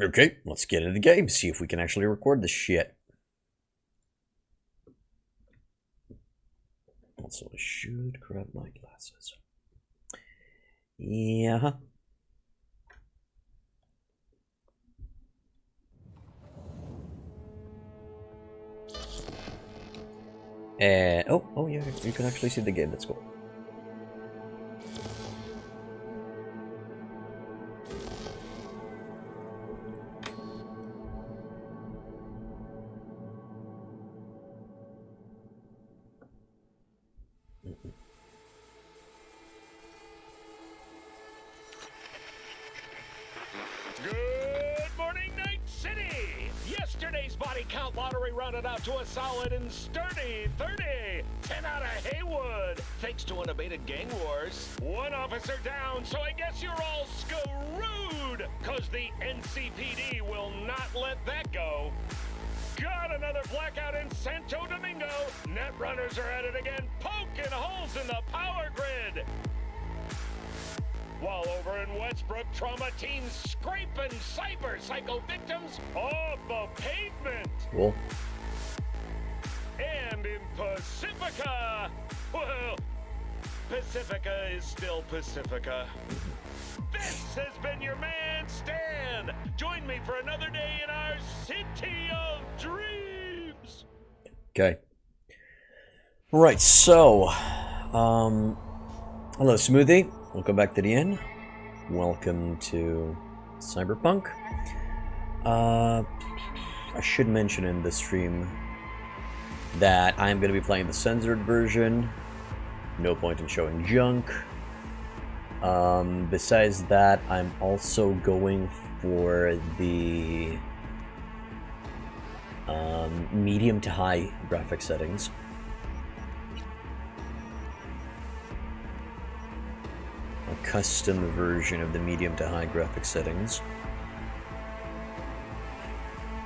Okay, let's get into the game, see if we can actually record this shit. Also, I should grab my glasses. Yeah. Oh yeah, you can actually see the game, that's cool. Good morning, Night City! Yesterday's body count lottery rounded out to a solid and sturdy 30. 10 out of Haywood, thanks to unabated gang wars. One officer down, so I guess you're all screwed, cause the NCPD will not let that go. Got another blackout in Santo Domingo. Net runners are at it again, poking holes in the power grid. While over in Westbrook, trauma teens scraping cyber psycho victims off the pavement. Cool. And in Pacifica, well, Pacifica is still Pacifica. This has been your man, Stan. Join me for another day in our city of dreams. Okay. Right, so, hello, Smoothie. Welcome back to the inn. Welcome to Cyberpunk. I should mention in the stream that I'm going to be playing the censored version. No point in showing junk. Besides that, I'm also going for the medium to high graphic settings. A custom version of the medium to high graphic settings.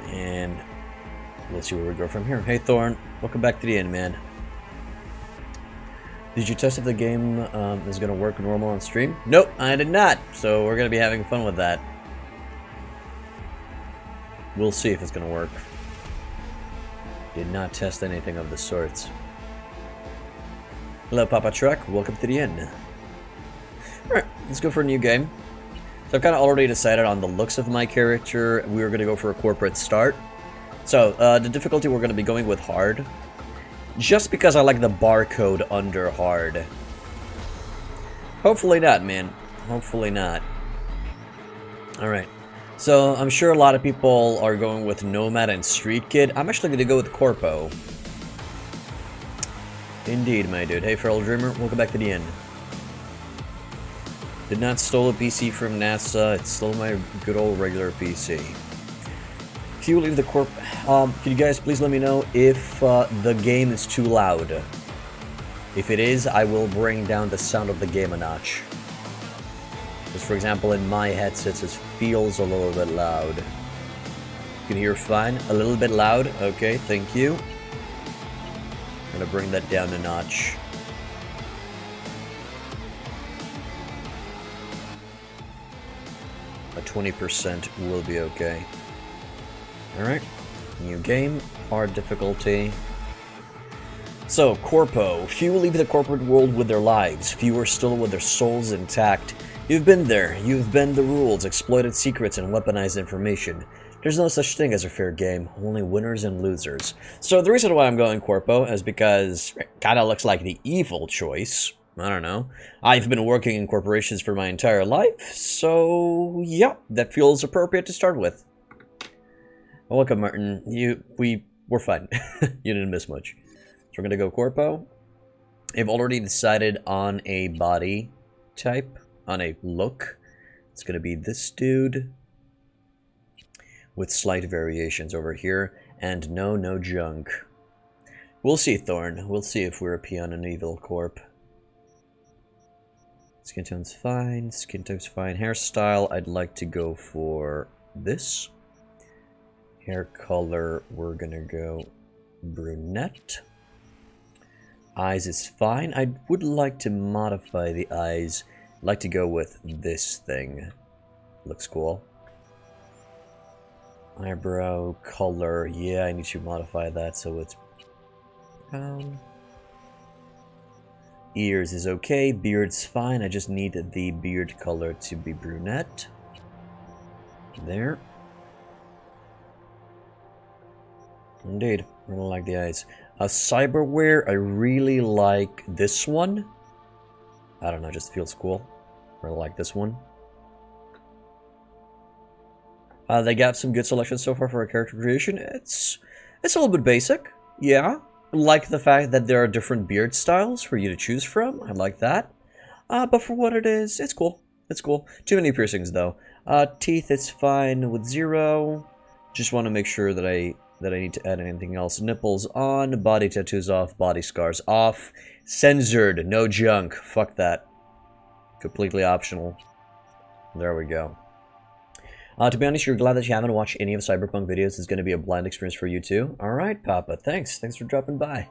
And we'll see where we go from here. Hey Thorn, welcome back to the inn, man. Did you test if the game is going to work normal on stream? Nope, I did not. So we're going to be having fun with that. We'll see if it's going to work. Did not test anything of the sorts. Hello, Papa Truck. Welcome to the inn. Alright, let's go for a new game. So I've kind of already decided on the looks of my character. We were going to go for a corporate start. So, the difficulty we're going to be going with hard. Just because I like the barcode under hard. Hopefully not, man. Hopefully not. Alright. So, I'm sure a lot of people are going with Nomad and Street Kid. I'm actually going to go with Corpo. Indeed, my dude. Hey, Feral Dreamer. Welcome back to the inn. Did not steal a PC from NASA. It's still my good old regular PC. If you leave the corp, can you guys please let me know if the game is too loud? If it is, I will bring down the sound of the game a notch. Because, for example, in my headsets, it feels a little bit loud. You can hear fine. A little bit loud. Okay, thank you. I'm gonna bring that down a notch. A 20% will be okay. Alright, new game, hard difficulty. So, Corpo. Few leave the corporate world with their lives, few are still with their souls intact. You've been there, you've bent the rules, exploited secrets, and weaponized information. There's no such thing as a fair game, only winners and losers. So the reason why I'm going Corpo is because it kinda looks like the evil choice. I don't know. I've been working in corporations for my entire life, so yeah, that feels appropriate to start with. Welcome, Martin. We're fine. You didn't miss much. So we're gonna go Corpo. I've already decided on a body type, on a look. It's gonna be this dude with slight variations over here, and no junk. We'll see, Thorn. We'll see if we're a peon in Evil Corp. Skin tone's fine, skin tone's fine. Hairstyle, I'd like to go for this. Hair color, we're gonna go brunette. Eyes is fine. I would like to modify the eyes. I'd like to go with this thing. Looks cool. Eyebrow color. Yeah, I need to modify that so it's ears is okay. Beard's fine. I just need the beard color to be brunette. There. Indeed. I really like the eyes. Cyberware, I really like this one. I don't know, just feels cool. I really like this one. They got some good selections so far for a character creation. It's a little bit basic, yeah. I like the fact that there are different beard styles for you to choose from. I like that. But for what it is, it's cool. It's cool. Too many piercings though. Teeth, it's fine with 0. Just want to make sure that I need to add anything else. Nipples on, body tattoos off, body scars off. Censored, no junk. Fuck that. Completely optional. There we go. To be honest, you're glad that you haven't watched any of Cyberpunk videos. It's going to be a blind experience for you too. Alright, Papa. Thanks. Thanks for dropping by.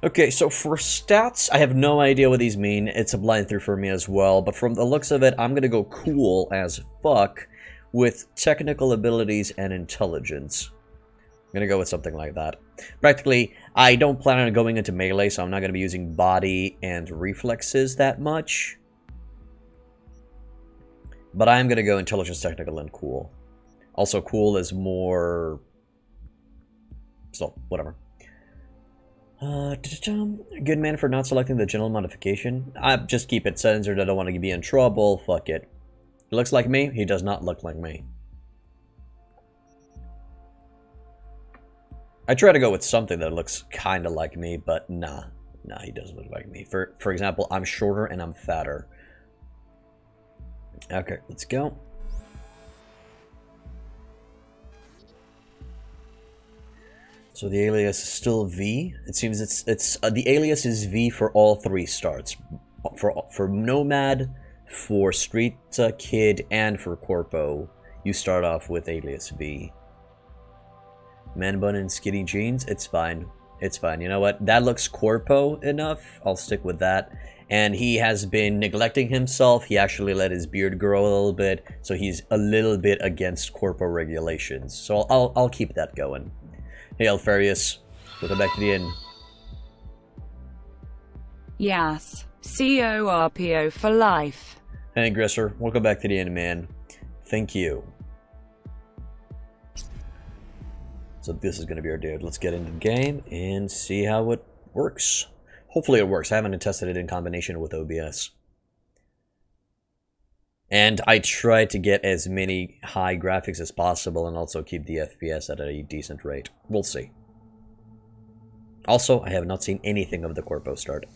Okay, so for stats, I have no idea what these mean. It's a blind through for me as well. But from the looks of it, I'm going to go cool as fuck with technical abilities and intelligence. I'm going to go with something like that. Practically, I don't plan on going into melee, so I'm not going to be using body and reflexes that much. But I'm going to go intelligence, technical, and cool. Also, cool is more... So, whatever. Good man for not selecting the general modification. I just keep it censored. I don't want to be in trouble. Fuck it. He looks like me. He does not look like me. I try to go with something that looks kind of like me, but nah. Nah, he doesn't look like me. For example, I'm shorter and I'm fatter. Okay, let's go. So the alias is still V. It seems it's the alias is V for all 3 starts. For Nomad, for Street Kid, and for Corpo. You start off with alias V. Man bun and skinny jeans. It's fine. It's fine. You know what? That looks Corpo enough. I'll stick with that. And he has been neglecting himself. He actually let his beard grow a little bit, so he's a little bit against Corpo regulations. So I'll keep that going. Hey, Alfarius, welcome back to the inn. Yes, CORPO for life. Hey, Grisser, welcome back to the inn, man. Thank you. So this is going to be our dude. Let's get into the game and see how it works. Hopefully it works. I haven't tested it in combination with OBS. And I try to get as many high graphics as possible and also keep the FPS at a decent rate. We'll see. Also, I have not seen anything of the Corpo start.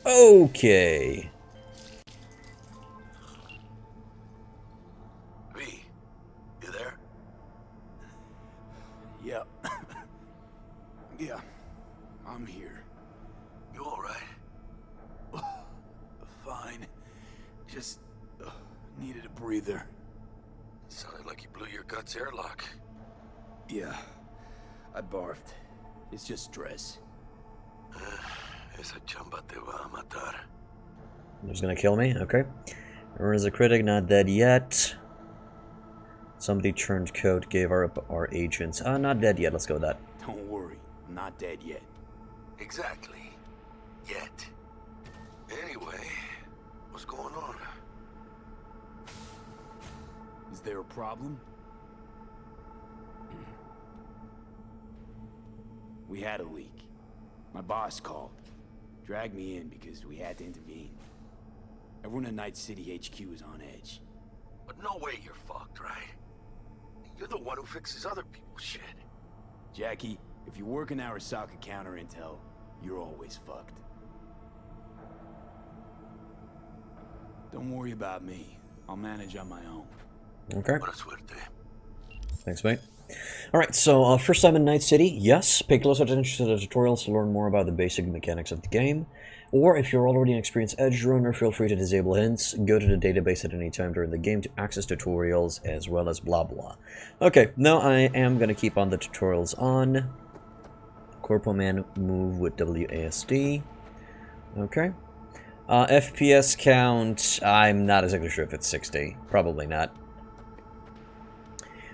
Okay. V, you there? Yeah. Yeah, I'm here. You alright? Fine. Just needed a breather. Sounded like you blew your guts airlock. Yeah, I barfed. It's just stress. Esa chamba te va a matar. Who's gonna kill me? Okay. Everyone's a critic, not dead yet. Somebody turned code, gave up our agents. Not dead yet. Let's go with that. Don't worry, I'm not dead yet. Exactly. Yet. Anyway, what's going on? Is there a problem? We had a leak. My boss called. Dragged me in because we had to intervene. Everyone in Night City HQ is on edge. But no way you're fucked, right? You're the one who fixes other people's shit. Jackie, if you work in Arasaka counter intel, you're always fucked. Don't worry about me. I'll manage on my own. Okay. Buena suerte. Thanks, mate. Alright, so first time in Night City, yes. Pay close attention to the tutorials to learn more about the basic mechanics of the game. Or if you're already an experienced edge runner, feel free to disable hints. Go to the database at any time during the game to access tutorials as well as blah blah. Okay, now I am going to keep on the tutorials on. Corpo man move with WASD. Okay. FPS count, I'm not exactly sure if it's 60. Probably not.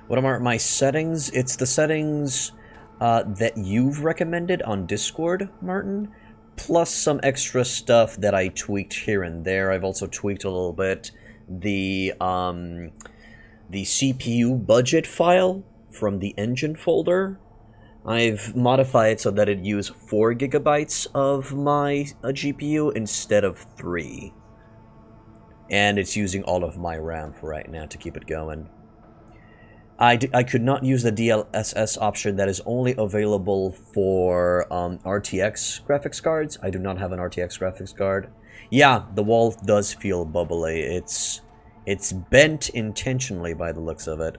What are my settings? It's the settings that you've recommended on Discord, Martin, plus some extra stuff that I tweaked here and there. I've also tweaked a little bit the CPU budget file from the engine folder. I've modified it so that it use 4 gigabytes of my GPU instead of 3. And it's using all of my RAM for right now to keep it going. I could not use the DLSS option that is only available for RTX graphics cards. I do not have an RTX graphics card. Yeah, the wall does feel bubbly. It's bent intentionally by the looks of it.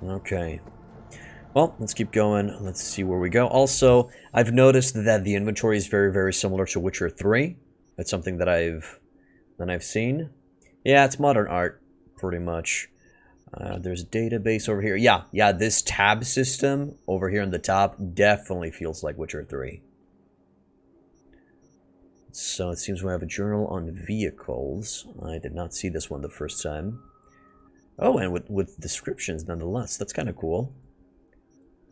Okay. Well, let's keep going. Let's see where we go. Also, I've noticed that the inventory is very, very similar to Witcher 3. That's something that I've seen. Yeah, it's modern art, pretty much. There's a database over here. Yeah, this tab system over here on the top definitely feels like Witcher 3. So it seems we have a journal on vehicles. I did not see this one the first time. Oh, and with descriptions nonetheless. That's kind of cool.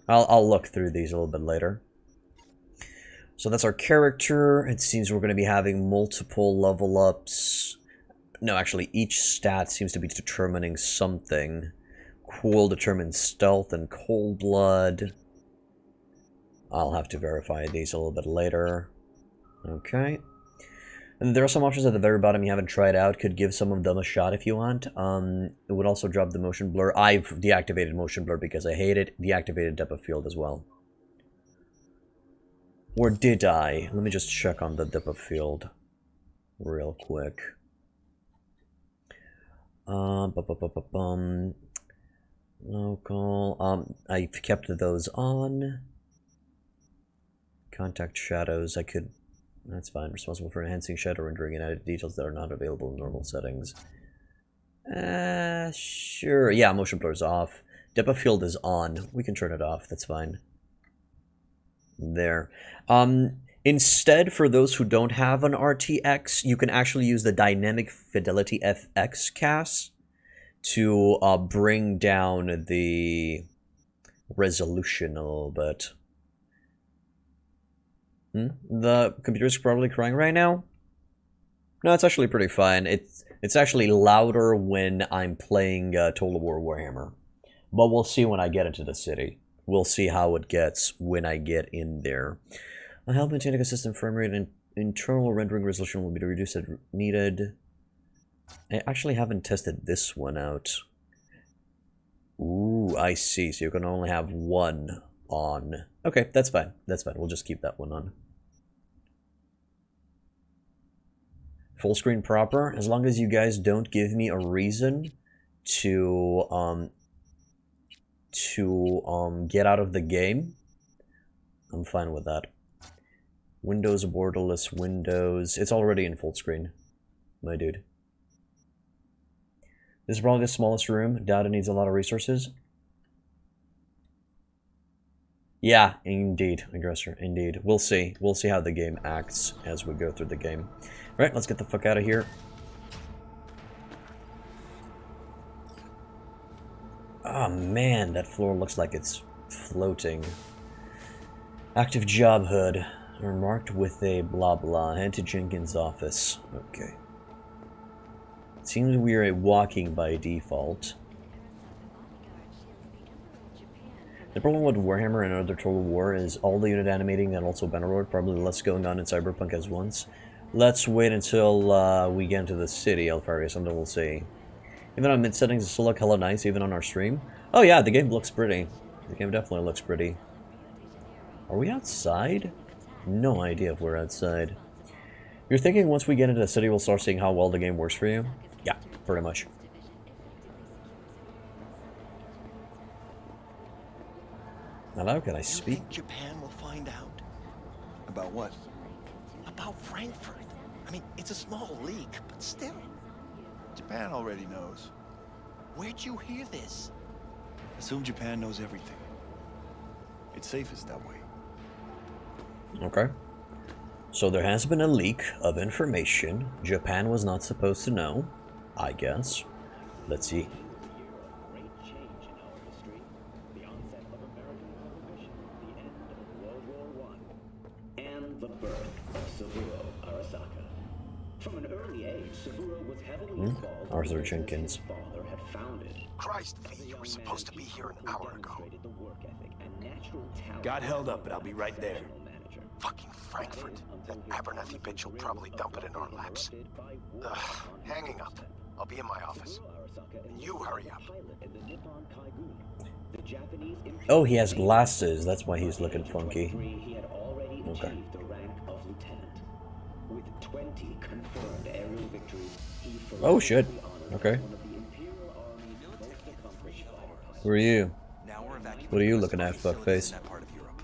I'll look through these a little bit later. So that's our character. It seems we're going to be having multiple level ups. No, actually, each stat seems to be determining something. Cool determines stealth and cold blood. I'll have to verify these a little bit later. Okay. And there are some options at the very bottom you haven't tried out. Could give some of them a shot if you want. It would also drop the motion blur. I've deactivated motion blur because I hate it. Deactivated depth of field as well. Or did I? Let me just check on the depth of field real quick. Local. I've kept those on. Contact shadows. I could. That's fine. Responsible for enhancing shadow rendering and added details that are not available in normal settings. Sure. Yeah, motion blur is off. Depth of field is on. We can turn it off. That's fine. There. Instead, for those who don't have an RTX, you can actually use the Dynamic Fidelity FX cast to bring down the resolution a little bit. The computer's probably crying right now? No, it's actually pretty fine. It's actually louder when I'm playing Total War Warhammer. But we'll see when I get into the city. We'll see how it gets when I get in there. I'll help maintain a consistent frame rate and internal rendering resolution will be reduced as needed. I actually haven't tested this one out. Ooh, I see. So you can only have one on. Okay, that's fine. That's fine. We'll just keep that one on. Full screen proper. As long as you guys don't give me a reason to get out of the game, I'm fine with that. Windows, borderless windows. It's already in full screen, my dude. This is probably the smallest room. Doubt it needs a lot of resources. Yeah, indeed, aggressor, indeed. We'll see. We'll see how the game acts as we go through the game. Right, let's get the fuck out of here. Oh man, that floor looks like it's floating. Active job hood. Marked with a blah blah. Head to Jenkins' office. Okay. It seems we are walking by default. The problem with Warhammer and other Total War is all the unit animating and also Bannerlord, probably less going on in Cyberpunk as once. Let's wait until we get into the city, Alfarius, and then we'll see. Even on mid settings, it still look hella nice, even on our stream. Oh yeah, the game looks pretty. The game definitely looks pretty. Are we outside? No idea if we're outside. You're thinking once we get into the city, we'll start seeing how well the game works for you? Yeah, pretty much. Hello, can I speak? You think Japan will find out? About what? About Frankfurt. I mean, it's a small leak, but still. Japan already knows. Where'd you hear this? Assume Japan knows everything. It's safest that way. Okay. So there has been a leak of information Japan was not supposed to know, I guess. Let's see. And the birth of Saburo Arasaka. From an early age, Saburo was heavily involved Arthur in the business Jenkins. his father had founded. Christ, V, you were supposed to be here an hour ago. The work ethic and natural talent. Got held up, but I'll be right there. Fucking Frankfurt. That Abernathy bitch will probably dump it in our laps. Ugh, hanging up. I'll be in my office. And you hurry up. Oh, he has glasses. That's why he's looking funky. He had already achieved the rank of lieutenant. With 20 confirmed aerial victories, he Oh shit. Okay. one of the Imperial Army's most accomplished fighter pilots. Who are you? Now we're evacuating What are you the looking at, facilities fuckface? in that part of Europe.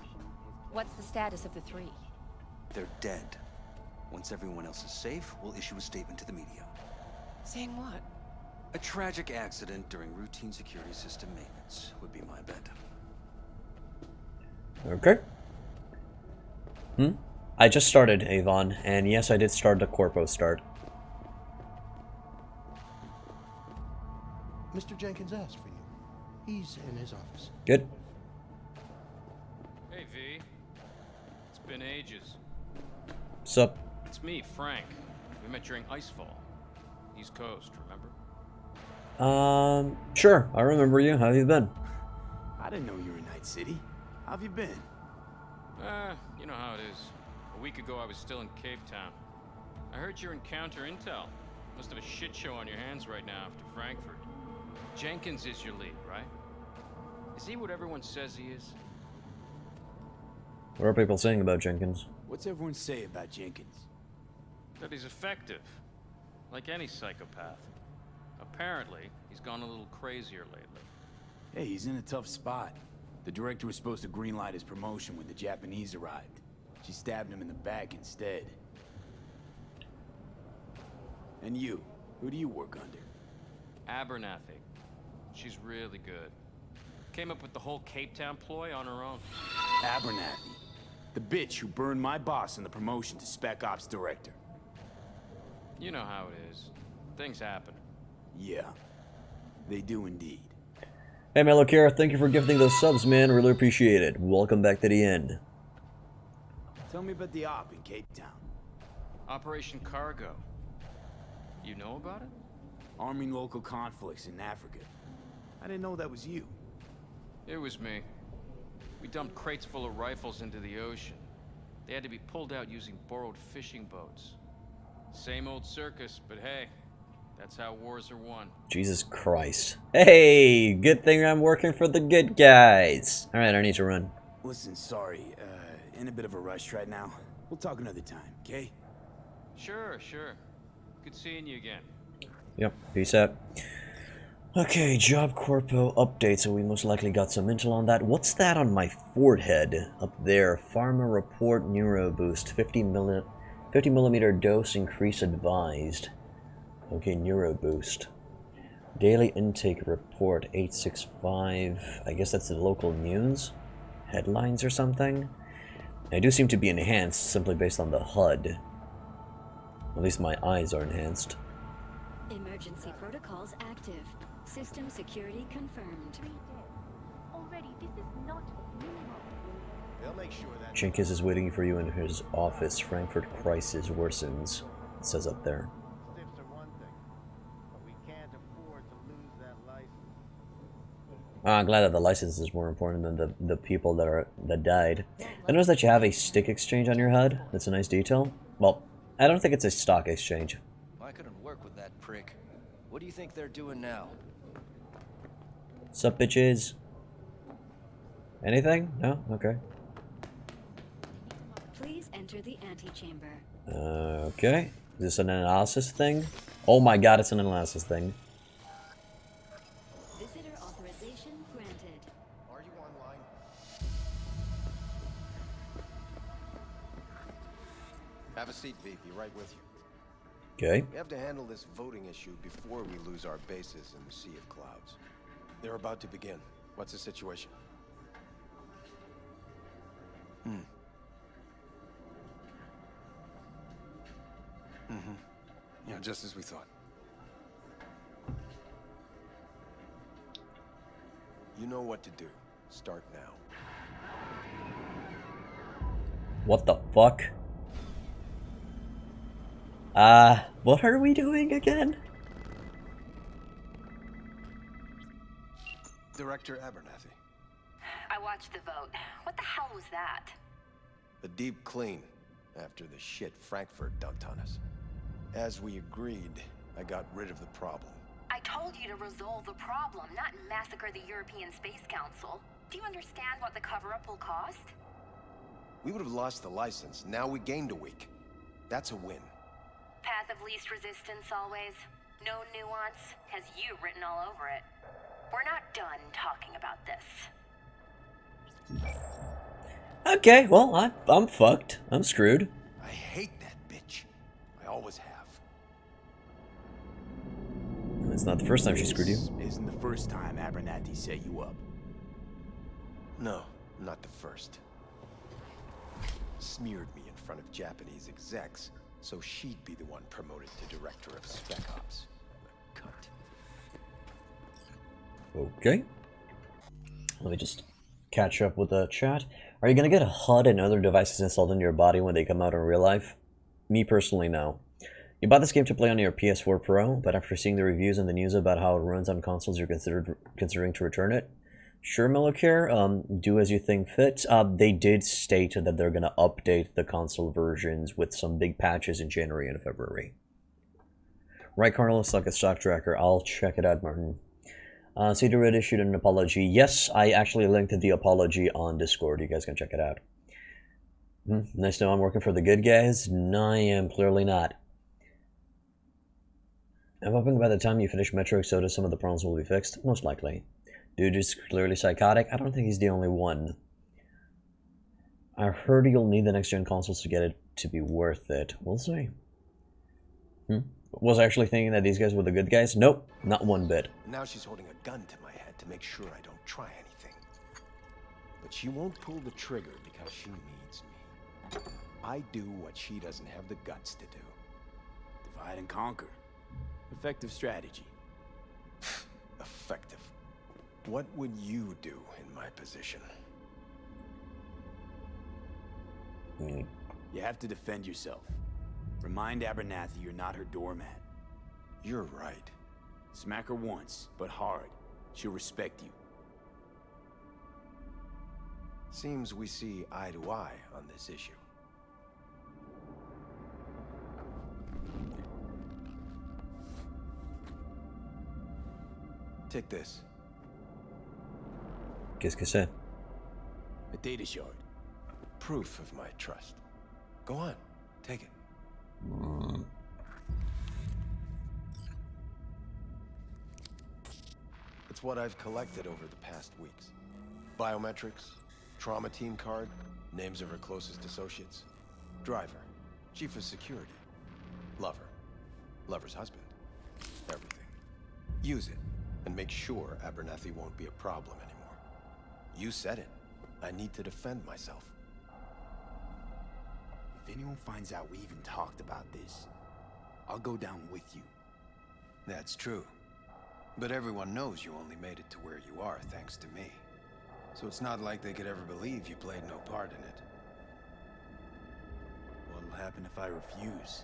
What's the status of the three? They're dead. Once everyone else is safe, we'll issue a statement to the media. Saying what? A tragic accident during routine security system maintenance would be my bet. Okay. I just started Avon, and yes, I did start the Corpo start. Mr. Jenkins asked for you. He's in his office. Good. Hey, V. It's been ages. Sup? It's me, Frank. We met during Icefall. East Coast, remember? Sure. I remember you. How have you been? I didn't know you were in Night City. How have you been? You know how it is. A week ago, I was still in Cape Town. I heard you're in counter intel. Must have a shit show on your hands right now after Frankfurt. Jenkins is your lead, right? Is he what everyone says he is? What are people saying about Jenkins? What's everyone say about Jenkins? That he's effective. Like any psychopath. Apparently, he's gone a little crazier lately. Hey, he's in a tough spot. The director was supposed to greenlight his promotion when the Japanese arrived. She stabbed him in the back instead. And you? Who do you work under? Abernathy. She's really good. Came up with the whole Cape Town ploy on her own. Abernathy. The bitch who burned my boss in the promotion to Spec Ops Director. You know how it is. Things happen. Yeah. They do indeed. Hey, Melokira, thank you for gifting those subs, man. Really appreciate it. Welcome back to the end. Tell me about the op in Cape Town. Operation Cargo. You know about it? Arming local conflicts in Africa. I didn't know that was you. It was me. We dumped crates full of rifles into the ocean. They had to be pulled out using borrowed fishing boats. Same old circus, but hey, that's how wars are won. Jesus Christ. Hey, good thing I'm working for the good guys. Alright, I need to run. Listen, sorry, in a bit of a rush right now. We'll talk another time, okay? Sure. Good seeing you again. Yep, peace out. Okay, Job Corpo update, so we most likely got some intel on that. What's that on my forehead up there? Pharma report neuro boost, 50 millimeter dose increase advised. Okay, neuro boost. Daily intake report 865. I guess that's the local news? Headlines or something? They do seem to be enhanced simply based on the HUD. At least my eyes are enhanced. Emergency protocols active. System security confirmed. Already, this is not minimal. They'll make sure that Jenkins is waiting for you in his office. Frankfurt crisis worsens. It says up there. stiffs are one thing, but we can't afford to lose that license. I'm glad that the license is more important than the people that died. I noticed that you have a stick exchange on your HUD. That's a nice detail. Well, I don't think it's a stock exchange. I couldn't work with that prick. What do you think they're doing now? Sup, bitches? Anything? No? Okay. Please enter the antechamber. Okay. Is this an analysis thing? Oh my god, it's an analysis thing. Visitor authorization granted. Are you online? Have a seat, V. Be right with you. Okay. We have to handle this voting issue before we lose our bases in the Sea of Clouds. They're about to begin. What's the situation? Mm-hmm. Yeah, just as we thought. You know what to do. Start now. What the fuck? What are we doing again? Director Abernathy. I watched the vote. What the hell was that? A deep clean after the shit Frankfurt dumped on us. As we agreed, I got rid of the problem. I told you to resolve the problem, not massacre the European Space Council. Do you understand what the cover-up will cost? We would have lost the license. Now we gained a week. That's a win. Path of least resistance always. No nuance. Has you written all over it. We're not done talking about this. Okay, well, I'm fucked. I'm screwed. I hate that bitch. I always have. It's not the first time she screwed you. This isn't the first time Abernathy set you up. No, not the first. Smeared me in front of Japanese execs, so she'd be the one promoted to Director of Spec Ops. The cunt. Okay. Let me just catch up with the chat. Are you gonna get a HUD and other devices installed in your body when they come out in real life? Me personally, no. You bought this game to play on your PS4 Pro, but after seeing the reviews and the news about how it runs on consoles, you're considering to return it? Sure, Mellowcare, do as you think fit. They did state that they're going to update the console versions with some big patches in January and February. Right, Carlos, like a stock tracker. I'll check it out, Martin. Cedar Red issued an apology. Yes, I actually linked the apology on Discord. You guys can check it out. Nice to know I'm working for the good guys. No, I am clearly not. I'm hoping by the time you finish Metro Exodus, some of the problems will be fixed. Most likely. Dude is clearly psychotic. I don't think he's the only one. I heard you'll need the next-gen consoles to get it to be worth it. We'll see. Was I actually thinking that these guys were the good guys? Nope, not one bit. Now she's holding a gun to my head to make sure I don't try anything. But she won't pull the trigger because she needs me. I do what she doesn't have the guts to do. Divide and conquer. Effective strategy. Effective. What would you do in my position? You have to defend yourself. Remind Abernathy you're not her doormat. You're right. Smack her once, but hard. She'll respect you. Seems we see eye to eye on this issue. Take this. Qu'est-ce que c'est? A data shard. Proof of my trust. Go on, take it. It's what I've collected over the past weeks. Biometrics, trauma team card, names of her closest associates. Driver, chief of security, lover, lover's husband, everything. Use it, and make sure Abernathy won't be a problem anymore. You said it. I need to defend myself. If anyone finds out we even talked about this, I'll go down with you. That's true. But everyone knows you only made it to where you are thanks to me. So it's not like they could ever believe you played no part in it. What'll happen if I refuse?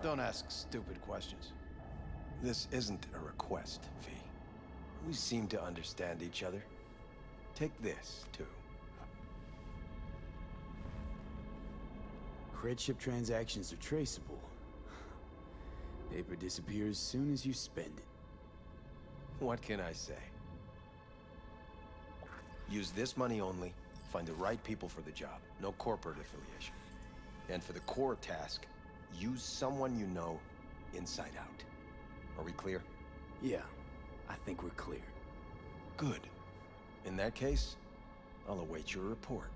Don't ask stupid questions. This isn't a request, V. We seem to understand each other. Take this, too. Cred ship transactions are traceable. Paper disappears as soon as you spend it. What can I say? Use this money only, find the right people for the job, no corporate affiliation. And for the core task, use someone you know inside out. Are we clear? Yeah, I think we're clear. Good. In that case, I'll await your report.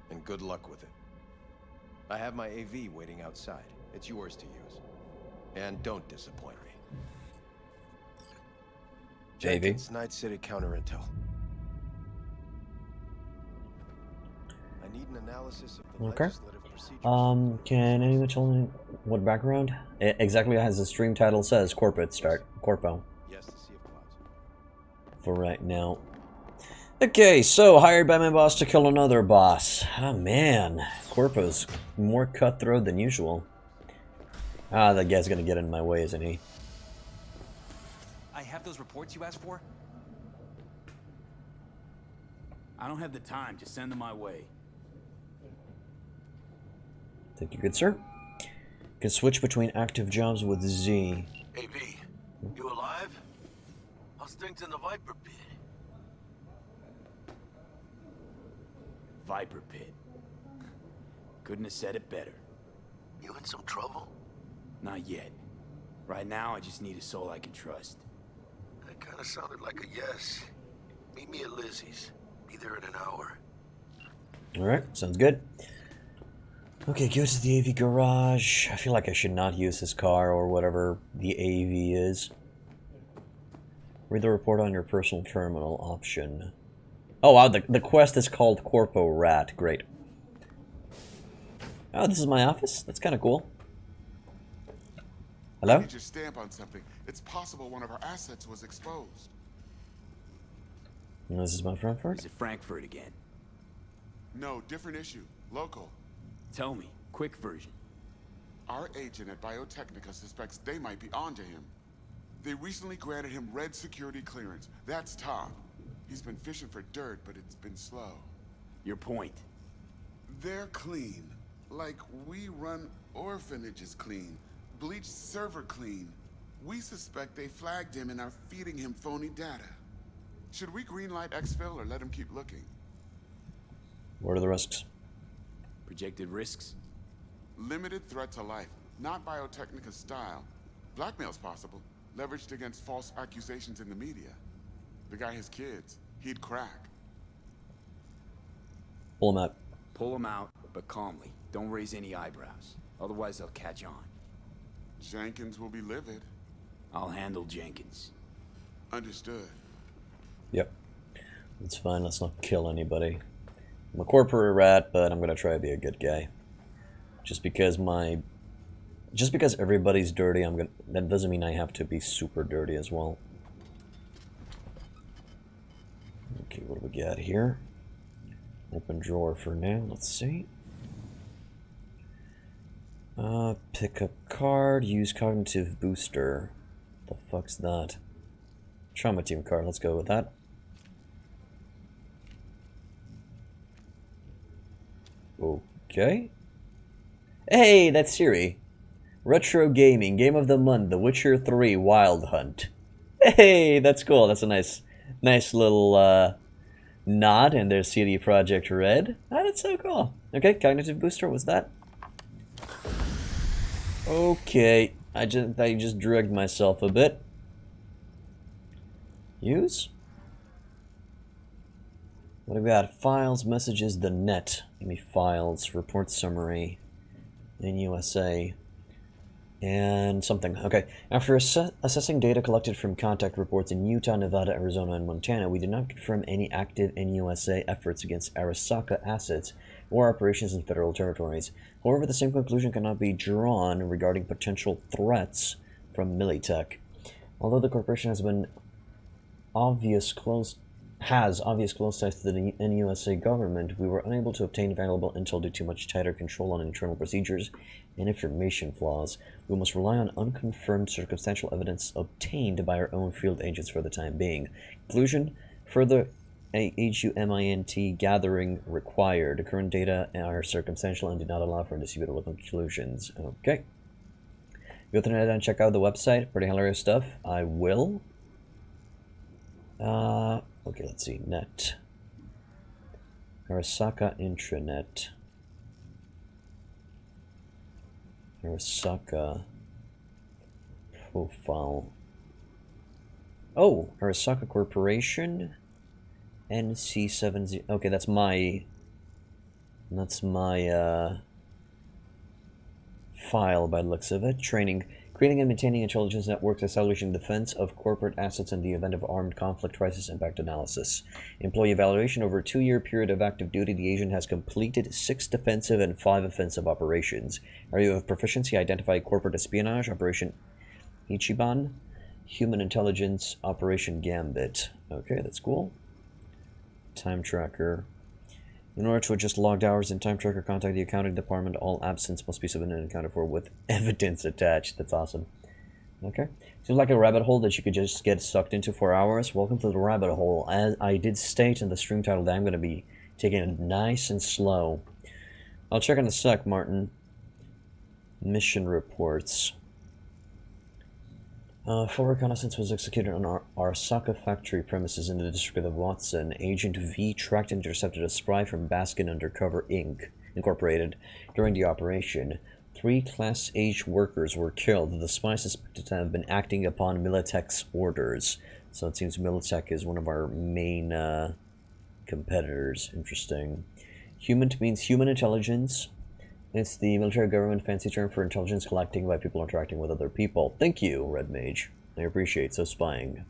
And good luck with it. I have my AV waiting outside. It's yours to use. And don't disappoint me. Jenkins, Night City counter intel. I need an analysis of the legislative procedures. Can anyone tell me What background? Exactly as the stream title says, corporate start. Corpo. Yes, to see if clouds. For right now. Okay, so hired by my boss to kill another boss. Oh man, Corpo's more cutthroat than usual. Ah, that guy's gonna get in my way, isn't he? I have those reports you asked for? I don't have the time. Just send them my way. Thank you, good sir. Can switch between active jobs with Z. Hey, V, you alive? How's things in the Viper Pit? Viper Pit. Couldn't have said it better. You in some trouble? Not yet. Right now, I just need a soul I can trust. That kind of sounded like a yes. Meet me at Lizzie's. Be there in an hour. Alright, sounds good. Okay, go to the AV garage. I feel like I should not use this car or whatever the AV is. Read the report on your personal terminal option. Oh wow, the quest is called Corpo Rat. Great. Oh, this is my office? That's kind of cool. Hello? I need your stamp on something. It's possible one of our assets was exposed. And this is my Frankfurt? Is it Frankfurt again? No, different issue. Local. Tell me. Quick version. Our agent at Biotechnica suspects they might be onto him. They recently granted him red security clearance. That's top. He's been fishing for dirt, but it's been slow. Your point? They're clean. Like we run orphanages clean. Bleached server clean. We suspect they flagged him and are feeding him phony data. Should we greenlight exfil or let him keep looking? What are the risks? Projected risks? Limited threat to life. Not Biotechnica's style. Blackmail's possible. Leveraged against false accusations in the media. The guy has kids. He'd crack. Pull him out. Pull him out, but calmly. Don't raise any eyebrows. Otherwise they'll catch on. Jenkins will be livid. I'll handle Jenkins. Understood. Yep. That's fine, let's not kill anybody. I'm a corporate rat, but I'm gonna try to be a good guy. Just because everybody's dirty, that doesn't mean I have to be super dirty as well. Okay, what do we got here? Open drawer for now, let's see. Pick a card, use cognitive booster. The fuck's that? Trauma team card, let's go with that. Okay. Hey, that's Siri. Retro Gaming, Game of the Month, The Witcher 3 Wild Hunt. Hey, that's cool. That's a nice little nod, and there's CD Projekt Red. Ah, that's so cool. Okay, cognitive booster, what's that? Okay, I just drugged myself a bit. Use? What do we got? Files, messages, the net. Give me files, report summary, in USA, and something. Okay, after assessing data collected from contact reports in Utah, Nevada, Arizona, and Montana, we did not confirm any active NUSA efforts against Arasaka assets or operations in federal territories. However, the same conclusion cannot be drawn regarding potential threats from Militech. Although the corporation has obvious close ties to the NUSA government, we were unable to obtain valuable intel due to much tighter control on internal procedures and information flaws. We must rely on unconfirmed circumstantial evidence obtained by our own field agents for the time being. Conclusion: further HUMINT gathering required. Current data are circumstantial and do not allow for indisputable conclusions. Okay. Go to the net and check out the website. Pretty hilarious stuff. I will. Okay, let's see. Net. Arasaka intranet. Arasaka profile. Oh, Arasaka Corporation. NC70. Okay, that's my file by the looks of it. Training. Creating and maintaining intelligence networks, establishing defense of corporate assets in the event of armed conflict, crisis impact analysis. Employee evaluation. Over a 2-year period of active duty, the agent has completed 6 defensive and 5 offensive operations. Area of proficiency: identify corporate espionage, Operation Ichiban, human intelligence, Operation Gambit. Okay, that's cool. Time tracker. In order to adjust logged hours in time tracker, contact the accounting department. All absence must be submitted and accounted for with evidence attached. That's awesome. Okay. Seems like a rabbit hole that you could just get sucked into for hours. Welcome to the rabbit hole. As I did state in the stream title, that I'm going to be taking it nice and slow. I'll check in a sec, Martin. Mission reports. Full reconnaissance was executed on our Arasaka factory premises in the district of Watson. Agent V tracked and intercepted a spy from Baskin Undercover Incorporated during the operation. 3 Class H workers were killed. The spy suspected to have been acting upon Militech's orders. So it seems Militech is one of our main competitors. Interesting. Human means human intelligence. It's the military government fancy term for intelligence collecting by people interacting with other people. Thank you, Red Mage. I appreciate so spying.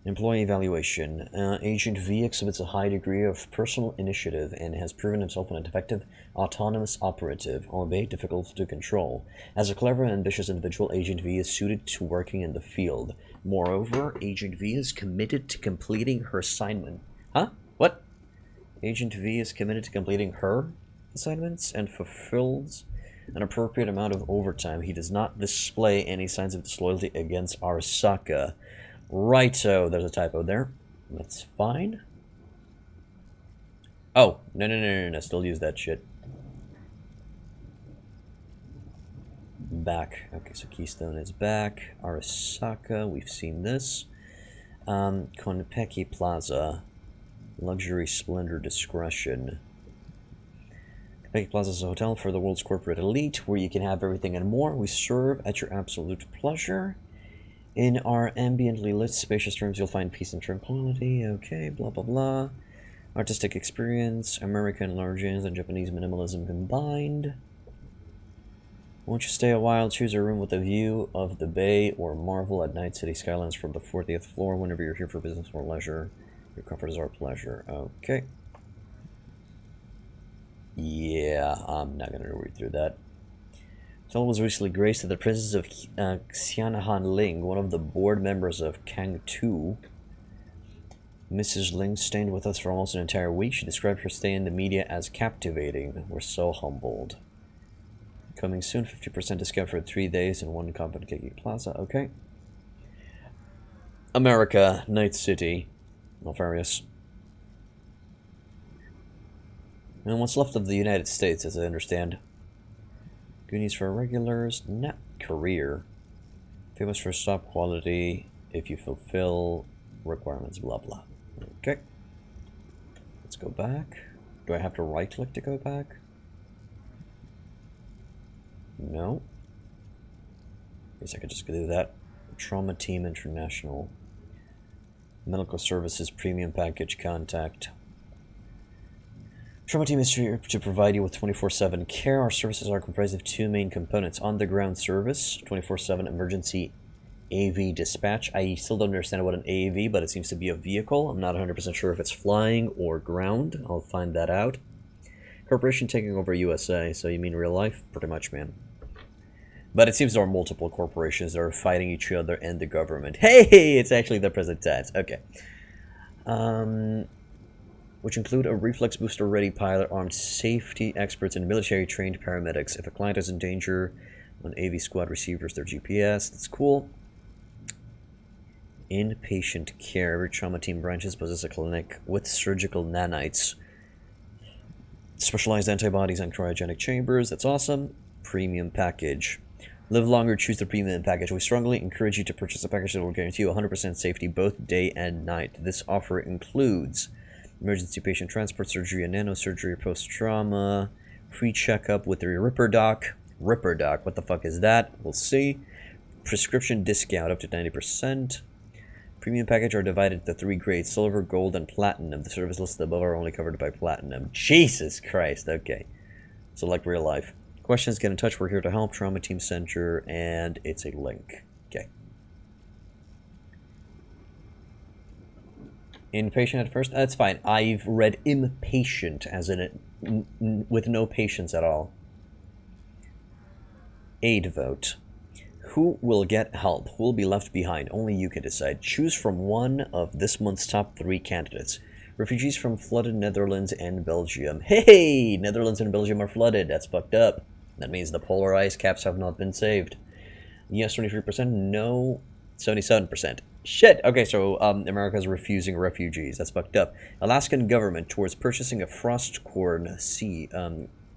Employee evaluation. Agent V exhibits a high degree of personal initiative and has proven himself an effective, autonomous operative, albeit difficult to control. As a clever and ambitious individual, Agent V is suited to working in the field. Moreover, Agent V is committed to completing her assignment. Huh? What? Agent V is committed to completing her assignments and fulfills an appropriate amount of overtime. He does not display any signs of disloyalty against Arasaka. Righto, there's a typo there. That's fine. Oh, no, still use that shit. Back. Okay, so Keystone is back. Arasaka, we've seen this. Konpeki Plaza. Luxury, splendor, discretion. Konpeki Plaza is a hotel for the world's corporate elite, where you can have everything and more. We serve at your absolute pleasure. In our ambiently lit, spacious rooms, you'll find peace and tranquility. Okay, blah, blah, blah. Artistic experience, American largesse and Japanese minimalism combined. Won't you stay a while? Choose a room with a view of the bay or marvel at night city skylines from the 40th floor whenever you're here for business or leisure. Your comfort is our pleasure. Okay. Yeah, I'm not going to read through that. Hotel was recently graced with the presence of Xianahan Ling, one of the board members of Kang 2. Mrs. Ling stayed with us for almost an entire week. She described her stay in the media as captivating. We're so humbled. Coming soon, 50% discount for 3 days in one Konpeki Plaza. Okay. America, Night City. Nefarious. And what's left of the United States, as I understand. Goonies for regulars. Not career. Famous for top quality if you fulfill requirements. Blah, blah. Okay. Let's go back. Do I have to right-click to go back? No. I guess I could just do that. Trauma Team International. Medical Services Premium Package Contact. Trauma Team is here to provide you with 24/7 care. Our services are comprised of 2 main components. On-the-ground service, 24/7 emergency AV dispatch. I still don't understand what an AV, but it seems to be a vehicle. I'm not 100% sure if it's flying or ground. I'll find that out. Corporation taking over USA, so you mean real life? Pretty much, man. But it seems there are multiple corporations that are fighting each other and the government. Hey, it's actually the present tense. Okay. Which include a reflex booster ready pilot, armed safety experts, and military trained paramedics. If a client is in danger, an AV squad receives their GPS. That's cool. Inpatient care. Every trauma team branches possess a clinic with surgical nanites. Specialized antibodies and cryogenic chambers. That's awesome. Premium package. Live longer, choose the premium package. We strongly encourage you to purchase a package that will guarantee you 100% safety both day and night. This offer includes emergency patient transport, surgery and nanosurgery, post-trauma, free checkup with the Ripper Doc. Ripper Doc, what the fuck is that? We'll see. Prescription discount up to 90%. Premium package are divided into 3 grades: silver, gold, and platinum. The service listed above are only covered by platinum. Jesus Christ, okay. So like real life. Questions, get in touch. We're here to help. Trauma Team Center, and it's a link. Okay. Impatient at first? That's fine. I've read impatient as in it, with no patience at all. Aid vote. Who will get help? Who will be left behind? Only you can decide. Choose from one of this month's top 3 candidates. Refugees from flooded Netherlands and Belgium. Hey! Netherlands and Belgium are flooded. That's fucked up. That means the polar ice caps have not been saved. Yes, 23%. No, 77%. Shit! Okay, so America's refusing refugees. That's fucked up. Alaskan government towards purchasing a frostcorn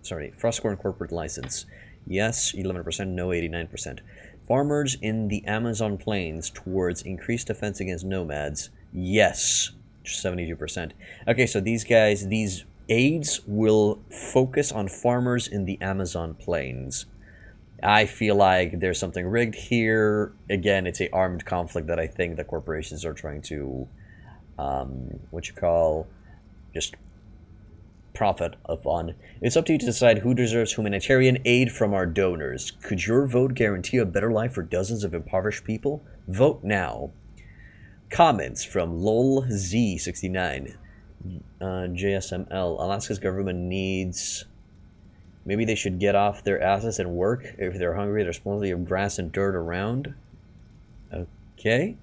frostcorn corporate license. Yes, 11%. No, 89%. Farmers in the Amazon plains towards increased defense against nomads. Yes, 72%. Okay, so these guys, these aids will focus on farmers in the Amazon plains. I feel like there's something rigged here. Again, it's a armed conflict that I think the corporations are trying to, just profit upon. It's up to you to decide who deserves humanitarian aid from our donors. Could your vote guarantee a better life for dozens of impoverished people? Vote now. Comments from LolZ69. JSML. Alaska's government needs... Maybe they should get off their asses and work. If they're hungry, there's plenty of grass and dirt around. Okay.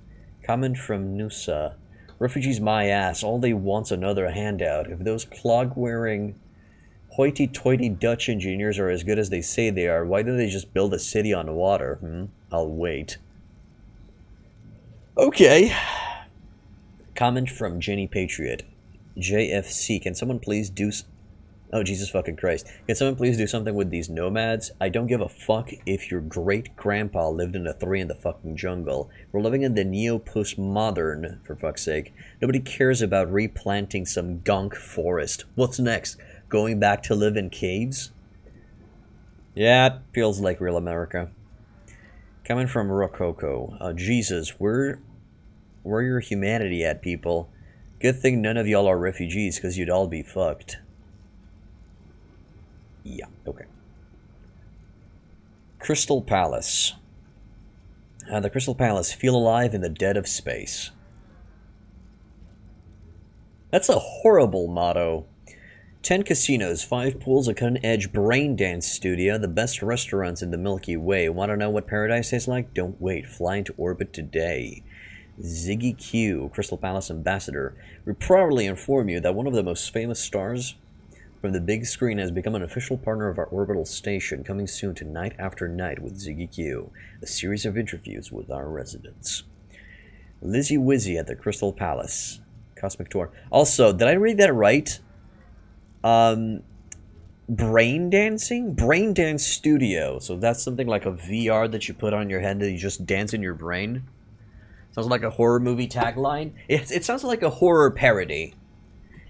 Comment from Nusa. Refugees my ass. All they want's another handout. If those clog-wearing, hoity-toity Dutch engineers are as good as they say they are, why don't they just build a city on water? I'll wait. Okay. Comment from Jenny Patriot. JFC. Can someone please do... Oh, Jesus fucking Christ. Can someone please do something with these nomads? I don't give a fuck if your great-grandpa lived in a 3 in the fucking jungle. We're living in the neo-postmodern, for fuck's sake. Nobody cares about replanting some gunk forest. What's next? Going back to live in caves? Yeah, it feels like real America. Coming from Rococo. Jesus, where your humanity at, people? Good thing none of y'all are refugees, because you'd all be fucked. Yeah, okay. Crystal Palace. The Crystal Palace, feel alive in the dead of space. That's a horrible motto. 10 casinos, 5 pools, a cutting-edge brain dance studio, the best restaurants in the Milky Way. Want to know what paradise tastes like? Don't wait, fly into orbit today. Ziggy Q, Crystal Palace ambassador. We proudly inform you that one of the most famous stars from the big screen has become an official partner of our orbital station, coming soon to Night After Night with Ziggy Q, a series of interviews with our residents. Lizzie Wizzy at the Crystal Palace. Cosmic Tour. Also, did I read that right? Brain dancing? Brain dance studio. So that's something like a VR that you put on your head and you just dance in your brain? Sounds like a horror movie tagline. It sounds like a horror parody.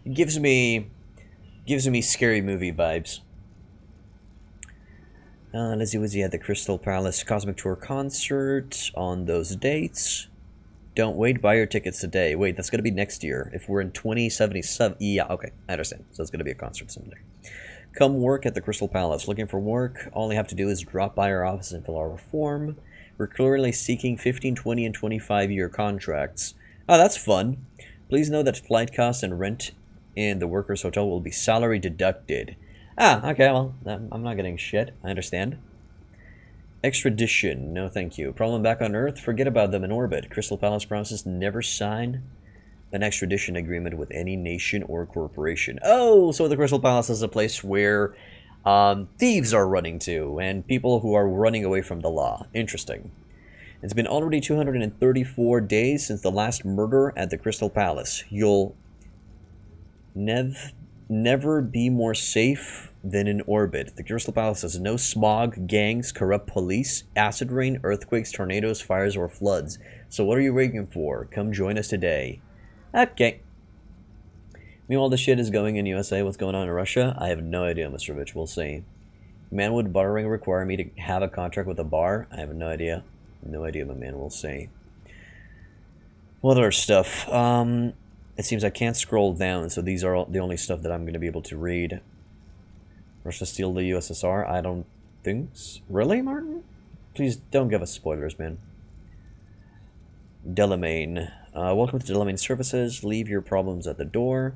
It gives me scary movie vibes. Lizzie Wizzy at the Crystal Palace Cosmic Tour concert on those dates. Don't wait, buy your tickets today. Wait, that's going to be next year. If we're in 2077. Yeah, okay, I understand. So it's going to be a concert someday. Come work at the Crystal Palace. Looking for work? All you have to do is drop by our office and fill out our form. We're clearly seeking 15, 20, and 25-year contracts. Oh, that's fun. Please know that flight costs and rent in the workers' hotel will be salary deducted. Ah, okay, well, I'm not getting shit. I understand. Extradition. No, thank you. Problem back on Earth? Forget about them in orbit. Crystal Palace promises never sign an extradition agreement with any nation or corporation. Oh, so the Crystal Palace is a place where thieves are running to, and people who are running away from the law. Interesting. It's been already 234 days since the last murder at the Crystal Palace. You'll never be more safe than in orbit. The Crystal Palace has no smog, gangs, corrupt police, acid rain, earthquakes, tornadoes, fires, or floods. So what are you waiting for? Come join us today. Okay. Meanwhile, the shit is going in USA. What's going on in Russia? I have no idea, Mr. Rich. We'll see. Man, would bartering require me to have a contract with a bar? I have no idea. No idea, my man. We'll see. What other stuff? It seems I can't scroll down, so these are the only stuff that I'm going to be able to read. Russia steal the USSR? I don't things. Really, Martin? Please don't give us spoilers, man. Delamain. Welcome to Delamain Services. Leave your problems at the door.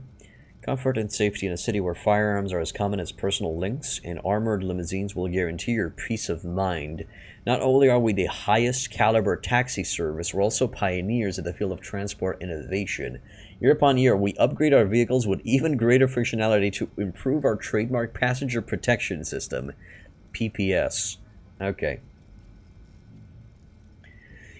Comfort and safety in a city where firearms are as common as personal links, and armored limousines will guarantee your peace of mind. Not only are we the highest caliber taxi service, we're also pioneers in the field of transport innovation. Year upon year, we upgrade our vehicles with even greater functionality to improve our trademark passenger protection system. PPS. Okay.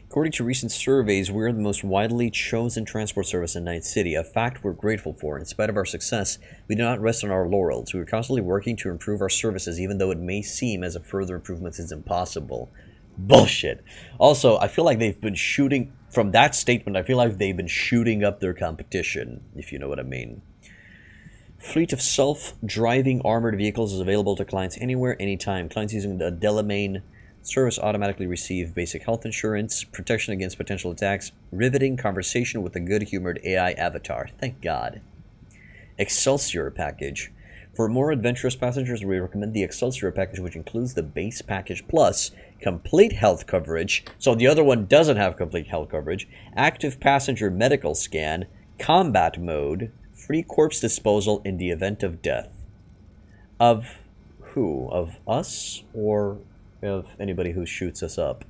According to recent surveys, we're the most widely chosen transport service in Night City, a fact we're grateful for. In spite of our success, we do not rest on our laurels. We're constantly working to improve our services, even though it may seem as if further improvements is impossible. Bullshit. Also, I feel like they've been shooting, from that statement, I feel like they've been shooting up their competition, if you know what I mean. Fleet of self-driving armored vehicles is available to clients anywhere, anytime. Clients using the Delamain service automatically receive basic health insurance, protection against potential attacks, riveting conversation with a good-humored AI avatar. Thank God. Excelsior package. For more adventurous passengers, we recommend the Excelsior package, which includes the base package plus complete health coverage. So the other one doesn't have complete health coverage. Active passenger medical scan, combat mode, free corpse disposal in the event of death. Of who? Of us? Or of anybody who shoots us up?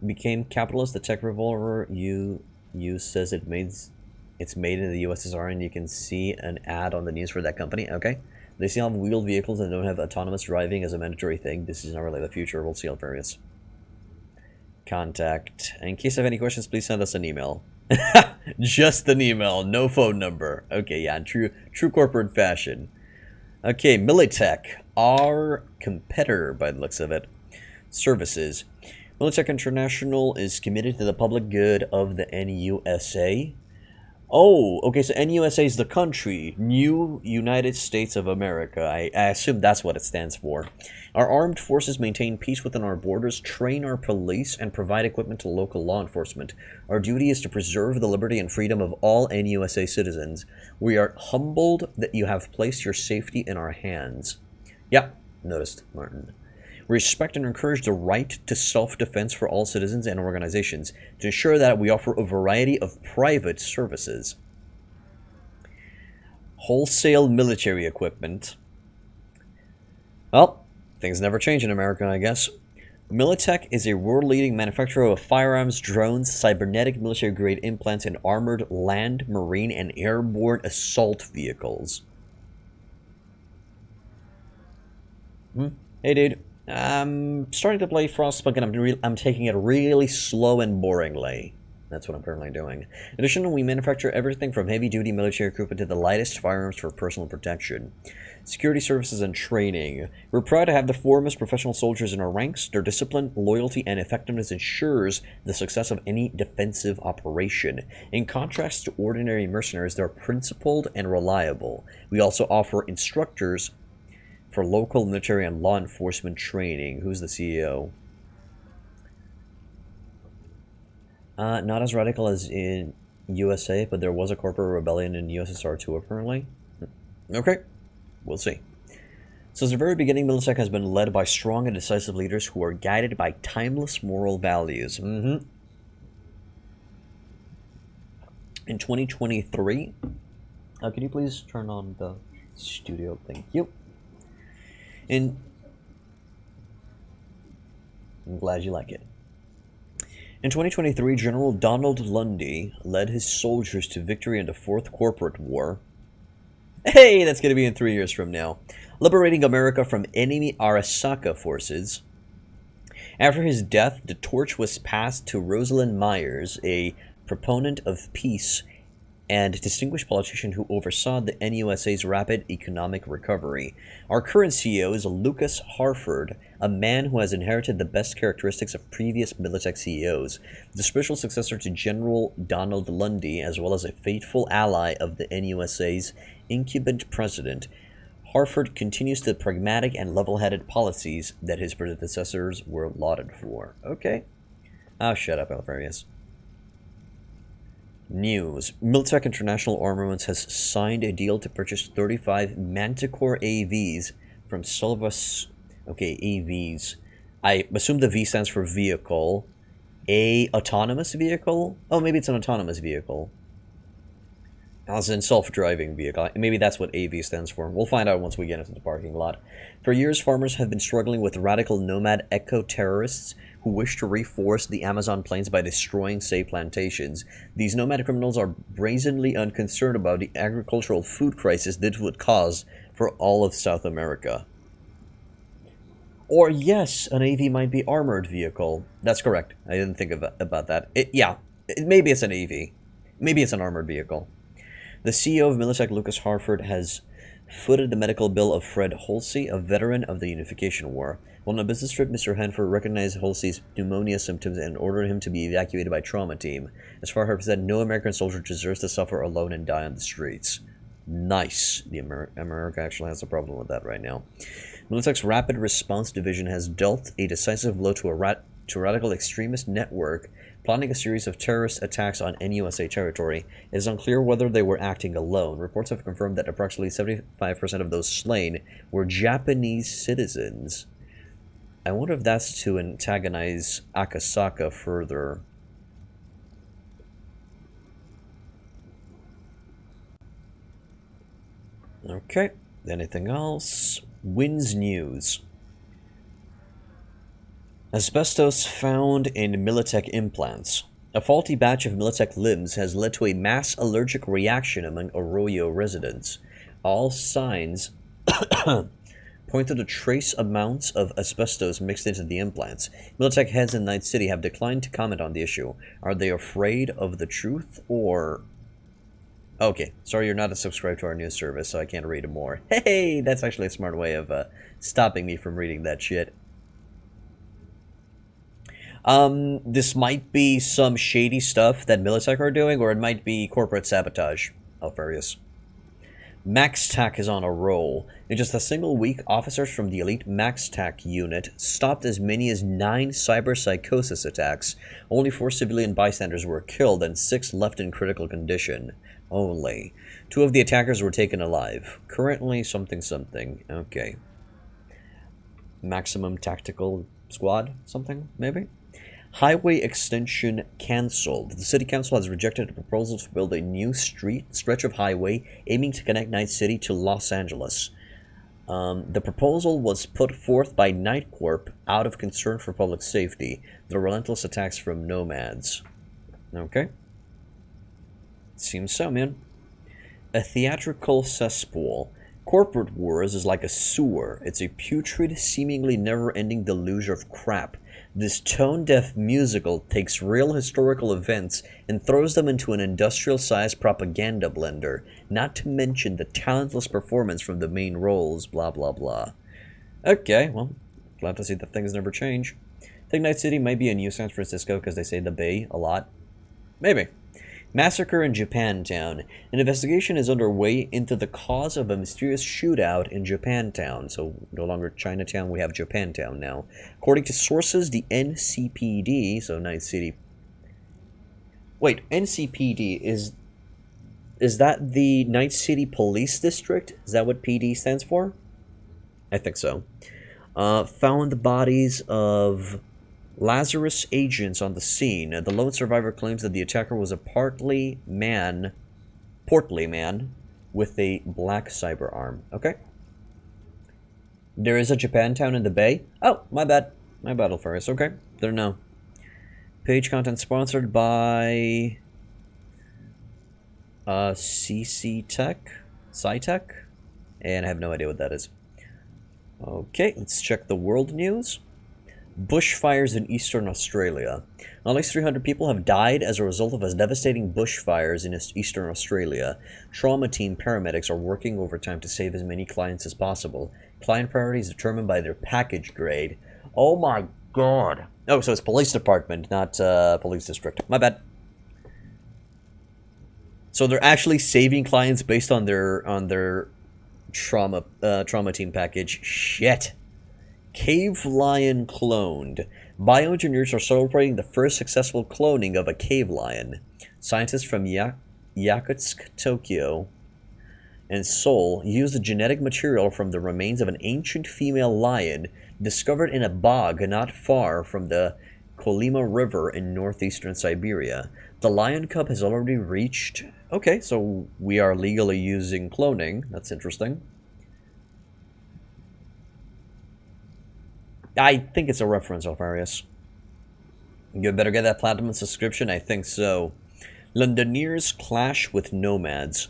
Became capitalist. The tech revolver you use says it's made in the USSR, and you can see an ad on the news for that company. Okay. They still have wheeled vehicles and don't have autonomous driving as a mandatory thing. This is not really the future. We'll see how various. Contact. In case you have any questions, please send us an email. Just an email, no phone number. Okay, yeah, in true corporate fashion. Okay, Militech, our competitor by the looks of it. Services. Militech International is committed to the public good of the NUSA. Oh, okay, so NUSA is the country. New United States of America. I assume that's what it stands for. Our armed forces maintain peace within our borders, train our police, and provide equipment to local law enforcement. Our duty is to preserve the liberty and freedom of all NUSA citizens. We are humbled that you have placed your safety in our hands. Yeah, noticed, Martin. Respect and encourage the right to self-defense for all citizens and organizations to ensure that we offer a variety of private services. Wholesale military equipment. Well, things never change in America, I guess. Militech is a world-leading manufacturer of firearms, drones, cybernetic military-grade implants, and armored land, marine, and airborne assault vehicles. Hey, dude. I'm starting to play Frostpunk, and I'm taking it really slow and boringly. That's what I'm currently doing. In addition, we manufacture everything from heavy-duty military equipment to the lightest firearms for personal protection. Security services and training. We're proud to have the foremost professional soldiers in our ranks. Their discipline, loyalty, and effectiveness ensures the success of any defensive operation. In contrast to ordinary mercenaries, they're principled and reliable. We also offer instructors for local military and law enforcement training. Who's the CEO? Not as radical as in USA, but there was a corporate rebellion in USSR too, apparently. Okay, we'll see. Since the very beginning, Militech has been led by strong and decisive leaders who are guided by timeless moral values. In 2023... can you please turn on the studio? Thank you. I'm glad you like it. In 2023, General Donald Lundy led his soldiers to victory in the Fourth Corporate War. Hey, that's going to be in 3 years from now. Liberating America from enemy Arasaka forces. After his death, the torch was passed to Rosalind Myers, a proponent of peace and distinguished politician who oversaw the NUSA's rapid economic recovery. Our current CEO is Lucas Harford, a man who has inherited the best characteristics of previous Militech CEOs, the spiritual successor to General Donald Lundy, as well as a faithful ally of the NUSA's incumbent president. Harford continues the pragmatic and level-headed policies that his predecessors were lauded for. Okay. Oh, shut up, Alfarius. News. Militech International Armaments has signed a deal to purchase 35 Manticore AVs from Silvas. Okay, AVs. I assume the V stands for vehicle. A autonomous vehicle? Oh, maybe it's an autonomous vehicle. As in self-driving vehicle. Maybe that's what AV stands for. We'll find out once we get into the parking lot. For years, farmers have been struggling with radical nomad eco-terrorists who wish to reforest the Amazon plains by destroying safe plantations. These nomad criminals are brazenly unconcerned about the agricultural food crisis this would cause for all of South America. Or yes, an AV might be armored vehicle. That's correct. I didn't think about that. Maybe it's an AV. Maybe it's an armored vehicle. The CEO of Militech, Lucas Harford, has footed the medical bill of Fred Holsey, a veteran of the Unification War. While on a business trip, Mr. Hanford recognized Holsey's pneumonia symptoms and ordered him to be evacuated by trauma team. As Harford said, no American soldier deserves to suffer alone and die on the streets. Nice. America actually has a problem with that right now. Militech's Rapid Response Division has dealt a decisive blow to a radical extremist network planning a series of terrorist attacks on NUSA territory. It is unclear whether they were acting alone. Reports have confirmed that approximately 75% of those slain were Japanese citizens. I wonder if that's to antagonize Akasaka further. Okay, anything else? Wins News. Asbestos found in Militech implants. A faulty batch of Militech limbs has led to a mass allergic reaction among Arroyo residents. All signs point to the trace amounts of asbestos mixed into the implants. Militech heads in Night City have declined to comment on the issue. Are they afraid of the truth, or... Okay, sorry you're not subscribed to our news service, so I can't read more. Hey, that's actually a smart way of stopping me from reading that shit. This might be some shady stuff that Militech are doing, or it might be corporate sabotage. Alfarius. MaxTac is on a roll. In just a single week, officers from the elite MaxTac unit stopped as many as 9 cyberpsychosis attacks. Only 4 civilian bystanders were killed and 6 left in critical condition. Only. 2 of the attackers were taken alive. Currently something. Okay. Maximum Tactical Squad? Something? Maybe? Highway extension cancelled. The city council has rejected a proposal to build a new stretch of highway aiming to connect Night City to Los Angeles. The proposal was put forth by Night Corp out of concern for public safety. The relentless attacks from nomads. Okay. Seems so, man. A theatrical cesspool. Corporate wars is like a sewer. It's a putrid, seemingly never-ending deluge of crap. This tone-deaf musical takes real historical events and throws them into an industrial-sized propaganda blender, not to mention the talentless performance from the main roles, blah blah blah. Okay, well, glad to see that things never change. I think Night City might be a new San Francisco because they say the Bay a lot. Maybe. Massacre in Japantown. An investigation is underway into the cause of a mysterious shootout in Japantown. So no longer Chinatown, we have Japantown now. According to sources, the NCPD, so Night City... Wait, NCPD, is that the Night City Police District? Is that what PD stands for? I think so. Found the bodies of Lazarus agents on the scene. The lone survivor claims that the attacker was a portly man with a black cyber arm. Okay. There is a Japantown in the Bay? Oh, my bad. My bad, Alfarius. Okay. There no. Page content sponsored by CC Tech? SciTech? And I have no idea what that is. Okay, let's check the world news. Bushfires in eastern Australia. At least 300 people have died as a result of devastating bushfires in eastern Australia. Trauma team paramedics are working overtime to save as many clients as possible. Client priorities determined by their package grade. Oh my god. Oh, so it's police department, not police district. My bad. So they're actually saving clients based on their trauma team package. Shit. Cave lion cloned. Bioengineers are celebrating the first successful cloning of a cave lion. Scientists from Yakutsk, Tokyo, and soul use the genetic material from the remains of an ancient female lion discovered in a bog not far from the Kolyma River in northeastern Siberia. The lion cub has already reached... Okay, so we are legally using cloning. That's interesting. I think it's a reference, Alfarius. You better get that platinum subscription? I think so. Londoners clash with nomads.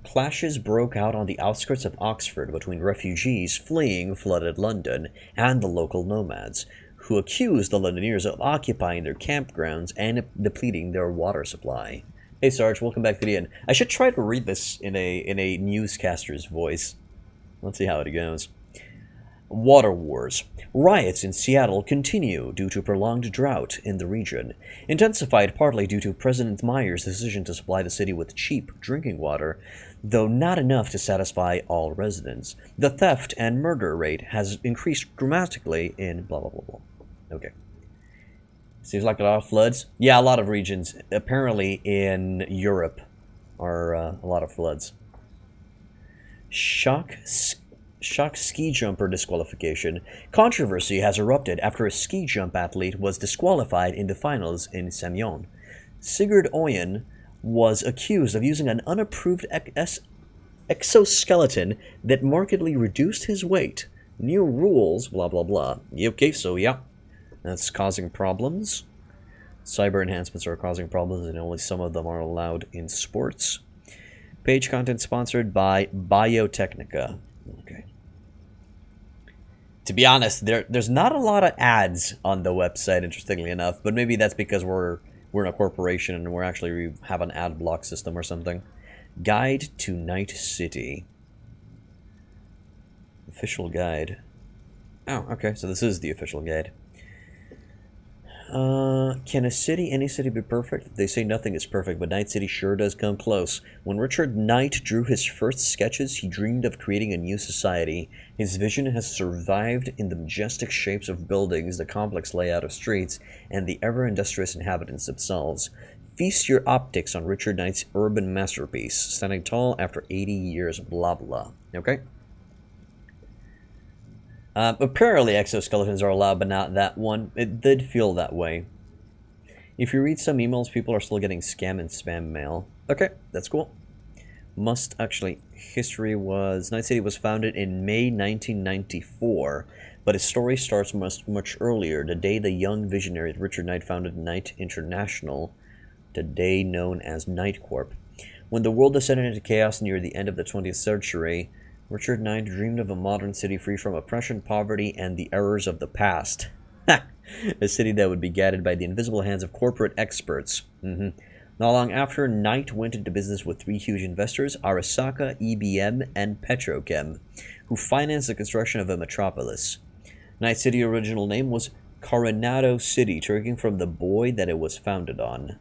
Clashes broke out on the outskirts of Oxford between refugees fleeing flooded London and the local nomads, who accused the Londoners of occupying their campgrounds and depleting their water supply. Hey Sarge, welcome back to the end. I should try to read this in a newscaster's voice. Let's see how it goes. Water wars. Riots in Seattle continue due to prolonged drought in the region, intensified partly due to President Meyer's decision to supply the city with cheap drinking water, though not enough to satisfy all residents. The theft and murder rate has increased dramatically in blah blah blah blah. Okay. Seems like a lot of floods. Yeah, a lot of regions. Apparently in Europe are a lot of floods. Shock ski jumper disqualification. Controversy has erupted after a ski jump athlete was disqualified in the finals in Semyon. Sigurd Oyen was accused of using an unapproved exoskeleton that markedly reduced his weight. New rules, blah blah blah. Okay, so yeah, that's causing problems. Cyber enhancements are causing problems, and only some of them are allowed in sports. Page content sponsored by Biotechnica. Okay. To be honest, there's not a lot of ads on the website, interestingly enough, but maybe that's because we're in a corporation and we have an ad block system or something. Guide to Night City. Official guide. Oh, okay, so this is the official guide. Can any city be perfect? They say nothing is perfect, but Night City sure does come close. When Richard Knight drew his first sketches, he dreamed of creating a new society. His vision has survived in the majestic shapes of buildings, the complex layout of streets, and the ever-industrious inhabitants themselves. Feast your optics on Richard Knight's urban masterpiece, standing tall after 80 years, blah blah. Okay? Apparently exoskeletons are allowed, but not that one. It did feel that way. If you read some emails, people are still getting scam and spam mail. Okay, that's cool. History was... Night City was founded in May 1994, but its story starts much earlier, the day the young visionary Richard Knight founded Knight International, today known as Knight Corp. When the world descended into chaos near the end of the 20th century, Richard Knight dreamed of a modern city free from oppression, poverty, and the errors of the past. A city that would be guided by the invisible hands of corporate experts. Not long after, Knight went into business with three huge investors, Arasaka, EBM, and Petrochem, who financed the construction of a metropolis. Night City's original name was Coronado City, taking from the boy that it was founded on.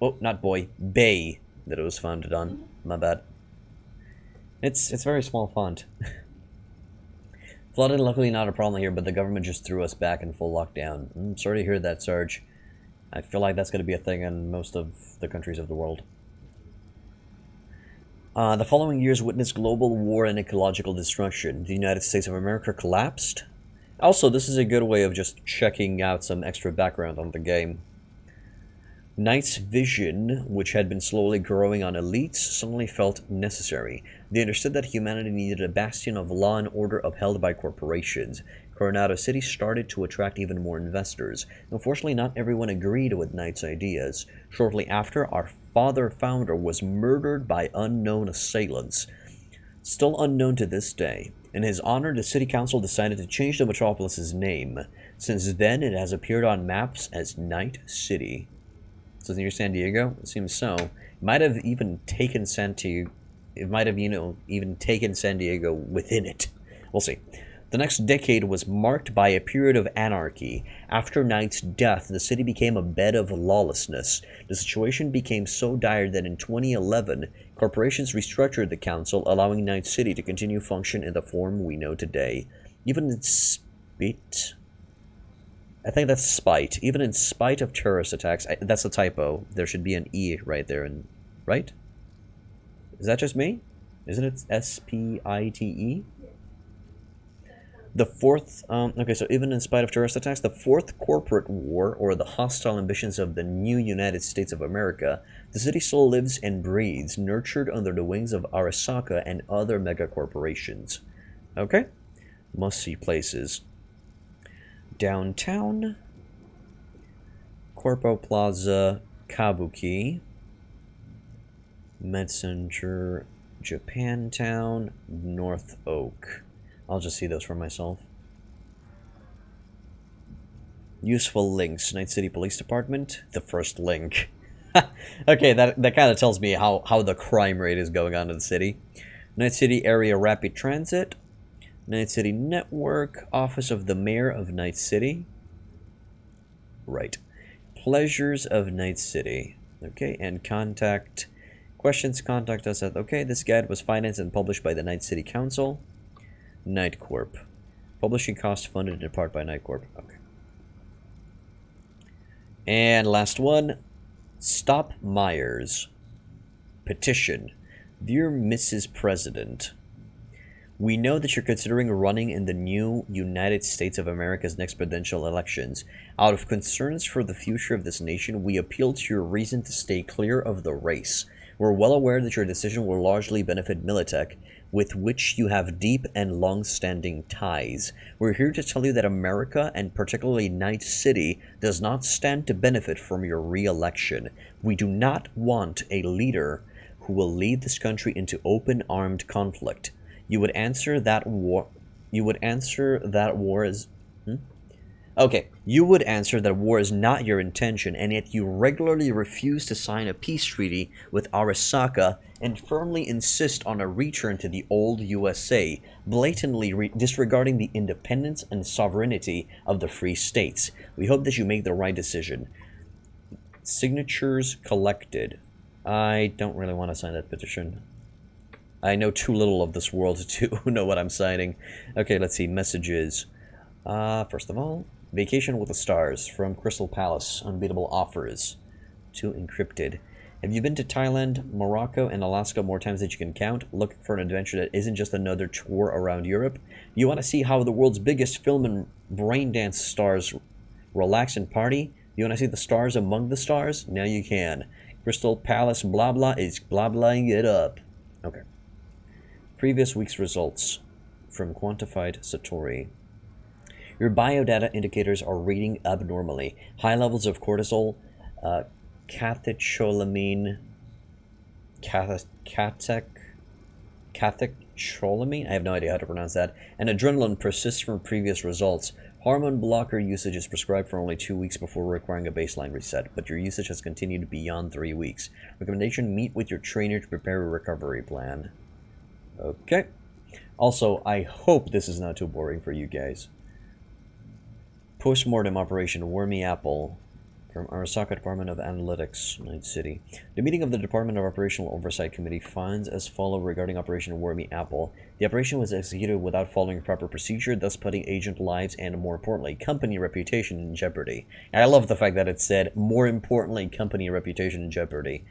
Oh, not boy, bay that it was founded on. My bad. It's very small font. Flooding, luckily not a problem here, but the government just threw us back in full lockdown. I'm sorry to hear that, Sarge. I feel like that's going to be a thing in most of the countries of the world. The following years witnessed global war and ecological destruction. The United States of America collapsed. Also, this is a good way of just checking out some extra background on the game. Knight's vision, which had been slowly growing on elites, suddenly felt necessary. They understood that humanity needed a bastion of law and order upheld by corporations. Coronado City started to attract even more investors. Unfortunately, not everyone agreed with Knight's ideas. Shortly after, our founder was murdered by unknown assailants. Still unknown to this day. In his honor, the city council decided to change the metropolis's name. Since then, it has appeared on maps as Night City. So near San Diego? It seems so. It might have even taken San Diego within it. We'll see. The next decade was marked by a period of anarchy. After Knight's death, the city became a bed of lawlessness. The situation became so dire that in 2011, corporations restructured the council, allowing Night City to continue function in the form we know today. Even in spite... I think that's spite. Even in spite of terrorist attacks, that's a typo. There should be an E right there. Right? Is that just me? Isn't it S-P-I-T-E? The fourth, okay, so even in spite of terrorist attacks, the fourth corporate war, or the hostile ambitions of the new United States of America, the city still lives and breathes, nurtured under the wings of Arasaka and other megacorporations. Okay? Must-see places. Downtown, Corpo Plaza, Kabuki, Messenger, Japantown, North Oak. I'll just see those for myself. Useful links. Night City Police Department. The first link. Okay, that kind of tells me how the crime rate is going on in the city. Night City Area Rapid Transit. Night City Network. Office of the Mayor of Night City. Right. Pleasures of Night City. Okay, and contact... Questions, contact us at... Okay, this guide was financed and published by the Night City Council. Night Corp. Publishing costs funded in part by Night Corp. Okay. And last one. Stop Myers. Petition. Dear Mrs. President, we know that you're considering running in the new United States of America's next presidential elections. Out of concerns for the future of this nation, we appeal to your reason to stay clear of the race. We're well aware that your decision will largely benefit Militech, with which you have deep and long-standing ties. We're here to tell you that America, and particularly Night City, does not stand to benefit from your re-election. We do not want a leader who will lead this country into open armed conflict. You would answer that war is... Okay, you would answer that war is not your intention, and yet you regularly refuse to sign a peace treaty with Arasaka and firmly insist on a return to the old USA, blatantly disregarding the independence and sovereignty of the free states. We hope that you make the right decision. Signatures collected. I don't really want to sign that petition. I know too little of this world to know what I'm signing. Okay, let's see. Messages. First of all, Vacation with the Stars from Crystal Palace. Unbeatable offers. 2 encrypted. Have you been to Thailand, Morocco, and Alaska more times than you can count, looking for an adventure that isn't just another tour around Europe? You want to see how the world's biggest film and brain dance stars relax and party? You want to see the stars among the stars? Now you can. Crystal Palace blah blah is blah blahing it up. Okay. Previous week's results from Quantified Satori. Your biodata indicators are reading abnormally. High levels of cortisol, catecholamine, catecholamine, I have no idea how to pronounce that, and adrenaline persists from previous results. Hormone blocker usage is prescribed for only 2 weeks before requiring a baseline reset, but your usage has continued beyond 3 weeks. Recommendation, meet with your trainer to prepare a recovery plan. Okay. Also, I hope this is not too boring for you guys. Postmortem Operation Wormy Apple from Arasaka Department of Analytics, Night City. The meeting of the Department of Operational Oversight Committee finds as follows regarding Operation Wormy Apple. The operation was executed without following proper procedure, thus putting agent lives and, more importantly, company reputation in jeopardy. And I love the fact that it said, more importantly, company reputation in jeopardy.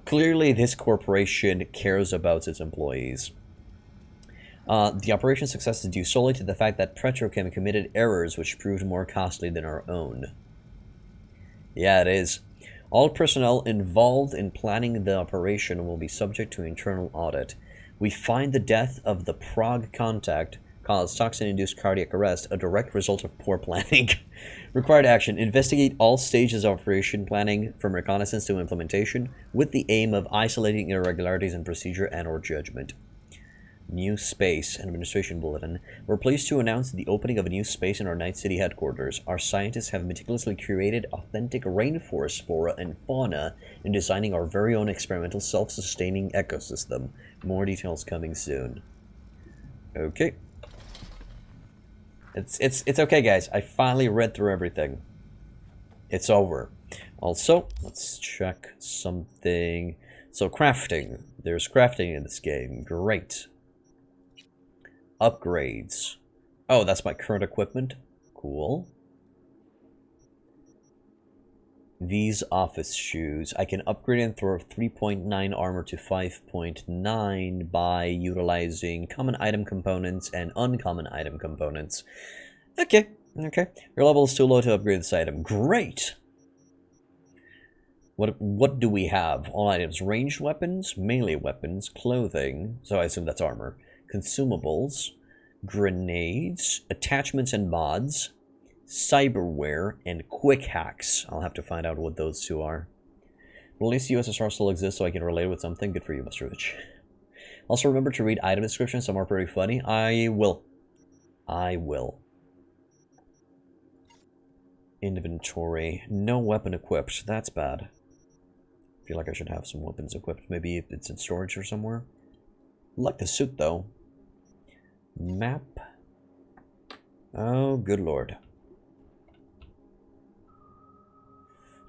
Clearly this corporation cares about its employees. The operation's success is due solely to the fact that Petrochem committed errors which proved more costly than our own. Yeah, it is. All personnel involved in planning the operation will be subject to internal audit. We find the death of the Prague contact caused toxin-induced cardiac arrest a direct result of poor planning. Required action. Investigate all stages of operation planning from reconnaissance to implementation with the aim of isolating irregularities in procedure and or judgment. New space. Administration bulletin. We're pleased to announce the opening of a new space in our Night City headquarters. Our scientists have meticulously curated authentic rainforest flora and fauna in designing our very own experimental self-sustaining ecosystem. More details coming soon. Okay. It's okay, guys. I finally read through everything. It's over. Also, let's check something. So crafting. There's crafting in this game. Great. Upgrades. Oh, that's my current equipment. Cool. These office shoes. I can upgrade and throw 3.9 armor to 5.9 by utilizing common item components and uncommon item components. Okay, okay. Your level is too low to upgrade this item. Great! What do we have? All items. Ranged weapons, melee weapons, clothing. So I assume that's armor. Consumables, grenades, attachments and mods, cyberware, and quick hacks. I'll have to find out what those two are. Well, at least the USSR still exists, so I can relate with something. Good for you, Mr. Rich. Also, remember to read item descriptions. Some are pretty funny. I will. I will. Inventory. No weapon equipped. That's bad. I feel like I should have some weapons equipped. Maybe it's in storage or somewhere. I like the suit, though. Map. Oh, good lord.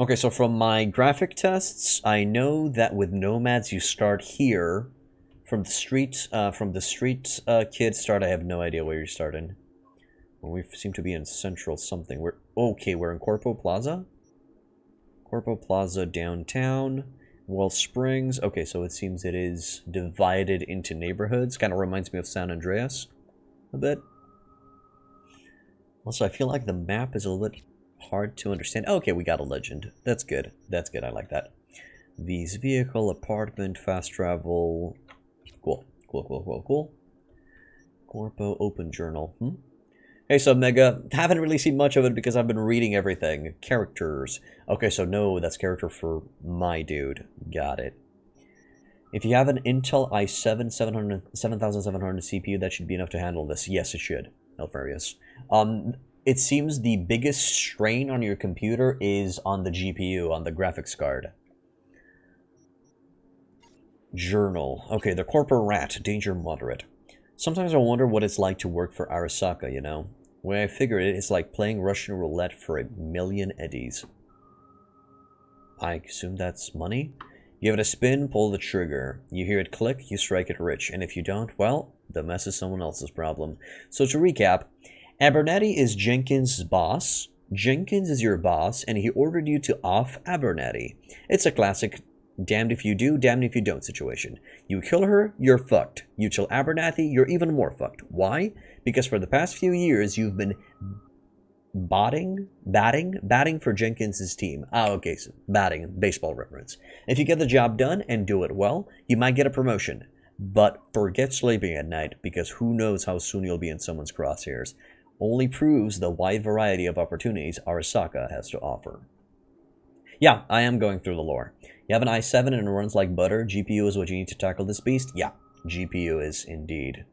Okay, so from my graphic tests, I know that with nomads you start here. From the street kids start, I have no idea where you start in. Well, we seem to be in central something. We're in Corpo Plaza? Corpo Plaza downtown. Wall Springs. Okay, so it seems it is divided into neighborhoods. Kind of reminds me of San Andreas a bit. Also, I feel like the map is a little bit hard to understand. Oh, okay, we got a legend. That's good. That's good. I like that. V's vehicle, apartment, fast travel. Cool. Cool, cool, cool, cool. Corpo open journal. Hey, so Mega. Haven't really seen much of it because I've been reading everything. Characters. Okay, so no, that's character for my dude. Got it. If you have an Intel i7 7700 CPU, that should be enough to handle this. Yes, it should. Alfarius. It seems the biggest strain on your computer is on the GPU, on the graphics card. Journal. Okay, the Corpo Rat. Danger moderate. Sometimes I wonder what it's like to work for Arasaka, you know? When I figure it, it's like playing Russian roulette for 1,000,000 eddies. I assume that's money? You give it a spin, pull the trigger. You hear it click, you strike it rich. And if you don't, well, the mess is someone else's problem. So to recap, Abernathy is Jenkins' boss. Jenkins is your boss, and he ordered you to off Abernathy. It's a classic damned if you do, damned if you don't situation. You kill her, you're fucked. You kill Abernathy, you're even more fucked. Why? Because for the past few years, you've been batting for Jenkins' team. Okay, so batting, baseball reference. If you get the job done and do it well, you might get a promotion. But forget sleeping at night, because who knows how soon you'll be in someone's crosshairs. Only proves the wide variety of opportunities Arasaka has to offer. Yeah, I am going through the lore. You have an i7 and it runs like butter. GPU is what you need to tackle this beast? Yeah, GPU is indeed.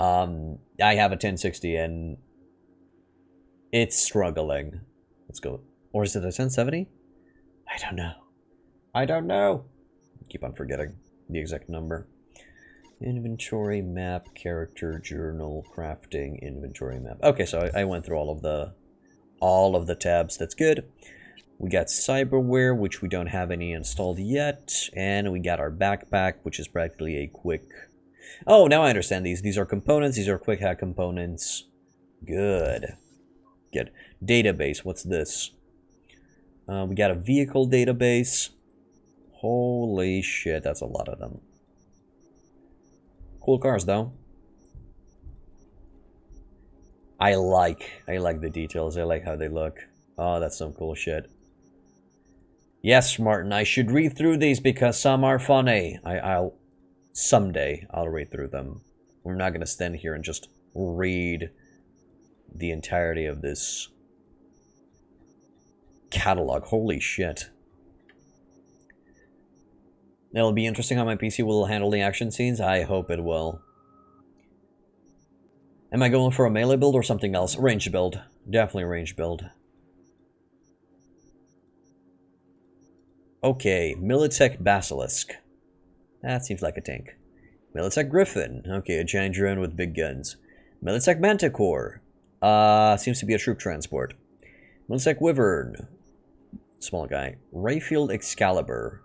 I have a 1060 and it's struggling. Let's go. Or is it a 1070? I don't know. I don't know. Keep on forgetting the exact number. Inventory, map, character, journal, crafting, inventory, map. Okay, so I went through all of the tabs. That's good. We got cyberware, which we don't have any installed yet, and we got our backpack, which is practically a quick... Oh, now I understand these. These are components. These are quick hack components. Good. Good. Database. What's this? We got a vehicle database. Holy shit, that's a lot of them. Cool cars, though. I like the details. I like how they look. Oh, that's some cool shit. Yes, Martin, I should read through these because some are funny. Someday I'll read through them. We're not going to stand here and just read the entirety of this catalog. Holy shit. It'll be interesting how my PC will handle the action scenes. I hope it will. Am I going for a melee build or something else? Range build. Definitely range build. Okay, Militech Basilisk. That seems like a tank. Militech Griffin. Okay, a giant drone with big guns. Militech Manticore. Seems to be a troop transport. Militech Wyvern. Small guy. Rayfield Excalibur.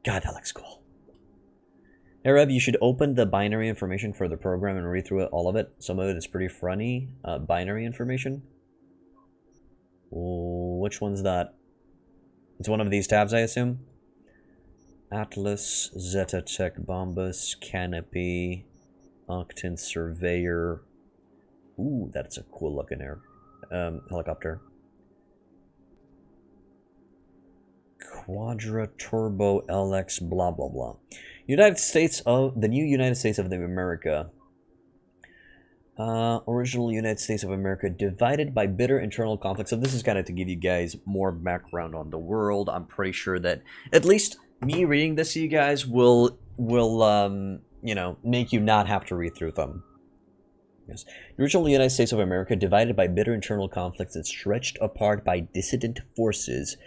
God, that looks cool. Hey Rev, you should open the binary information for the program and read through it, all of it. Some of it is pretty funny. Binary information. Ooh, which one's that? It's one of these tabs, I assume. Atlas, Zeta Tech, Bombus, Canopy, Octant Surveyor. Ooh, that's a cool looking helicopter. Quadra Turbo LX blah blah blah. United States of the new United States of America. Original United States of America divided by bitter internal conflicts. So this is kind of to give you guys more background on the world. I'm pretty sure that at least me reading this to you guys will you know, make you not have to read through them. Yes. The original United States of America divided by bitter internal conflicts and stretched apart by dissident forces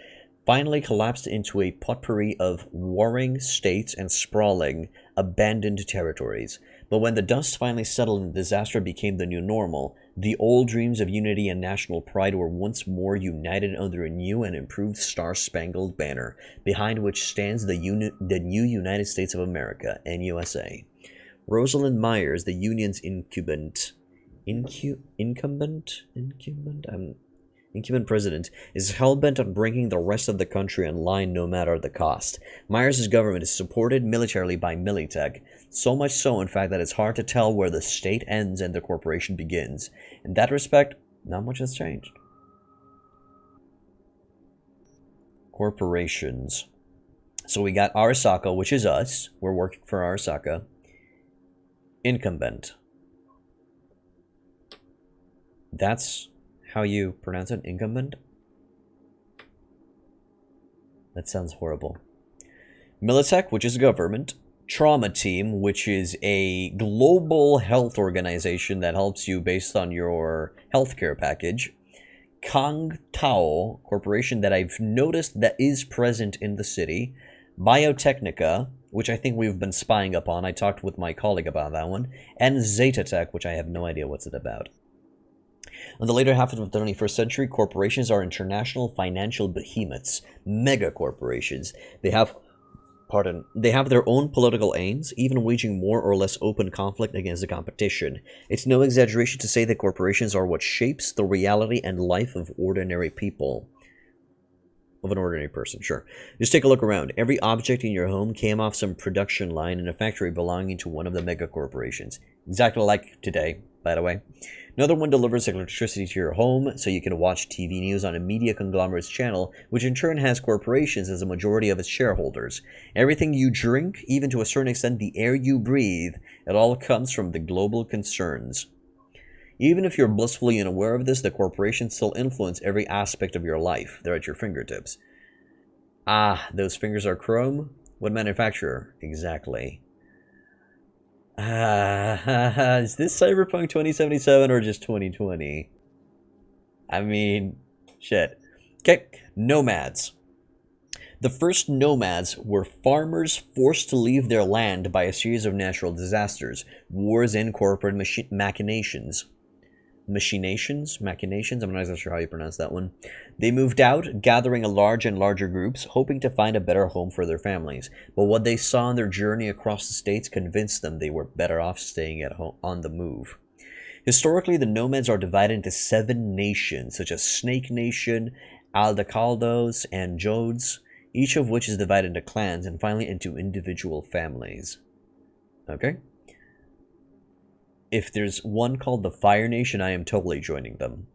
finally collapsed into a potpourri of warring states and sprawling, abandoned territories. But when the dust finally settled and disaster became the new normal, the old dreams of unity and national pride were once more united under a new and improved star-spangled banner, behind which stands the new United States of America, NUSA. Rosalind Myers, the Union's incumbent president, is hell-bent on bringing the rest of the country in line no matter the cost. Myers' government is supported militarily by Militech, so much so, in fact, that it's hard to tell where the state ends and the corporation begins. In that respect, not much has changed. Corporations. So we got Arasaka, which is us. We're working for Arasaka. Incumbent. That's how you pronounce it? Incumbent? That sounds horrible. Militech, which is government. Trauma Team, which is a global health organization that helps you based on your healthcare package. Kang Tao Corporation, that I've noticed that is present in the city. Biotechnica, which I think we've been spying up on. I talked with my colleague about that one. And Zeta Tech, which I have no idea what's it about. In the later half of the 21st century, corporations are international financial behemoths, mega corporations. They have their own political aims, even waging more or less open conflict against the competition. It's no exaggeration to say that corporations are what shapes the reality and life of ordinary people. Of an ordinary person, sure. Just take a look around. Every object in your home came off some production line in a factory belonging to one of the mega corporations. Exactly like today, by the way. Another one delivers electricity to your home so you can watch TV news on a media conglomerate's channel, which in turn has corporations as a majority of its shareholders. Everything you drink, even to a certain extent the air you breathe, it all comes from the global concerns. Even if you're blissfully unaware of this, the corporations still influence every aspect of your life. They're at your fingertips. Ah, those fingers are chrome? What manufacturer? Exactly. Is this Cyberpunk 2077 or just 2020? I mean, shit. Okay, nomads. The first nomads were farmers forced to leave their land by a series of natural disasters, wars, and corporate machinations. Machinations? I'm not exactly sure how you pronounce that one. They moved out, gathering large and larger groups, hoping to find a better home for their families. But what they saw on their journey across the states convinced them they were better off staying at home on the move. Historically, the nomads are divided into 7 nations, such as Snake Nation, Aldecaldos, and Jodes, each of which is divided into clans and finally into individual families. Okay? If there's one called the Fire Nation, I am totally joining them.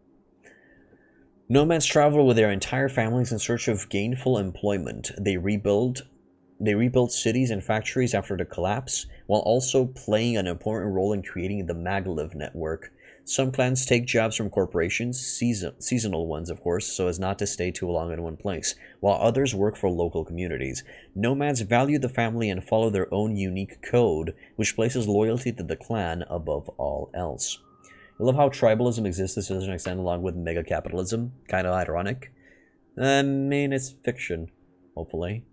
Nomads travel with their entire families in search of gainful employment. They rebuild cities and factories after the collapse, while also playing an important role in creating the maglev network. Some clans take jobs from corporations, seasonal ones of course, so as not to stay too long in one place, while others work for local communities. Nomads value the family and follow their own unique code, which places loyalty to the clan above all else. I love how tribalism exists to a certain extent along with mega-capitalism. Kind of ironic. I mean, it's fiction, hopefully.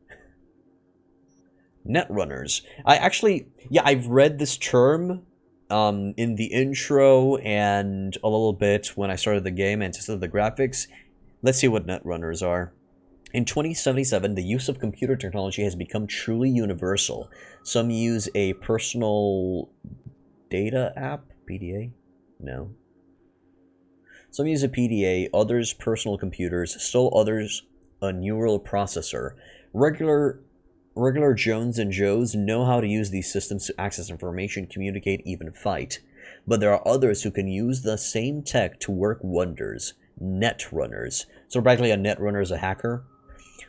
Netrunners. I've read this term in the intro and a little bit when I started the game and tested the graphics. Let's see what netrunners are. In 2077, the use of computer technology has become truly universal. Some use a personal data app? PDA? No. Some use a PDA, others personal computers, still others a neural processor. Regular Jones and Joes know how to use these systems to access information, communicate, even fight. But there are others who can use the same tech to work wonders. Netrunners. So practically a netrunner is a hacker.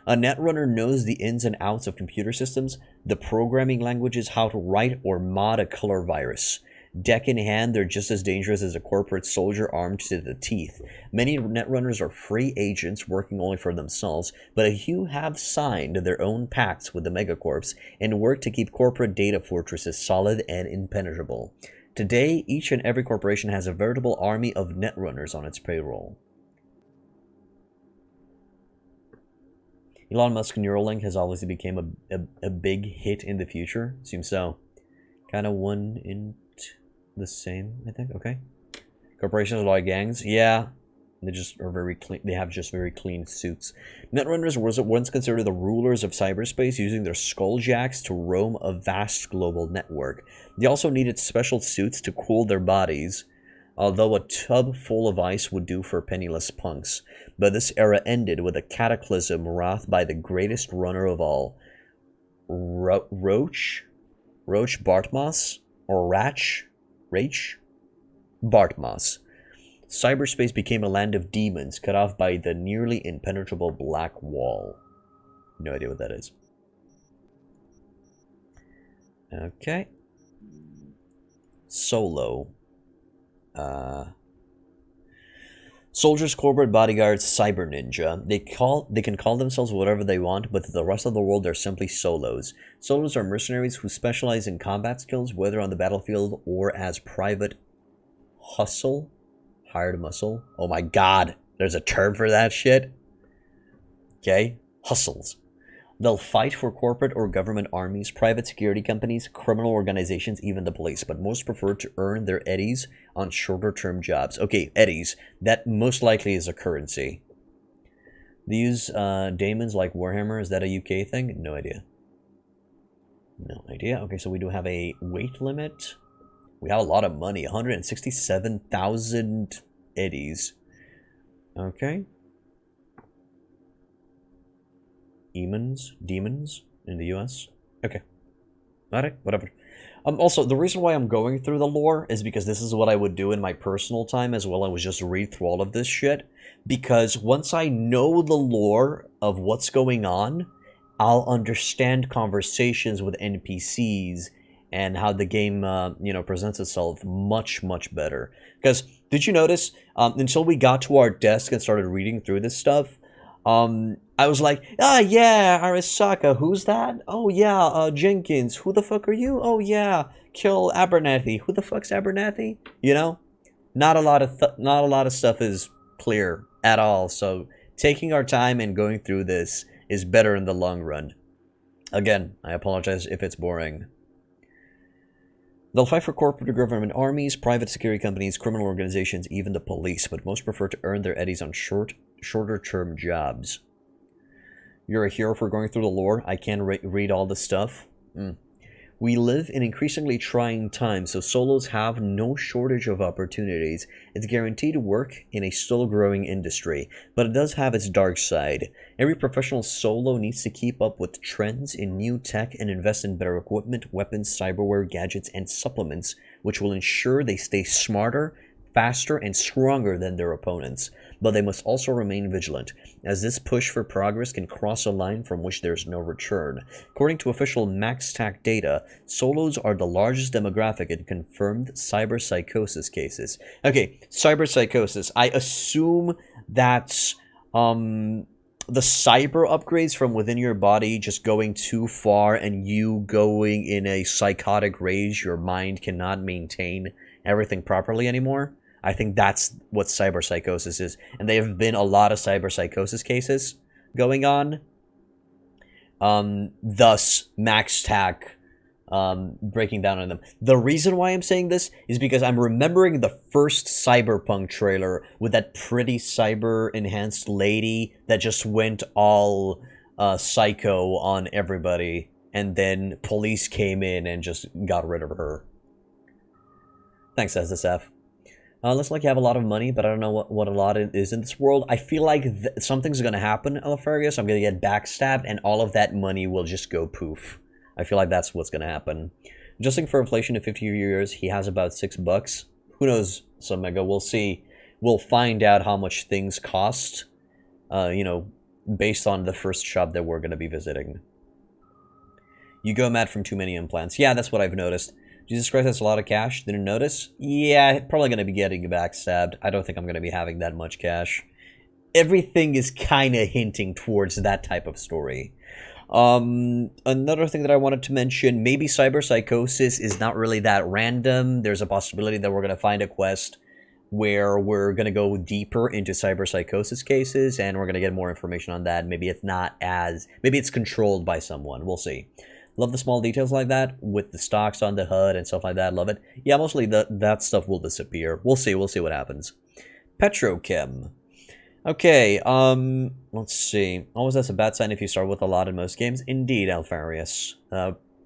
A netrunner knows the ins and outs of computer systems, the programming languages, how to write or mod a killer virus. Deck in hand, they're just as dangerous as a corporate soldier armed to the teeth. Many netrunners are free agents working only for themselves, but a few have signed their own pacts with the megacorps and work to keep corporate data fortresses solid and impenetrable. Today, each and every corporation has a veritable army of netrunners on its payroll. Elon Musk's Neuralink has obviously become a big hit in the future. Seems so. Kind of one in the same, I think. Okay. Corporations are like gangs. Yeah. They just are very clean. They have just very clean suits. Netrunners were once considered the rulers of cyberspace, using their skulljacks to roam a vast global network. They also needed special suits to cool their bodies, although a tub full of ice would do for penniless punks. But this era ended with a cataclysm wrought by the greatest runner of all, Roach Bartmoss? Or Rach? Bartmoss. Cyberspace became a land of demons, cut off by the nearly impenetrable black wall. No idea what that is. Okay. Solo. Soldiers, corporate bodyguards, cyber ninja. They can call themselves whatever they want, but to the rest of the world they're simply solos. Solos are mercenaries who specialize in combat skills, whether on the battlefield or as private hustle. Hired muscle. Oh my god, there's a term for that shit. Okay, hustles. They'll fight for corporate or government armies, private security companies, criminal organizations, even the police, but most prefer to earn their eddies on shorter-term jobs. Okay, eddies. That most likely is a currency. They use daemons like Warhammer. Is that a UK thing? No idea. No idea. Okay, so we do have a weight limit. We have a lot of money. 167,000 eddies. Okay. Demons in the US. Okay. Alright, whatever. Also, the reason why I'm going through the lore is because this is what I would do in my personal time as well. I would just read through all of this shit. Because once I know the lore of what's going on, I'll understand conversations with NPCs and how the game, presents itself much, much better. Because, did you notice, until we got to our desk and started reading through this stuff, I was like, yeah, Arasaka, who's that? Oh yeah, Jenkins, who the fuck are you? Oh yeah, kill Abernathy, who the fuck's Abernathy? You know, not a lot of stuff is clear at all. So taking our time and going through this is better in the long run. Again, I apologize if it's boring. They'll fight for corporate or government armies, private security companies, criminal organizations, even the police, but most prefer to earn their eddies on shorter-term jobs. You're a hero for going through the lore. I can't read all the stuff. We live in increasingly trying times, so solos have no shortage of opportunities. It's guaranteed work in a still growing industry, but it does have its dark side. Every professional solo needs to keep up with trends in new tech and invest in better equipment, weapons, cyberware, gadgets, and supplements, which will ensure they stay smarter, faster, and stronger than their opponents. But they must also remain vigilant, as this push for progress can cross a line from which there's no return. According to official MaxTac data, solos are the largest demographic in confirmed cyberpsychosis cases. Okay, cyberpsychosis. I assume that's the cyber upgrades from within your body just going too far and you going in a psychotic rage. Your mind cannot maintain everything properly anymore. I think that's what cyberpsychosis is. And there have been a lot of cyberpsychosis cases going on. Thus, MaxTac breaking down on them. The reason why I'm saying this is because I'm remembering the first Cyberpunk trailer with that pretty cyber-enhanced lady that just went all psycho on everybody. And then police came in and just got rid of her. Thanks, SSF. Looks like you have a lot of money, but I don't know what a lot is in this world. I feel like something's going to happen, Alfarius. I'm going to get backstabbed, and all of that money will just go poof. I feel like that's what's going to happen. Adjusting for inflation in 50 years, he has about $6. Who knows, some Mega? We'll see. We'll find out how much things cost, you know, based on the first shop that we're going to be visiting. You go mad from too many implants. Yeah, that's what I've noticed. Jesus Christ, that's a lot of cash. Didn't notice? Yeah, probably going to be getting backstabbed. I don't think I'm going to be having that much cash. Everything is kind of hinting towards that type of story. Another thing that I wanted to mention, maybe cyberpsychosis is not really that random. There's a possibility that we're going to find a quest where we're going to go deeper into cyberpsychosis cases, and we're going to get more information on that. Maybe it's not as... maybe it's controlled by someone. We'll see. Love the small details like that, with the stocks on the HUD and stuff like that. Love it. Yeah, mostly that stuff will disappear. We'll see what happens. Petrochem. Okay, let's see. Always that's a bad sign if you start with a lot in most games. Indeed, Alfarius.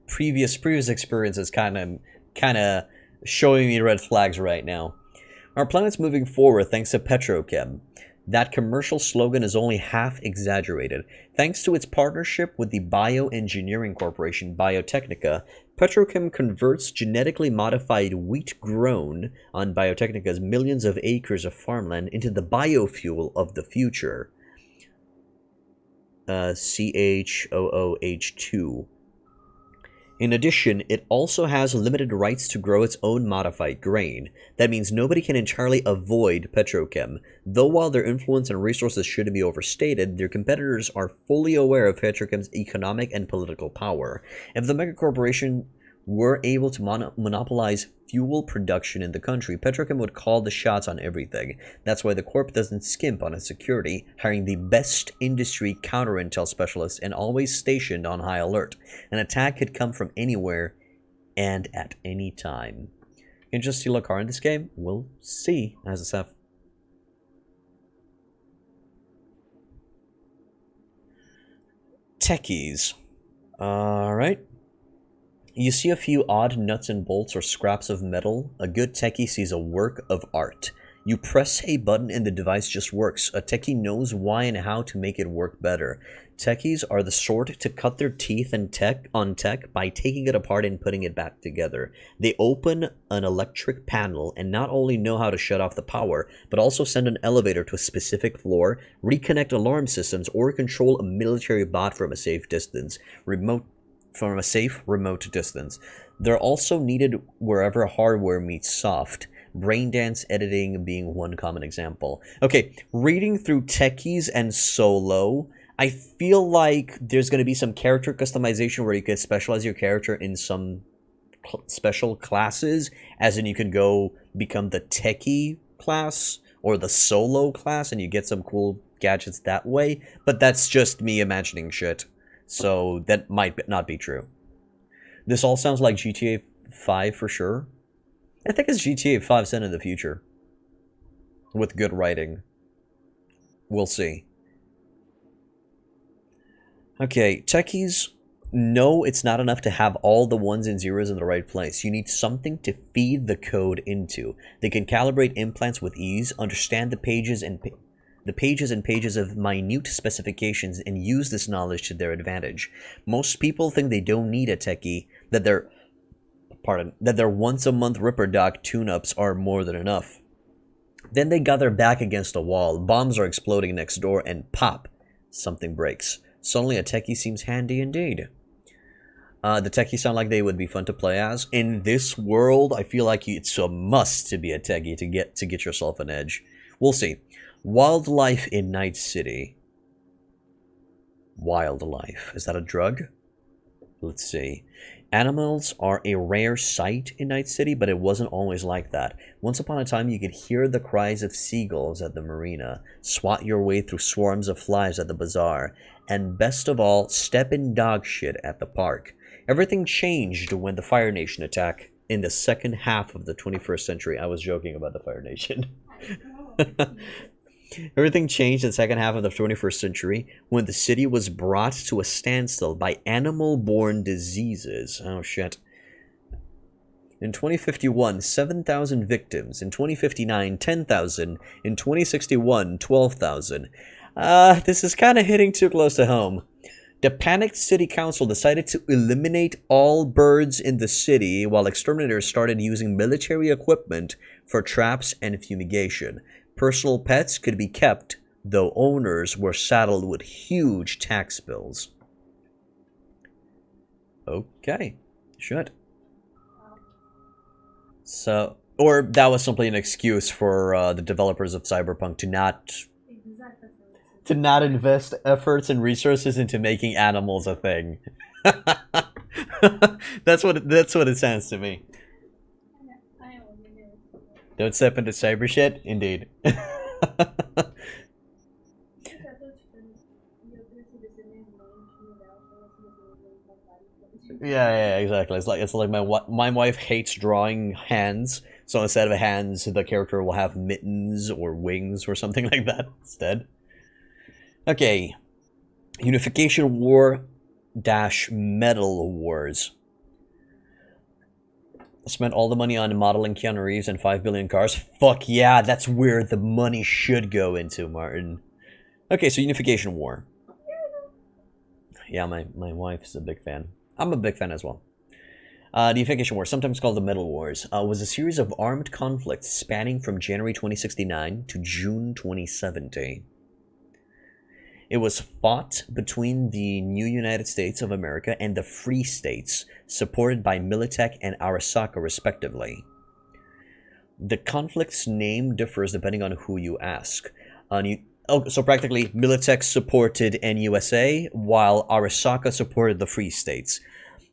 Previous experiences kind of showing me red flags right now. Our planet's moving forward thanks to Petrochem. That commercial slogan is only half exaggerated. Thanks to its partnership with the bioengineering corporation Biotechnica, Petrochem converts genetically modified wheat grown on Biotechnica's millions of acres of farmland into the biofuel of the future. CHOOH2. In addition, it also has limited rights to grow its own modified grain. That means nobody can entirely avoid Petrochem, though while their influence and resources shouldn't be overstated, their competitors are fully aware of Petrochem's economic and political power. If the megacorporation were able to monopolize fuel production in the country, Petrochem would call the shots on everything. That's why the Corp doesn't skimp on its security, hiring the best industry counter-intel specialists and always stationed on high alert. An attack could come from anywhere and at any time. Can you just steal a car in this game? We'll see, as a Seth. Techies. Alright. You see a few odd nuts and bolts or scraps of metal. A good techie sees a work of art. You press a button and the device just works. A techie knows why and how to make it work better. Techies are the sort to cut their teeth on tech by taking it apart and putting it back together. They open an electric panel and not only know how to shut off the power, but also send an elevator to a specific floor, reconnect alarm systems, or control a military bot from a safe remote distance. They're also needed wherever hardware meets soft. Braindance editing being one common example. Okay, reading through techies and solo, I feel like there's going to be some character customization where you could specialize your character in some special classes, as in you could go become the techie class or the solo class and you get some cool gadgets that way, but that's just me imagining shit. So that might not be true. This all sounds like GTA 5 for sure. I think it's GTA 5 set in the future. With good writing. We'll see. Okay, techies know it's not enough to have all the ones and zeros in the right place. You need something to feed the code into. They can calibrate implants with ease, understand the pages and pages of minute specifications, and use this knowledge to their advantage. Most people think they don't need a techie, that their once-a-month Ripper Doc tune-ups are more than enough. Then they got their back against a wall, bombs are exploding next door, and pop, something breaks. Suddenly a techie seems handy indeed. The techies sound like they would be fun to play as. In this world, I feel like it's a must to be a techie to get yourself an edge. We'll see. Wildlife in Night City. Wildlife. Is that a drug? Let's see. Animals are a rare sight in Night City, but it wasn't always like that. Once upon a time, you could hear the cries of seagulls at the marina, swat your way through swarms of flies at the bazaar, and best of all, step in dog shit at the park. Everything changed when the Fire Nation attack in the second half of the 21st century. I was joking about the Fire Nation. Everything changed in the second half of the 21st century when the city was brought to a standstill by animal-borne diseases. Oh, shit. In 2051, 7,000 victims. In 2059, 10,000. In 2061, 12,000. This is kind of hitting too close to home. The panicked city council decided to eliminate all birds in the city while exterminators started using military equipment for traps and fumigation. Personal pets could be kept, though owners were saddled with huge tax bills. Okay, should. So, or that was simply an excuse for the developers of Cyberpunk to not invest efforts and resources into making animals a thing. That's what it sounds to me. Don't step into cyber shit, indeed. Yeah, exactly. It's like my wife hates drawing hands, so instead of hands, the character will have mittens or wings or something like that instead. Okay, Unification War - Metal Wars. Spent all the money on modeling Keanu Reeves and 5 billion cars. Fuck yeah, that's where the money should go into, Martin. Okay, so Unification War. Yeah, my wife's a big fan. I'm a big fan as well. The Unification War, sometimes called the Metal Wars, was a series of armed conflicts spanning from January 2069 to June 2070. It was fought between the new United States of America and the Free States, supported by Militech and Arasaka respectively. The conflict's name differs depending on who you ask. So practically, Militech supported NUSA, while Arasaka supported the Free States.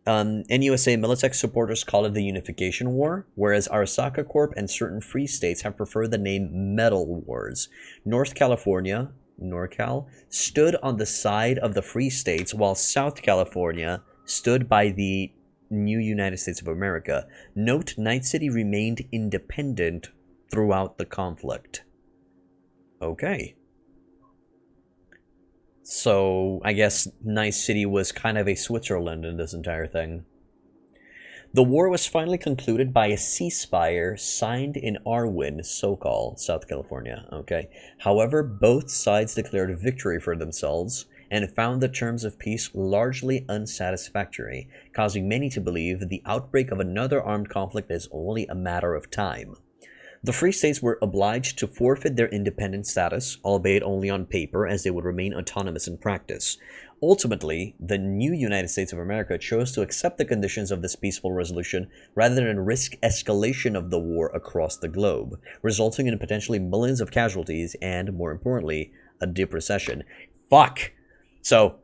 NUSA Militech supporters call it the Unification War, whereas Arasaka Corp and certain Free States have preferred the name Metal Wars. North California, NorCal, stood on the side of the Free States, while South California stood by the new United States of America. Note, Night City remained independent throughout the conflict. Okay. So, I guess Night City was kind of a Switzerland in this entire thing. The war was finally concluded by a ceasefire signed in Arwin, SoCal, South California. Okay. However, both sides declared victory for themselves and found the terms of peace largely unsatisfactory, causing many to believe the outbreak of another armed conflict is only a matter of time. The Free States were obliged to forfeit their independent status, albeit only on paper, as they would remain autonomous in practice. Ultimately, the new United States of America chose to accept the conditions of this peaceful resolution rather than risk escalation of the war across the globe, resulting in potentially millions of casualties and, more importantly, a deep recession. Fuck! So,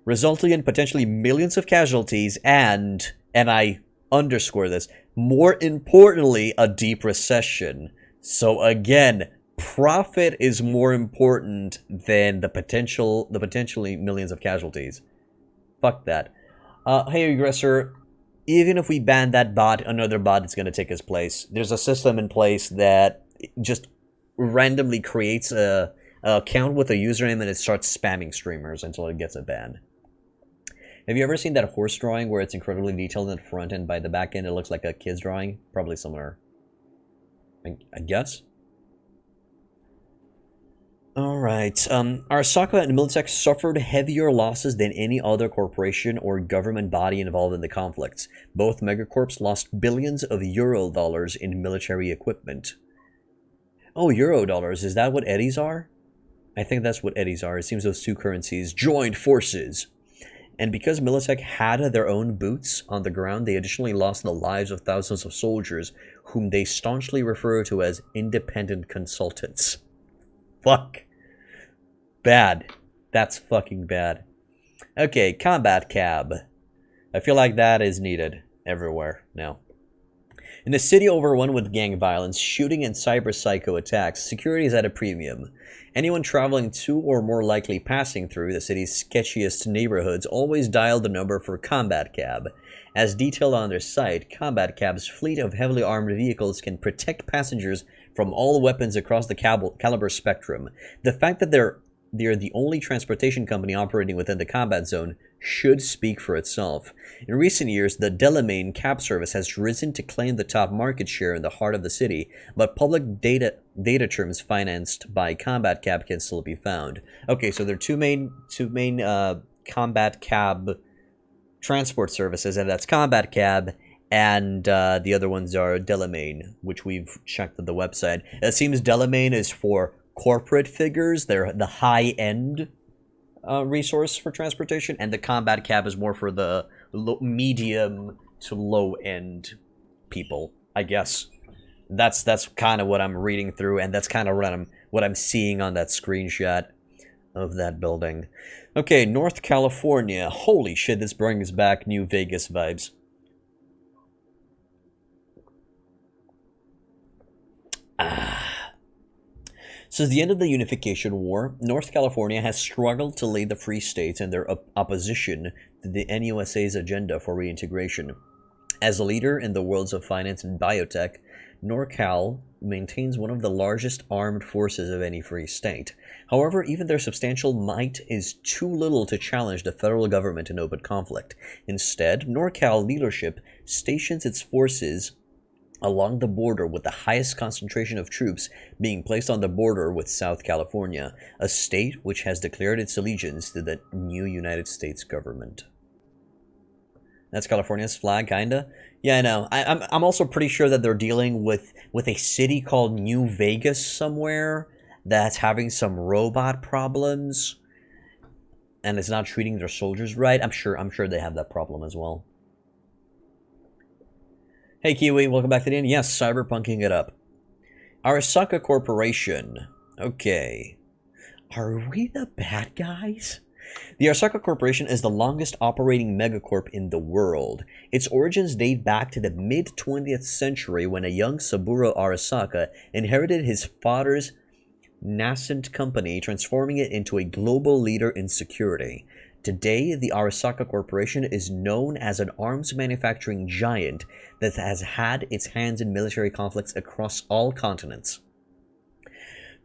resulting in potentially millions of casualties and I underscore this, more importantly, a deep recession. So again, profit is more important than the potentially millions of casualties. Fuck that. Hey, aggressor, even if we ban that bot, another bot is going to take his place. There's a system in place that just randomly creates a account with a username and it starts spamming streamers until it gets a ban. Have you ever seen that horse drawing where it's incredibly detailed in the front and by the back end it looks like a kid's drawing? Probably similar. I guess? Alright, Arasaka and Militech suffered heavier losses than any other corporation or government body involved in the conflicts. Both megacorps lost billions of euro dollars in military equipment. Oh, euro dollars, is that what eddies are? I think that's what eddies are. It seems those two currencies joined forces. And because Militech had their own boots on the ground, they additionally lost the lives of thousands of soldiers, whom they staunchly refer to as independent consultants. Fuck. Bad. That's fucking bad. Okay, combat cab. I feel like that is needed everywhere now. In a city overrun with gang violence, shooting, and cyber psycho attacks, security is at a premium. Anyone traveling to or more likely passing through the city's sketchiest neighborhoods always dial the number for Combat Cab. As detailed on their site, Combat Cab's fleet of heavily armed vehicles can protect passengers from all weapons across the caliber spectrum. The fact that they're they're the only transportation company operating within the combat zone should speak for itself. In recent years, the Delamain cab service has risen to claim the top market share in the heart of the city, but public data terms financed by combat cab can still be found. Okay, so there are two main combat cab transport services, and that's combat cab, and the other ones are Delamain, which we've checked at the website. It seems Delamain is for corporate figures. They're the high-end resource for transportation, and the combat cab is more for the medium to low-end people, I guess. That's kind of what I'm reading through, and that's kind of what I'm seeing on that screenshot of that building. Okay, North California. Holy shit, this brings back New Vegas vibes. Since the end of the Unification War, North California has struggled to lead the Free States in their opposition to the NUSA's agenda for reintegration. As a leader in the worlds of finance and biotech, NorCal maintains one of the largest armed forces of any free state. However, even their substantial might is too little to challenge the federal government in open conflict. Instead, NorCal leadership stations its forces along the border, with the highest concentration of troops being placed on the border with South California, a state which has declared its allegiance to the new United States government. That's California's flag, kinda. Yeah, I know. I'm also pretty sure that they're dealing with a city called New Vegas somewhere that's having some robot problems, and it's not treating their soldiers right. I'm sure they have that problem as well. Hey Kiwi, welcome back to the end. Yes, cyberpunking it up. Arasaka Corporation. Okay. Are we the bad guys? The Arasaka Corporation is the longest operating megacorp in the world. Its origins date back to the mid-20th century when a young Saburo Arasaka inherited his father's nascent company, transforming it into a global leader in security. Today, the Arasaka Corporation is known as an arms manufacturing giant that has had its hands in military conflicts across all continents.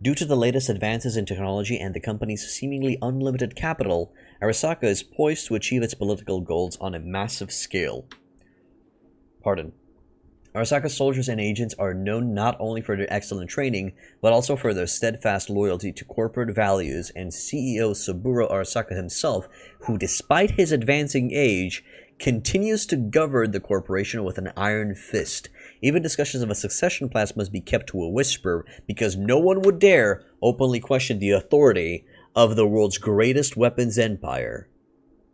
Due to the latest advances in technology and the company's seemingly unlimited capital, Arasaka is poised to achieve its political goals on a massive scale. Arasaka soldiers and agents are known not only for their excellent training, but also for their steadfast loyalty to corporate values, and CEO Saburo Arasaka himself, who despite his advancing age, continues to govern the corporation with an iron fist. Even discussions of a succession plan must be kept to a whisper, because no one would dare openly question the authority of the world's greatest weapons empire.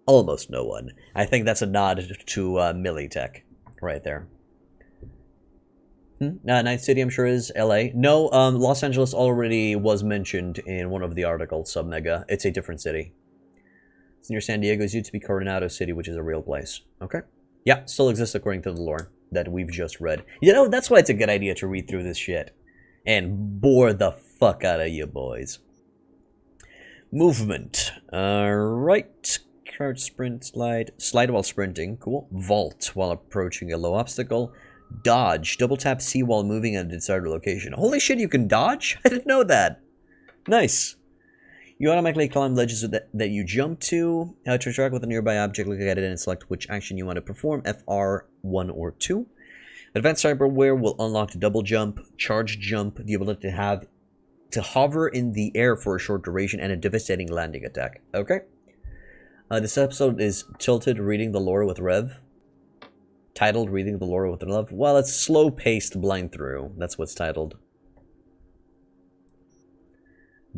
Almost no one. I think that's a nod to Militech right there. Night City, I'm sure, is LA. No, Los Angeles already was mentioned in one of the articles, Submega. It's a different city. It's near San Diego. It used to be Coronado City, which is a real place. Okay. Yeah, still exists according to the lore that we've just read. You know, that's why it's a good idea to read through this shit. And bore the fuck out of you, boys. Movement. Right. Crouch, sprint, slide. Slide while sprinting. Cool. Vault while approaching a low obstacle. Dodge. Double tap C while moving at a desired location. Holy shit, you can dodge? I didn't know that. Nice. You automatically climb ledges that you jump to. To interact with a nearby object, look at it and select which action you want to perform. FR1 or 2. Advanced cyberware will unlock the double jump, charge jump, the ability to hover in the air for a short duration, and a devastating landing attack. Okay. This episode is tilted reading the lore with Rev. Titled Reading the Lore with Love. Well, it's slow-paced Blindthrough. That's what's titled.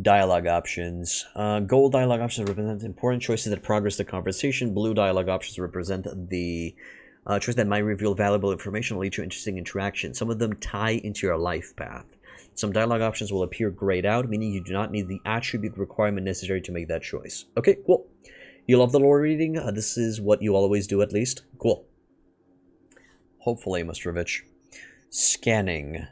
Dialogue options. Gold dialogue options represent important choices that progress the conversation. Blue dialogue options represent the choices that might reveal valuable information or lead to interesting interaction. Some of them tie into your life path. Some dialogue options will appear grayed out, meaning you do not need the attribute requirement necessary to make that choice. Okay, cool. You love the lore reading? This is what you always do, at least. Cool. Hopefully, Mostrovich. Scanning.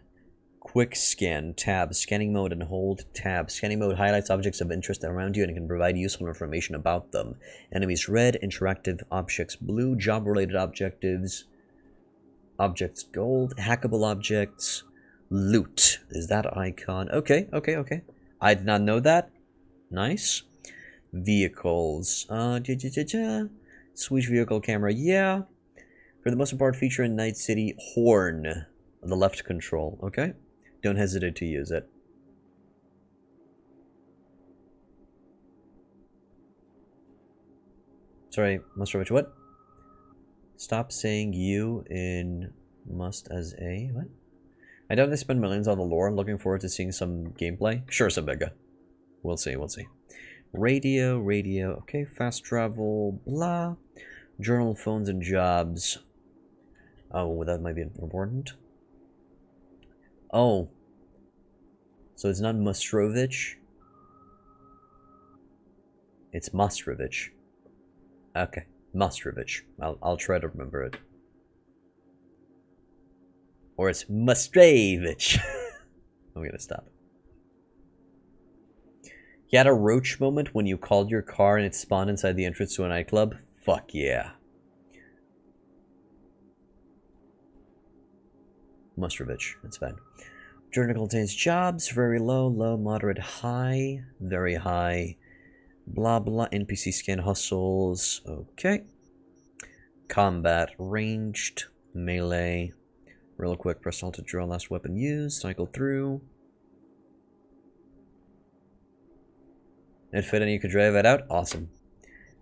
Quick scan. Tab. Scanning mode and hold tab. Scanning mode highlights objects of interest around you and can provide useful information about them. Enemies red. Interactive objects blue. Job-related objectives. Objects gold. Hackable objects. Loot. Is that icon? Okay. I did not know that. Nice. Vehicles. Switch vehicle camera, yeah. For the most important feature in Night City, horn. The left control, okay? Don't hesitate to use it. Sorry, Mustrovich, what? Stop saying you in must as a, what? I doubt they spend millions on the lore. I'm looking forward to seeing some gameplay. Sure, Sabega. We'll see, we'll see. Radio, okay, fast travel, blah. Journal, phones, and jobs. Oh, that might be important. Oh. So it's not Mustrovich. It's Mustrovich. Okay, Mustrovich. I'll try to remember it. Or it's Mustrovich. I'm gonna stop. You had a roach moment when you called your car and it spawned inside the entrance to a nightclub? Fuck yeah. Mustrovich, that's fine. Journal contains jobs, very low, low, moderate, high, very high. Blah blah, NPC scan hustles, okay. Combat, ranged, melee. Real quick, press Alt to draw last weapon used, cycle through. It fit and you could drive it out? Awesome.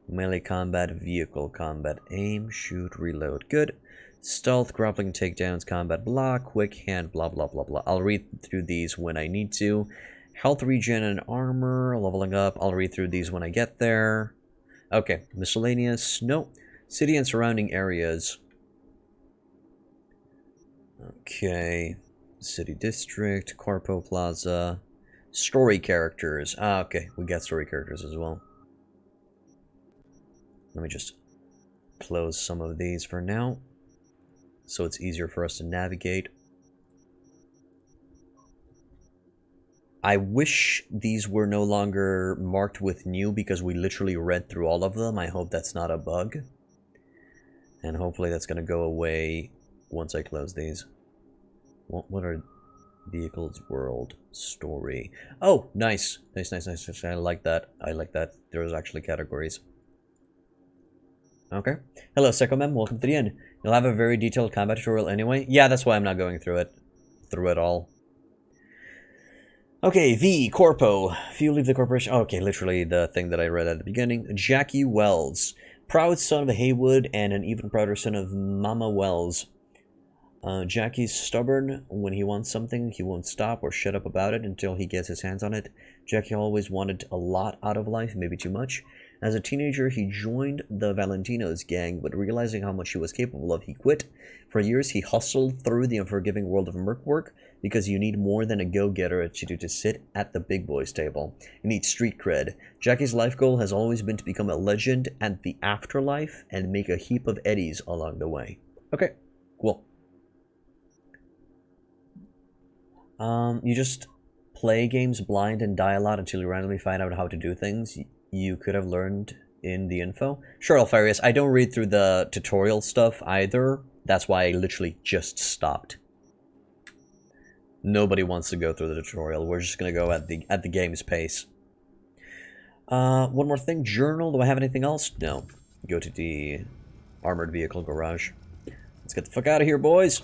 Melee combat, vehicle combat, aim, shoot, reload, good. Stealth, grappling, takedowns, combat, blah, quick hand, blah blah blah blah. I'll read through these when I need to. Health regen and armor, leveling up. I'll read through these when I get there. Okay, miscellaneous, no. City and surrounding areas. Okay, city district, Corpo Plaza. Story characters. Ah, okay, we got story characters as well. Let me just close some of these for now, so it's easier for us to navigate. I wish these were no longer marked with new because we literally read through all of them. I hope that's not a bug. And hopefully that's going to go away once I close these. What are vehicles, world, story? Oh, nice. Nice. I like that. I like that. There's actually categories. Okay. Hello, Secomem. Welcome to the end. You'll have a very detailed combat tutorial anyway. Yeah, that's why I'm not going through it all. Okay, V, Corpo. If you leave the corporation... Okay, literally the thing that I read at the beginning. Jackie Wells. Proud son of Haywood and an even prouder son of Mama Wells. Jackie's stubborn. When he wants something, he won't stop or shut up about it until he gets his hands on it. Jackie always wanted a lot out of life, maybe too much. As a teenager, he joined the Valentino's gang, but realizing how much he was capable of, he quit. For years, he hustled through the unforgiving world of merc work, because you need more than a go-getter to sit at the big boys table. You need street cred. Jackie's life goal has always been to become a legend at the afterlife and make a heap of eddies along the way. Okay, cool. You just play games blind and die a lot until you randomly find out how to do things you could have learned in the info. Sure, Alfarius, I don't read through the tutorial stuff either. That's why I literally just stopped. Nobody wants to go through the tutorial. We're just gonna go at the game's pace. One more thing. Journal. Do I have anything else? No. Go to the armored vehicle garage. Let's get the fuck out of here, boys.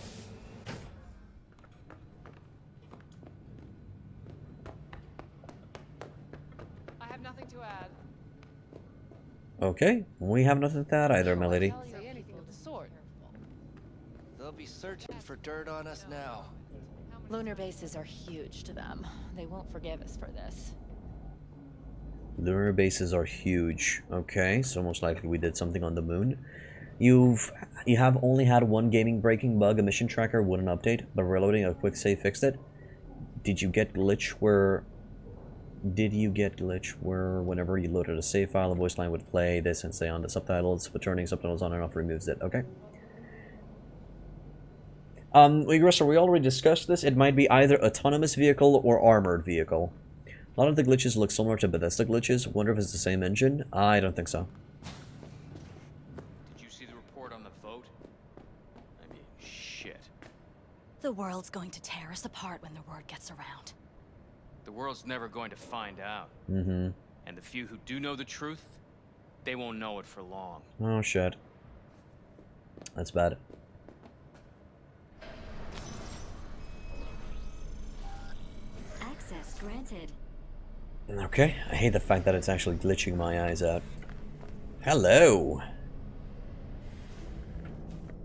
I have nothing to add. Okay, we have nothing to add either, my lady. They'll be searching for dirt on us now. Lunar bases are huge to them. They won't forgive us for this. Lunar bases are huge. Okay, so most likely we did something on the moon. You have only had one gaming breaking bug. A mission tracker wouldn't update, but reloading a quick save fixed it. Did you get glitch where whenever you loaded a save file, a voice line would play this and say on the subtitles, but turning subtitles on and off removes it? Okay. Aggressor, we already discussed this. It might be either autonomous vehicle or armored vehicle. A lot of the glitches look similar to Bethesda glitches. Wonder if it's the same engine? I don't think so. Did you see the report on the vote? I mean, shit. The world's going to tear us apart when the word gets around. The world's never going to find out. Mm-hmm. And the few who do know the truth, they won't know it for long. Oh shit. That's bad. Access granted. Okay, I hate the fact that it's actually glitching my eyes out. Hello!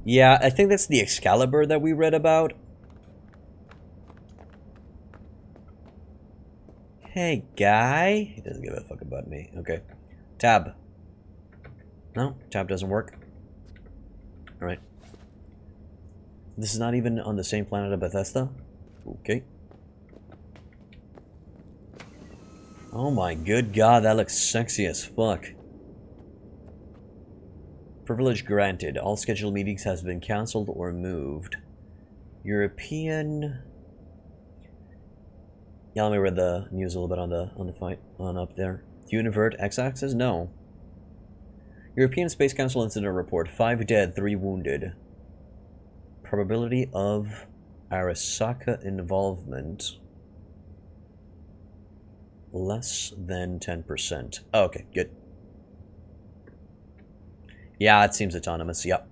Yeah, I think that's the Excalibur that we read about. Hey, guy. He doesn't give a fuck about me. Okay. Tab. No, tab doesn't work. Alright. This is not even on the same planet of Bethesda? Okay. Oh my good god, that looks sexy as fuck. Privilege granted. All scheduled meetings has been cancelled or moved. European... Yeah, let me read the news a little bit on the fight on up there. Univert X-axis? No. European Space Council incident report. 5 dead, 3 wounded. Probability of Arasaka involvement. Less than 10%. Oh, okay, good. Yeah, it seems autonomous, yep.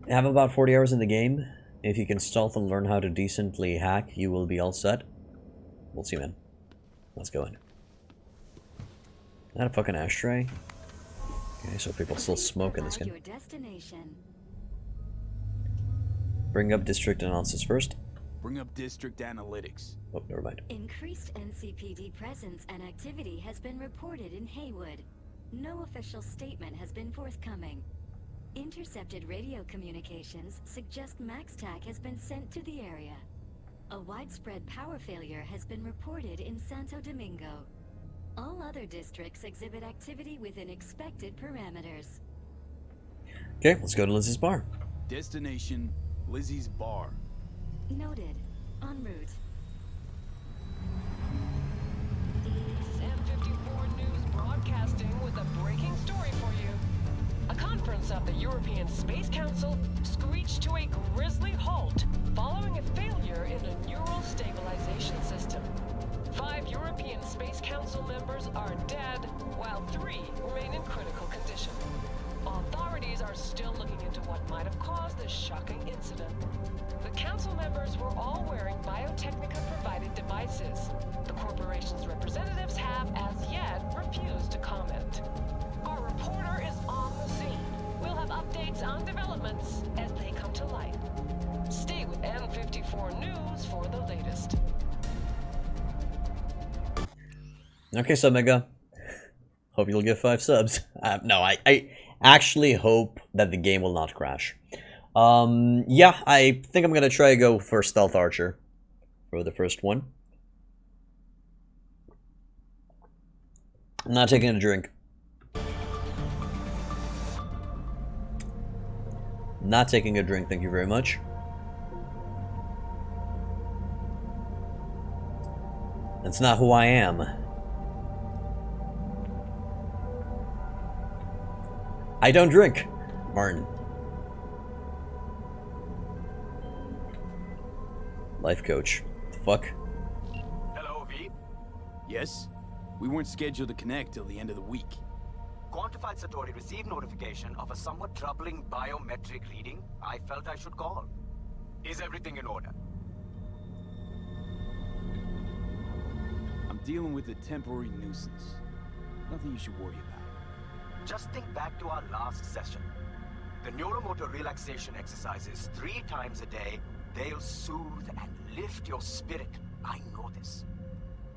I have about 40 hours in the game. If you can stealth and learn how to decently hack, you will be all set. We'll see, man. Let's go in. Is that a fucking ashtray? Okay, so people still smoke in this game. Bring up district analysis first. Bring up district analytics. Oh, never mind. Increased NCPD presence and activity has been reported in Haywood. No official statement has been forthcoming. Intercepted radio communications suggest MaxTac has been sent to the area. A widespread power failure has been reported in Santo Domingo. All other districts exhibit activity within expected parameters. Okay, let's go to Lizzie's bar. Destination, Lizzie's bar. Noted. En route. M54 News broadcasting with a breaking story for you. A conference of the European Space Council screeched to a grisly halt following a failure in a neural stabilization system. 5 European Space Council members are dead, while 3 remain in critical condition. Authorities are still looking into what might have caused this shocking incident. The council members were all wearing Biotechnica-provided devices. The corporation's representatives have, as yet, refused to comment. Our reporter is on the scene. We'll have updates on developments as they come to light. Stay with M54 News for the latest. Okay, Submega. Hope you'll get 5 subs. No, I actually hope that the game will not crash. Yeah, I think I'm gonna try to go for Stealth Archer for the first one. I'm not taking a drink. Not taking a drink, thank you very much. That's not who I am. I don't drink, Martin. Life coach. What the fuck? Hello, V. Yes? We weren't scheduled to connect till the end of the week. Quantified Satori received notification of a somewhat troubling biometric reading. I felt I should call. Is everything in order? I'm dealing with a temporary nuisance. Nothing you should worry about. Just think back to our last session. The neuromotor relaxation exercises 3 times a day. They'll soothe and lift your spirit. I know this.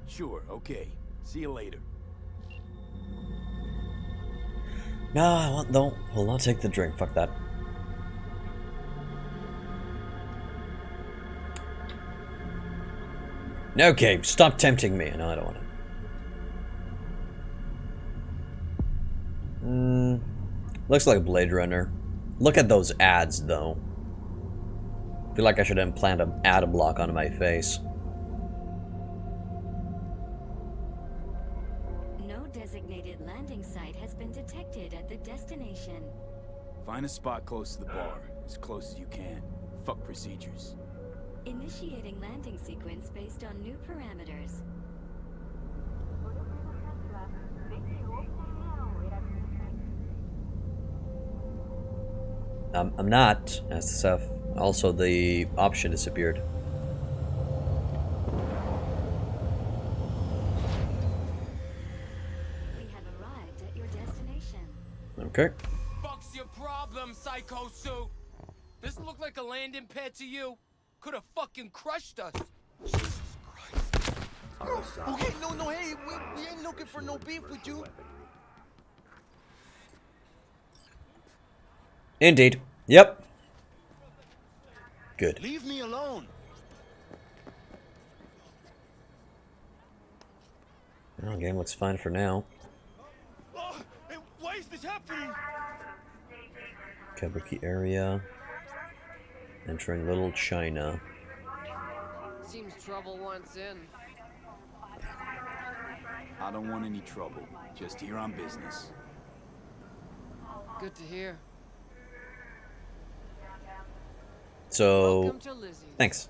Sure, okay. See you later. No, we'll not take the drink. Fuck that. Okay, stop tempting me. No, I don't want it. Looks like Blade Runner. Look at those ads, though. I feel like I should implant an ad block on my face. No designated landing site has been detected at the destination. Find a spot close to the bar, as close as you can. Fuck procedures. Initiating landing sequence based on new parameters. I'm not, as the stuff. Also, the option disappeared. We have arrived at your destination. Okay. Fuck's your problem, Psycho Suit? This look like a landing pad to you? Could have fucking crushed us. Jesus Christ. Okay, no, hey, we ain't looking for no beef with you. Indeed. Yep. Good. Leave me alone. Well, game looks fine for now. Oh, hey, why is this happening? Kabuki area. Entering Little China. Seems trouble wants in. I don't want any trouble. Just here on business. Good to hear. So, Welcome to Lizzie's. thanks.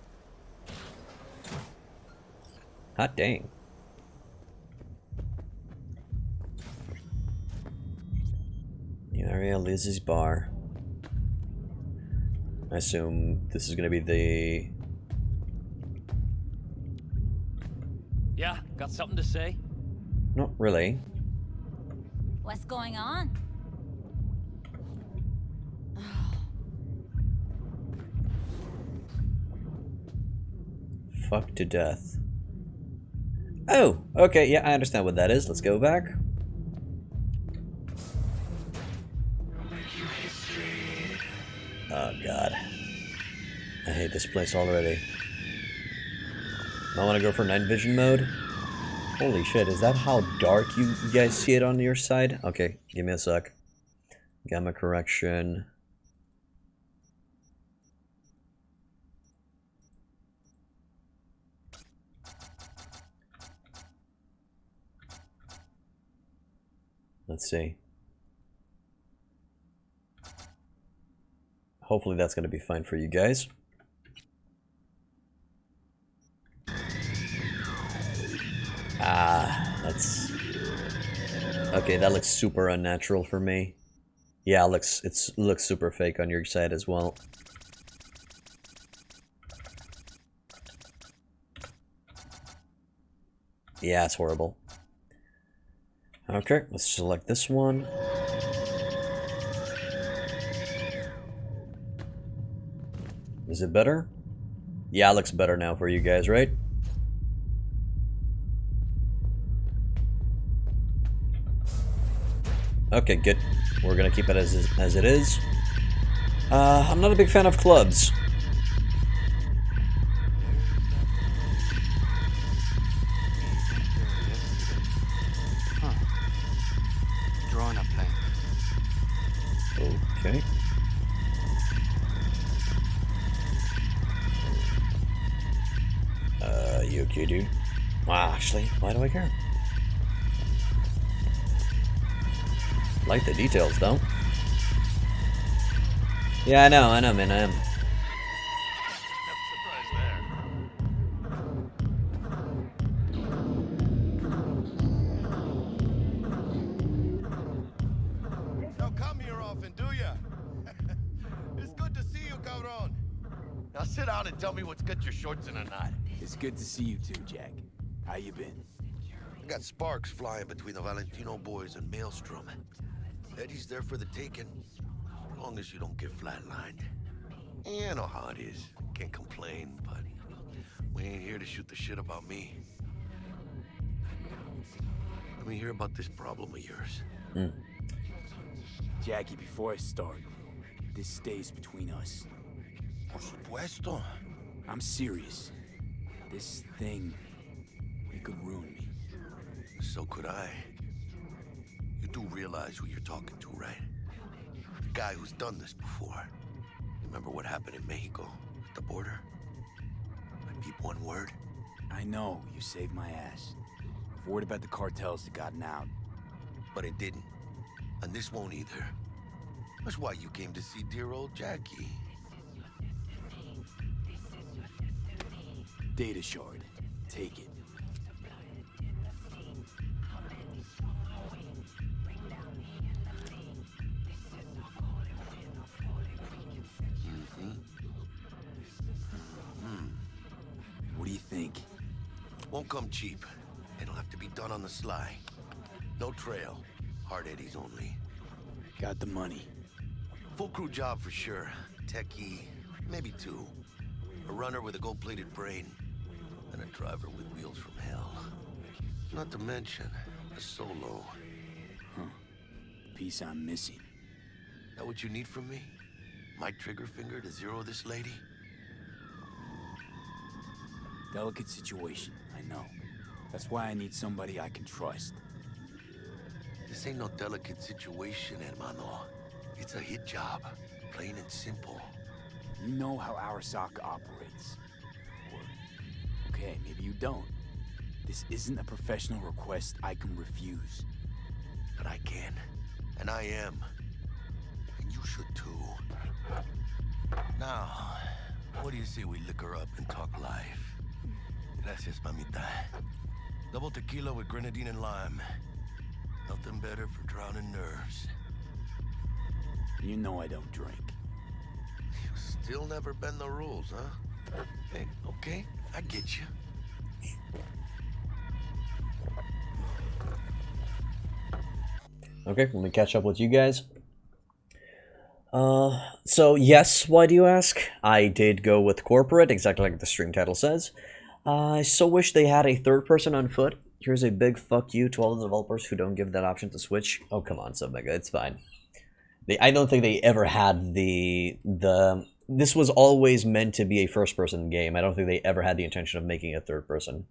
Hot dang. New area, Lizzie's bar. I assume this is gonna be the... Yeah, got something to say? Not really. What's going on? Fuck to death. Oh, okay, yeah, I understand what that is. Let's go back. Oh god. I hate this place already. I want to go for night vision mode. Holy shit, is that how dark you guys see it on your side? Okay, give me a sec. Gamma correction. Let's see. Hopefully that's going to be fine for you guys. Ah, that's... Okay, that looks super unnatural for me. Yeah, it looks super fake on your side as well. Yeah, it's horrible. Okay, let's select this one. Is it better? Yeah, it looks better now for you guys, right? Okay, good. We're gonna keep it as it is. I'm not a big fan of clubs. Drawing a blank. Okay. You okay, dude? Wow, actually, why do I care? Like the details, though. Yeah, I know, man, I am. Don't come here often, do ya? It's good to see you, cabron. Now sit down and tell me what's got your shorts in a knot. It's good to see you too, Jack. How you been? I got sparks flying between the Valentino boys and Maelstrom. Eddie's there for the taking, as long as you don't get flatlined. Yeah, I know how it is. Can't complain, but we ain't here to shoot the shit about me. Let me hear about this problem of yours. Jackie, before I start, this stays between us. Por supuesto. I'm serious. This thing, it could ruin me. So could I. You do realize who you're talking to, right? The guy who's done this before. Remember what happened in Mexico, at the border? I peep one word. I know, you saved my ass. I've worried about the cartels that gotten out. But it didn't. And this won't either. That's why you came to see dear old Jackie. Data shard. Take it. Won't come cheap. It'll have to be done on the sly. No trail. Hard eddies only. Got the money. Full crew job for sure. Techie, maybe 2. A runner with a gold-plated brain. And a driver with wheels from hell. Not to mention, a solo. Huh. The piece I'm missing. That what you need from me? My trigger finger to zero this lady? Delicate situation, I know. That's why I need somebody I can trust. This ain't no delicate situation, hermano. It's a hit job. Plain and simple. You know how Arasaka operates. Or, okay, maybe you don't. This isn't a professional request I can refuse. But I can. And I am. And you should too. Now, what do you say we liquor up and talk life? Gracias, mamita. Double tequila with grenadine and lime. Nothing better for drowning nerves. You know I don't drink. You still never bend the rules, huh? Hey, okay, I get you. Okay, let me catch up with you guys. So yes, why do you ask? I did go with corporate, exactly like the stream title says. I so wish they had a third person on foot. Here's a big fuck you to all the developers who don't give that option to switch. Oh, come on, Submega, it's fine. I don't think they ever had this was always meant to be a first-person game. I don't think they ever had the intention of making a third person.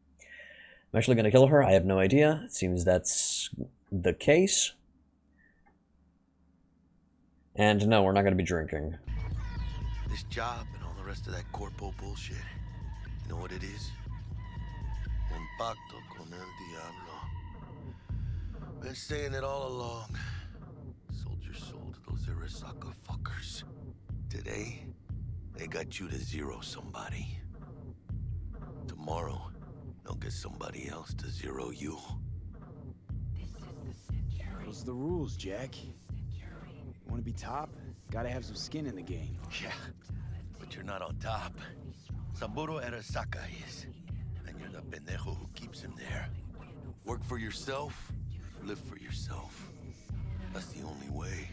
I'm actually going to kill her. I have no idea. It seems that's the case. And no, we're not going to be drinking. This job and all the rest of that Corpo bullshit. You know what it is? Un pacto con el diablo. Been saying it all along. Sold your soul to those Arasaka fuckers. Today, they got you to zero somebody. Tomorrow, they'll get somebody else to zero you. Those are the rules, Jack. You want to be top? Gotta have some skin in the game. Yeah, but you're not on top. Saburo Arasaka is. And you're the pendejo who keeps him there. Work for yourself, live for yourself. That's the only way.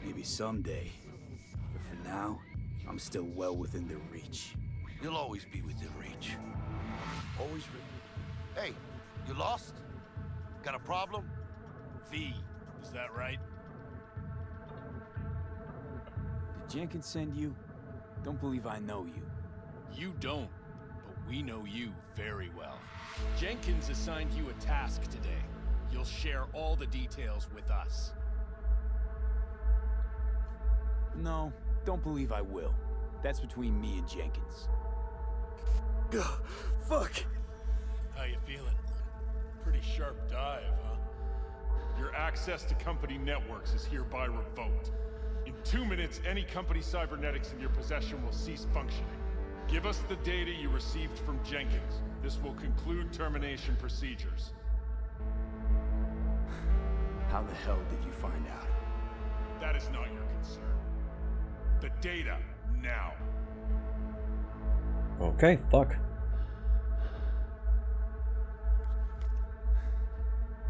Maybe someday. But for now, I'm still well within their reach. You'll always be within reach. Always Hey, you lost? Got a problem? V, is that right? Did Jenkins send you? Don't believe I know you. You don't, but we know you very well. Jenkins assigned you a task today. You'll share all the details with us. No, don't believe I will. That's between me and Jenkins. Fuck! How you feeling? Pretty sharp dive, huh? Your access to company networks is hereby revoked. In 2 minutes, any company cybernetics in your possession will cease functioning. Give us the data you received from Jenkins. This will conclude termination procedures. How the hell did you find out? That is not your concern. The data, now. Okay, fuck.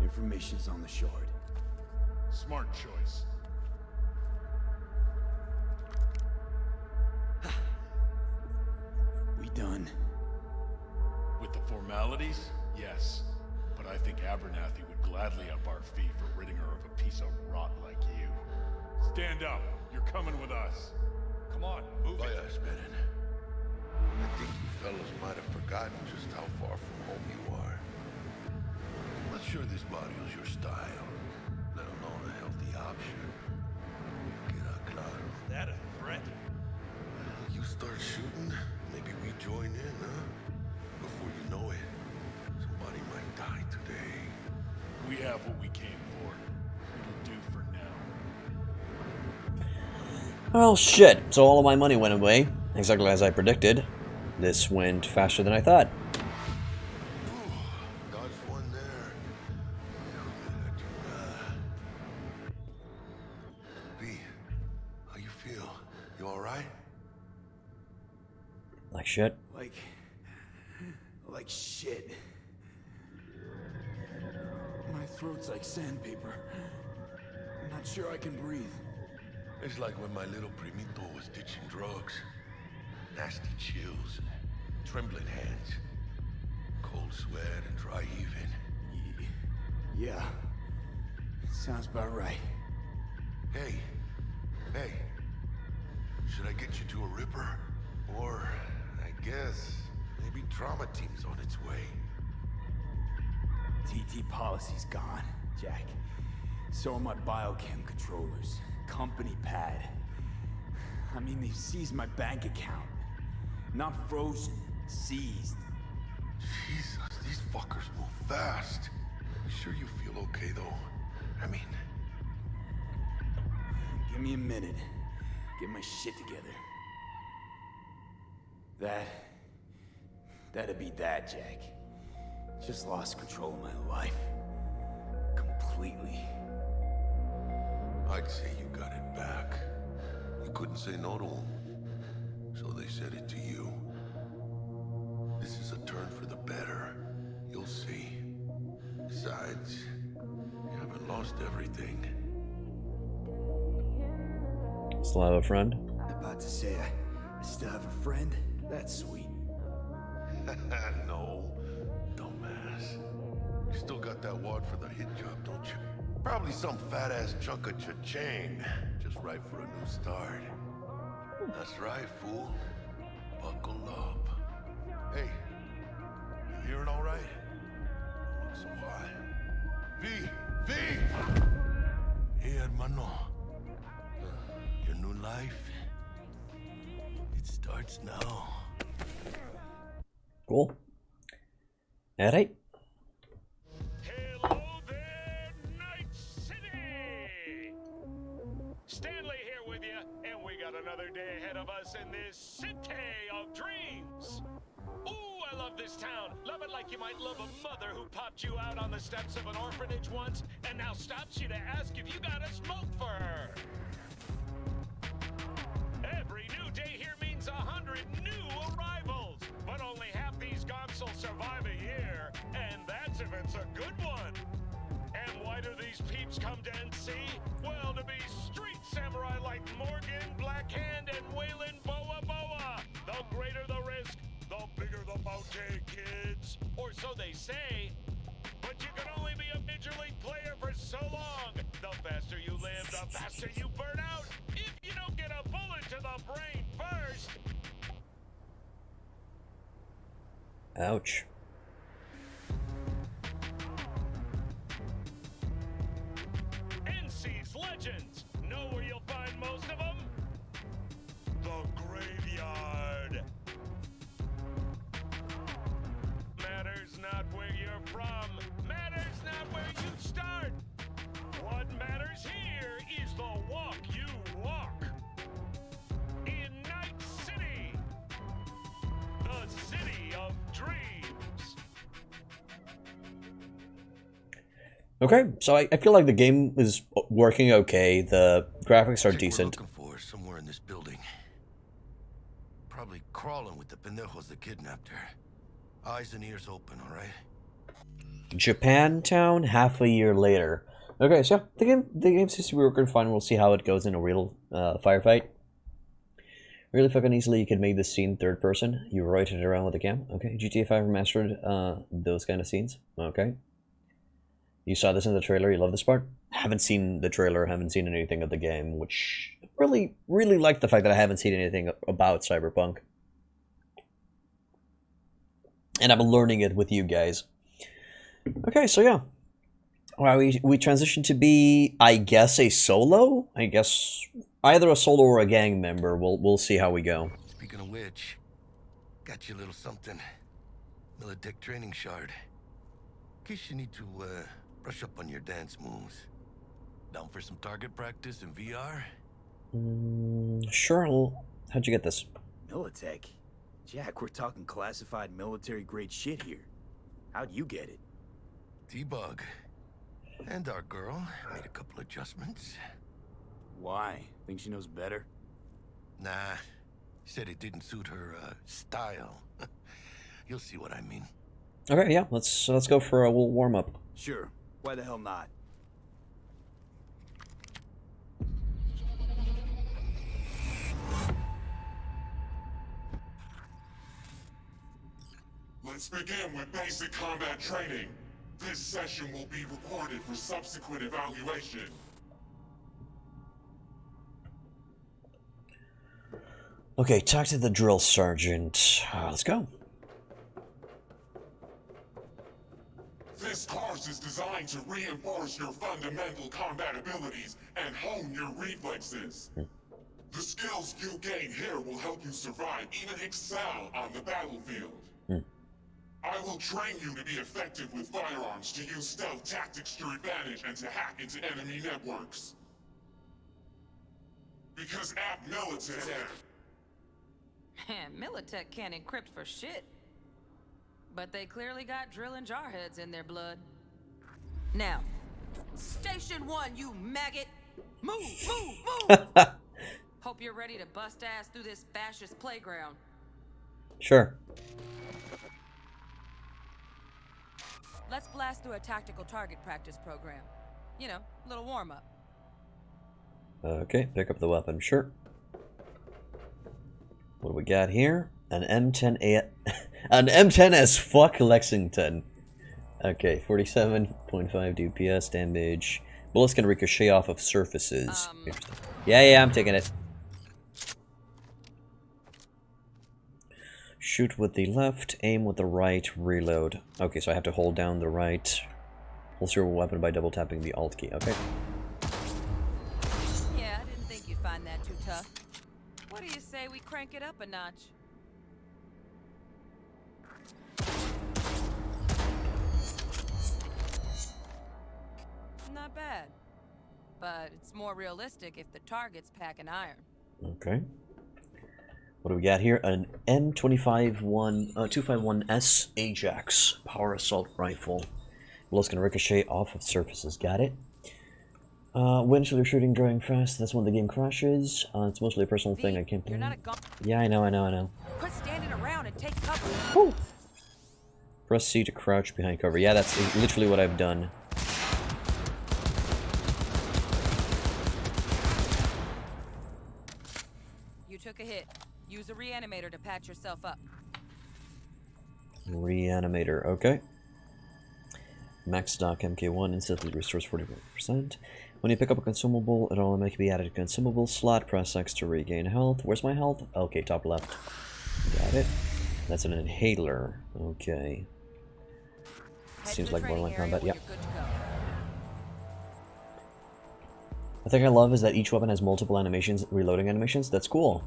Information's on the shard. Smart choice. We done? With the formalities, yes. But I think Abernathy would gladly up our fee for ridding her of a piece of rot like you. Stand up. You're coming with us. Come on, move it. I think you fellas might have forgotten just how far from home you are. Not sure this barrio's your style, let alone a healthy option. Queda claro. Is that a threat? You start shooting, maybe we join in, huh? Before you know it, somebody might die today. We have what we came for. It'll do for now. Well, shit. So all of my money went away, exactly as I predicted. This went faster than I thought. Dodged one there. B, how you feel? You alright? Like shit. Like shit. throat's like sandpaper. I'm not sure I can breathe. It's like when my little primito was ditching drugs. Nasty chills, trembling hands, cold sweat and dry heaving. Yeah. Sounds about right. Hey. Should I get you to a Ripper? Or, I guess, maybe trauma team's on its way. TT policy's gone, Jack. So are my biochem controllers. Company pad. I mean, they've seized my bank account. Not frozen, seized. Jesus, these fuckers move fast. You sure you feel okay, though? I mean... Give me a minute. Get my shit together. That'd be that, Jack. Just lost control of my life. Completely. I'd say you got it back. You couldn't say no to them. So they said it to you. This is a turn for the better. You'll see. Besides, you haven't lost everything. Still have a friend? About to say I still have a friend? That's sweet. No, dumbass. You still got that wad for the hit job, don't you? Probably some fat-ass chunk of cha-ching. Just right for a new start. That's right, fool. Buckle up. Hey, you hearing all right? Don't look so high. V! Hey, hermano. Your new life, it starts now. Cool. Alright. Hello there, Night City! Stanley here with you, and we got another day ahead of us in this city of dreams. Ooh, I love this town. Love it like you might love a mother who popped you out on the steps of an orphanage once and now stops you to ask if you got a smoke for her. Every new day here means 100 new arrivals, but only half these gonks will survive a year, and that's if it's a good one. And why do these peeps come to NC? Well, to be street samurai like Morgan, Blackhand, and Waylon Boa Boa. The greater the risk, the bigger the bounty, kids. Or so they say. But you can only be a major league player for so long. The faster you live, the faster you burn out. If you don't get a bullet to the brain first. Ouch. NC's legends. Know where you'll find most of them? The graveyard. Matters not where you're from. Matters not where you start. What matters here is the walk you walk. In Night City. The city of dreams. Okay, so I feel like the game is working okay. The graphics are decent. Looking for somewhere in this building. Probably crawling with the pendejos that kidnapped her. Eyes and ears open, all right? Japantown, half a year later. Okay, so the game seems to be working fine. We'll see how it goes in a real firefight. Really fucking easily, you can make this scene third person. You rotate around with the cam. Okay, GTA 5 remastered those kind of scenes. Okay. You saw this in the trailer, you love this part? Haven't seen the trailer, haven't seen anything of the game, which really like the fact that I haven't seen anything about Cyberpunk. And I'm learning it with you guys. Okay, so yeah. Well, we transition to be, I guess, a solo? I guess either a solo or a gang member. We'll see how we go. Speaking of which, got you a little something. Militech training shard. In case you need to brush up on your dance moves. Down for some target practice in VR? Sure. How'd you get this? Militech? Jack, we're talking classified military-grade shit here. How'd you get it? T-Bug. And our girl made a couple adjustments. Why? Think she knows better? Nah. Said it didn't suit her, style. You'll see what I mean. Okay, yeah, let's go for a little warm-up. Sure. Why the hell not? Let's begin with basic combat training. This session will be recorded for subsequent evaluation. Okay, talk to the drill sergeant. Let's go. This course is designed to reinforce your fundamental combat abilities and hone your reflexes. The skills you gain here will help you survive, even excel on the battlefield. I will train you to be effective with firearms, to use stealth tactics to your advantage, and to hack into enemy networks. Because at Militech... Man, Militech can't encrypt for shit. But they clearly got drill and jarheads in their blood. Now, Station 1, you maggot! Move, move, move! Hope you're ready to bust ass through this fascist playground. Sure. Let's blast through a tactical target practice program. You know, a little warm-up. Okay, pick up the weapon, sure. What do we got here? An M10A, an M10 as fuck Lexington. Okay, 47.5 DPS damage. Bullets can ricochet off of surfaces. Yeah, I'm taking it. Shoot with the left, aim with the right, reload. Okay, so I have to hold down the right. Holster a weapon by double tapping the Alt key. Okay. Yeah, I didn't think you'd find that too tough. What do you say we crank it up a notch? Not bad. But it's more realistic if the target's packing iron. Okay. What do we got here? An M251S Ajax power assault rifle. Bullets can ricochet off of surfaces. Got it. When should they're shooting drawing fast? That's when the game crashes. It's mostly a personal thing. I can't play. Yeah, I know. Quit standing around and take cover. Woo. Press C to crouch behind cover. Yeah, that's literally what I've done. You took a hit. Use a reanimator to patch yourself up. Reanimator, okay. Max stock MK1 instantly restores 41%. When you pick up a consumable, it'll automatically be added to consumable slot. Press X to regain health. Where's my health? Okay, top left. Got it. That's an inhaler. Okay. Seems like Borderline combat, yeah. The thing I love is that each weapon has multiple animations, reloading animations. That's cool.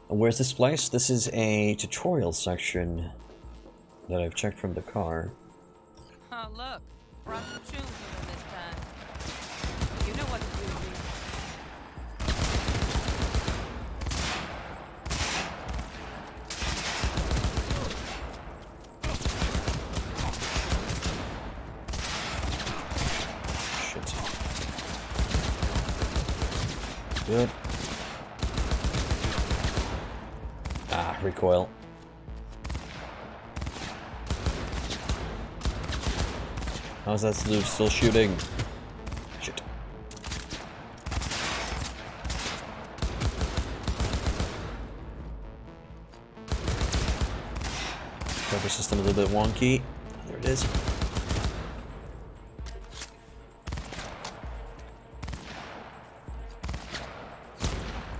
And where's this place? This is a tutorial section that I've checked from the car. Oh, look. Brought some tunes with them this time. You know what to do, Shit. Good. Recoil. How's that still shooting? Shit. Cover system a little bit wonky. There it is.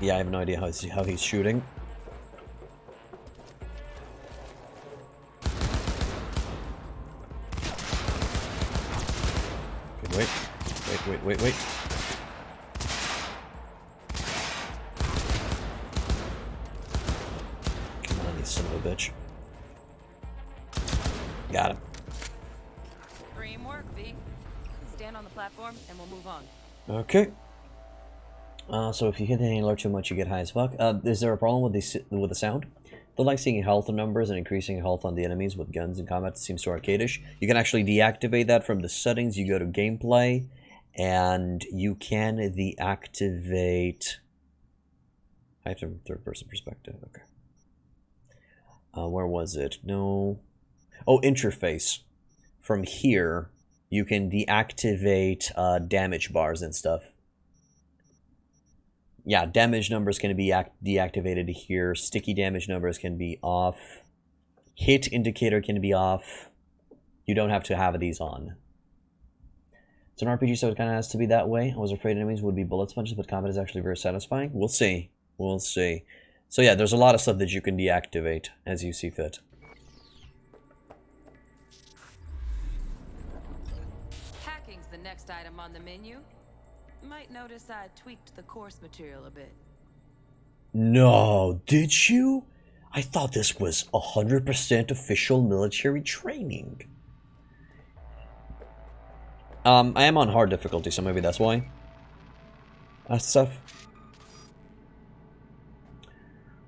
Yeah, I have no idea how he's shooting. Wait. Come on, you son of a bitch. Got him. Dream work, V. Stand on the platform and we'll move on. Okay. So if you hit the inhaler too much, you get high as fuck. Is there a problem with the sound? Don't like seeing health numbers and increasing health on the enemies with guns in combat. It seems so arcadish. You can actually deactivate that from the settings. You go to gameplay, and you can deactivate. I have to third-person perspective. Okay. Where was it? No. Oh, interface. From here, you can deactivate damage bars and stuff. Yeah, damage numbers can be deactivated here. Sticky damage numbers can be off. Hit indicator can be off. You don't have to have these on. It's an RPG, so it kind of has to be that way. I was afraid enemies would be bullet sponges, but combat is actually very satisfying. We'll see. We'll see. So yeah, there's a lot of stuff that you can deactivate as you see fit. Hacking's the next item on the menu. Might notice I tweaked the course material a bit. No, did you? I thought this was 100% official military training. I am on hard difficulty, so maybe that's why. That's stuff.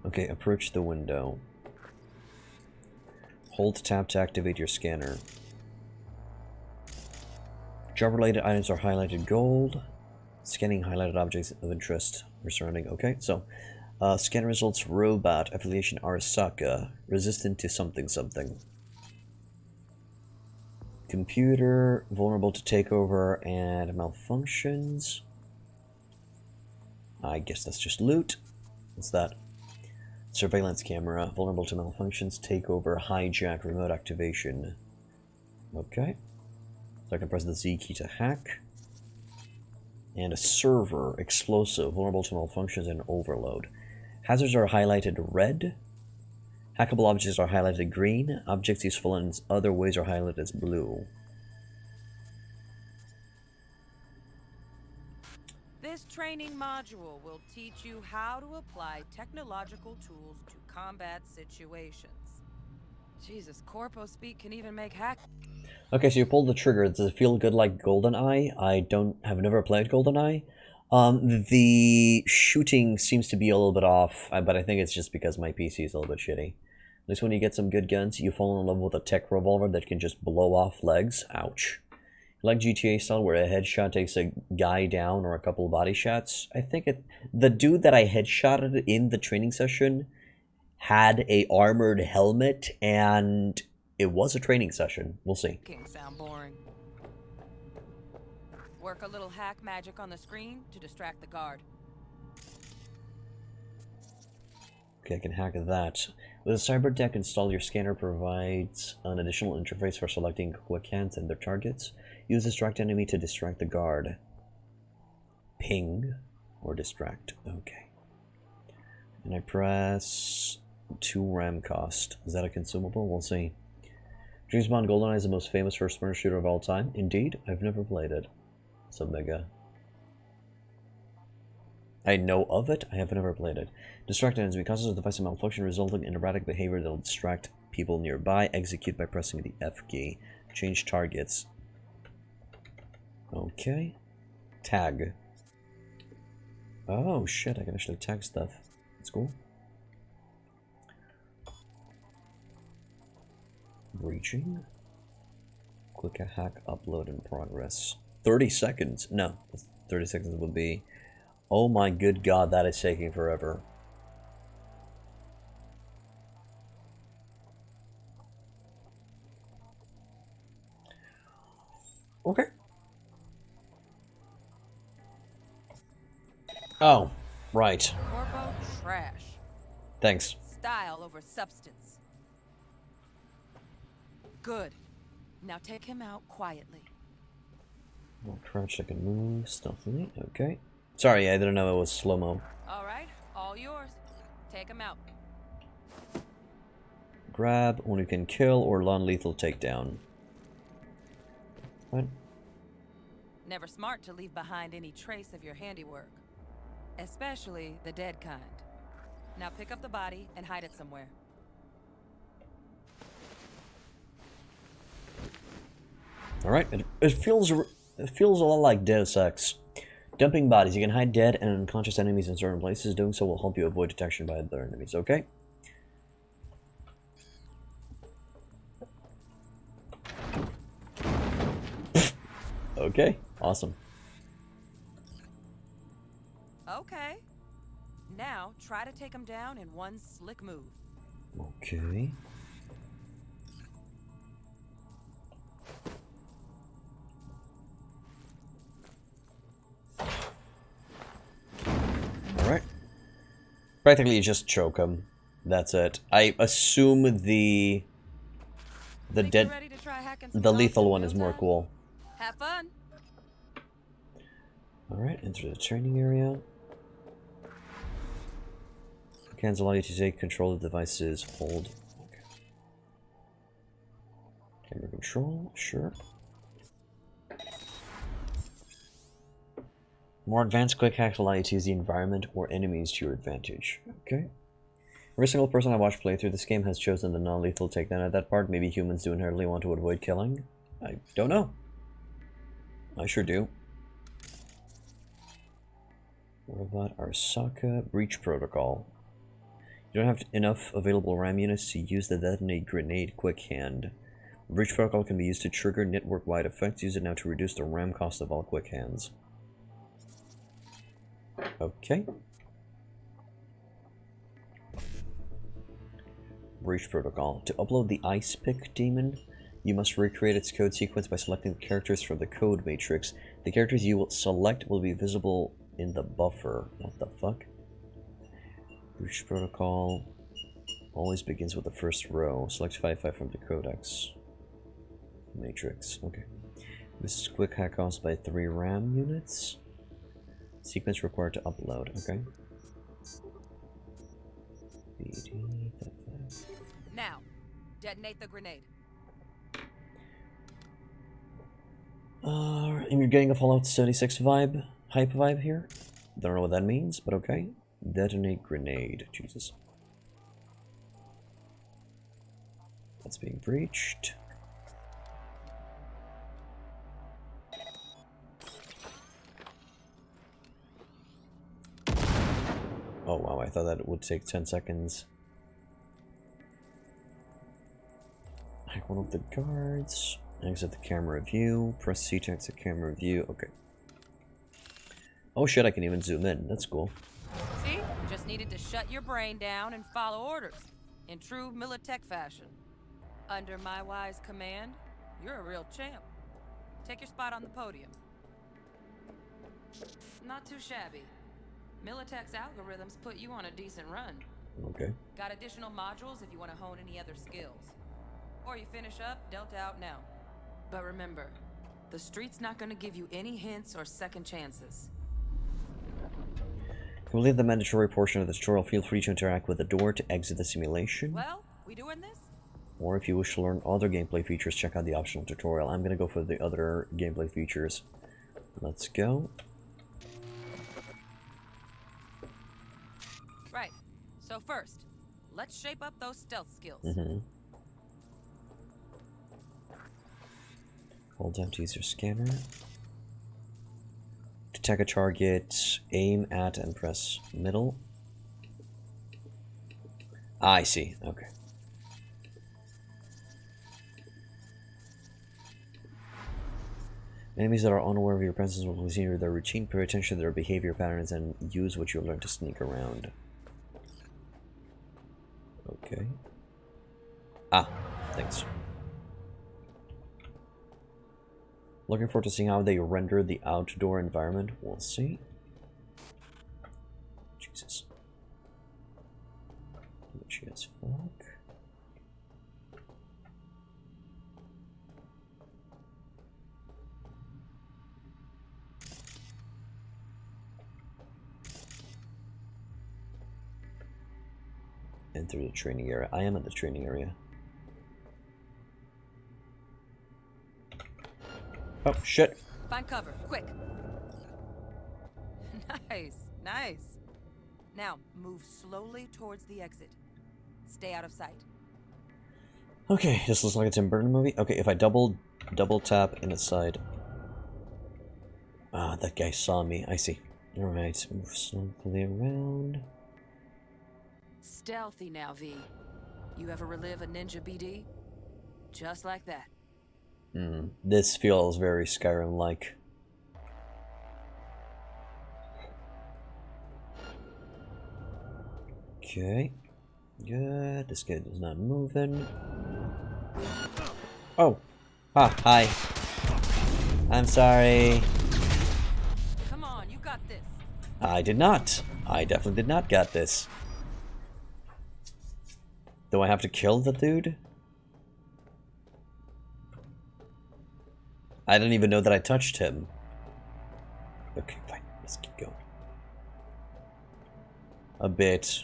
Okay, approach the window. Hold tab to activate your scanner. Job-related items are highlighted gold. Scanning highlighted objects of interest or surrounding. Okay, so scan results: robot affiliation Arasaka, resistant to something something. Computer vulnerable to takeover and malfunctions. I guess that's just loot. What's that? Surveillance camera vulnerable to malfunctions, takeover, hijack, remote activation. Okay, so I can press the Z key to hack. And a server, explosive, vulnerable to malfunctions and overload. Hazards are highlighted red. Hackable objects are highlighted green. Objects useful in other ways are highlighted as blue. This training module will teach you how to apply technological tools to combat situations. Jesus, Corpo speak can even make hack. Okay, so you pull the trigger. Does it feel good like GoldenEye? Have never played GoldenEye. The shooting seems to be a little bit off, but I think it's just because my PC is a little bit shitty. At least when you get some good guns, you fall in love with a tech revolver that can just blow off legs. Ouch. Like GTA style, where a headshot takes a guy down or a couple of body shots. I think the dude that I headshotted in the training session had a armored helmet, and it was a training session. We'll see. Sound boring. Work a little hack magic on the screen to distract the guard. Okay, I can hack that. With a cyber deck installed, your scanner provides an additional interface for selecting quick hands and their targets. Use distract enemy to distract the guard. Ping or distract. Okay. And I press 2 RAM cost. Is that a consumable? We'll see. James Bond GoldenEye is the most famous first-person shooter of all time. Indeed, I've never played it. Submega. I know of it, I have never played it. Distract enemies causes a device malfunction resulting in erratic behavior that will distract people nearby. Execute by pressing the F key. Change targets. Okay. Tag. Oh shit, I can actually tag stuff. That's cool. Breaching. Click a hack, upload in progress. 30 seconds. No, 30 seconds would be... Oh my good god, that is taking forever. Okay. Oh, right. Corpo trash. Thanks. Style over substance. Good. Now take him out quietly. Oh, crouch, I can move stealthily. Okay. Sorry, I didn't know it was slow-mo. Alright, all yours. Take him out. Grab, one who can kill, or non-lethal takedown. What? Never smart to leave behind any trace of your handiwork. Especially the dead kind. Now pick up the body and hide it somewhere. Alright, it feels a lot like Deus Ex. Dumping bodies. You can hide dead and unconscious enemies in certain places. Doing so will help you avoid detection by other enemies, okay? Okay, awesome. Okay. Now try to take him down in one slick move. Okay. Practically, you just choke him. That's it. I assume the lethal one is more cool. Have fun. Alright, enter the training area. Cans allow you to take control of devices. Hold. Okay. Camera control, sure. More advanced quick hacks allow you to use the environment or enemies to your advantage. Okay. Every single person I watched play through this game has chosen the non-lethal takedown at that part. Maybe humans do inherently want to avoid killing. I don't know. I sure do. What about Arasaka? Breach Protocol. You don't have enough available RAM units to use the detonate grenade quick hand. Breach Protocol can be used to trigger network-wide effects. Use it now to reduce the RAM cost of all quick hands. Okay. Breach Protocol. To upload the Ice Pick Demon, you must recreate its code sequence by selecting the characters from the code matrix. The characters you will select will be visible in the buffer. What the fuck? Breach Protocol always begins with the first row. Select 5 from the codex matrix. Okay. This is quick hack cost by 3 RAM units. Sequence required to upload. Okay. Now, detonate the grenade. And you're getting a Fallout 76 vibe, hype vibe here. Don't know what that means, but okay. Detonate grenade. Jesus. That's being breached. Oh wow, I thought that it would take 10 seconds. Hack one of the guards. Exit the camera view. Press C to exit camera view. Okay. Oh shit, I can even zoom in. That's cool. See? Just needed to shut your brain down and follow orders. In true Militech fashion. Under my wise command, you're a real champ. Take your spot on the podium. Not too shabby. Militech's algorithms put you on a decent run. Okay. Got additional modules if you want to hone any other skills. Or you finish up, dealt out now. But remember, the street's not going to give you any hints or second chances. Complete the mandatory portion of this tutorial. Feel free to interact with the door to exit the simulation. Well, we doing this? Or if you wish to learn other gameplay features, check out the optional tutorial. I'm gonna go for the other gameplay features. Let's go. Right. So first, let's shape up those stealth skills. Hold down to use your scanner. Detect a target, aim at and press middle. Ah, I see. Okay. Enemies that are unaware of your presence will continue their routine. Pay attention to their behavior patterns and use what you learn to sneak around. Okay. Ah, thanks. Looking forward to seeing how they render the outdoor environment. We'll see. Jesus. Glitchy as fuck. Enter the training area. I am at the training area. Oh, shit. Find cover, quick. Nice, nice. Now, move slowly towards the exit. Stay out of sight. Okay, this looks like a Tim Burton movie. Okay, if I double tap in its side. Ah, that guy saw me. I see. Alright, move slowly around. Stealthy now, V. You ever relive a ninja BD? Just like that. This feels very Skyrim-like. Okay. Good. This guy is not moving. Oh. Ah, hi. I'm sorry. Come on, you got this. I did not. I definitely did not get this. Do I have to kill the dude? I didn't even know that I touched him. Okay, fine. Let's keep going. A bit.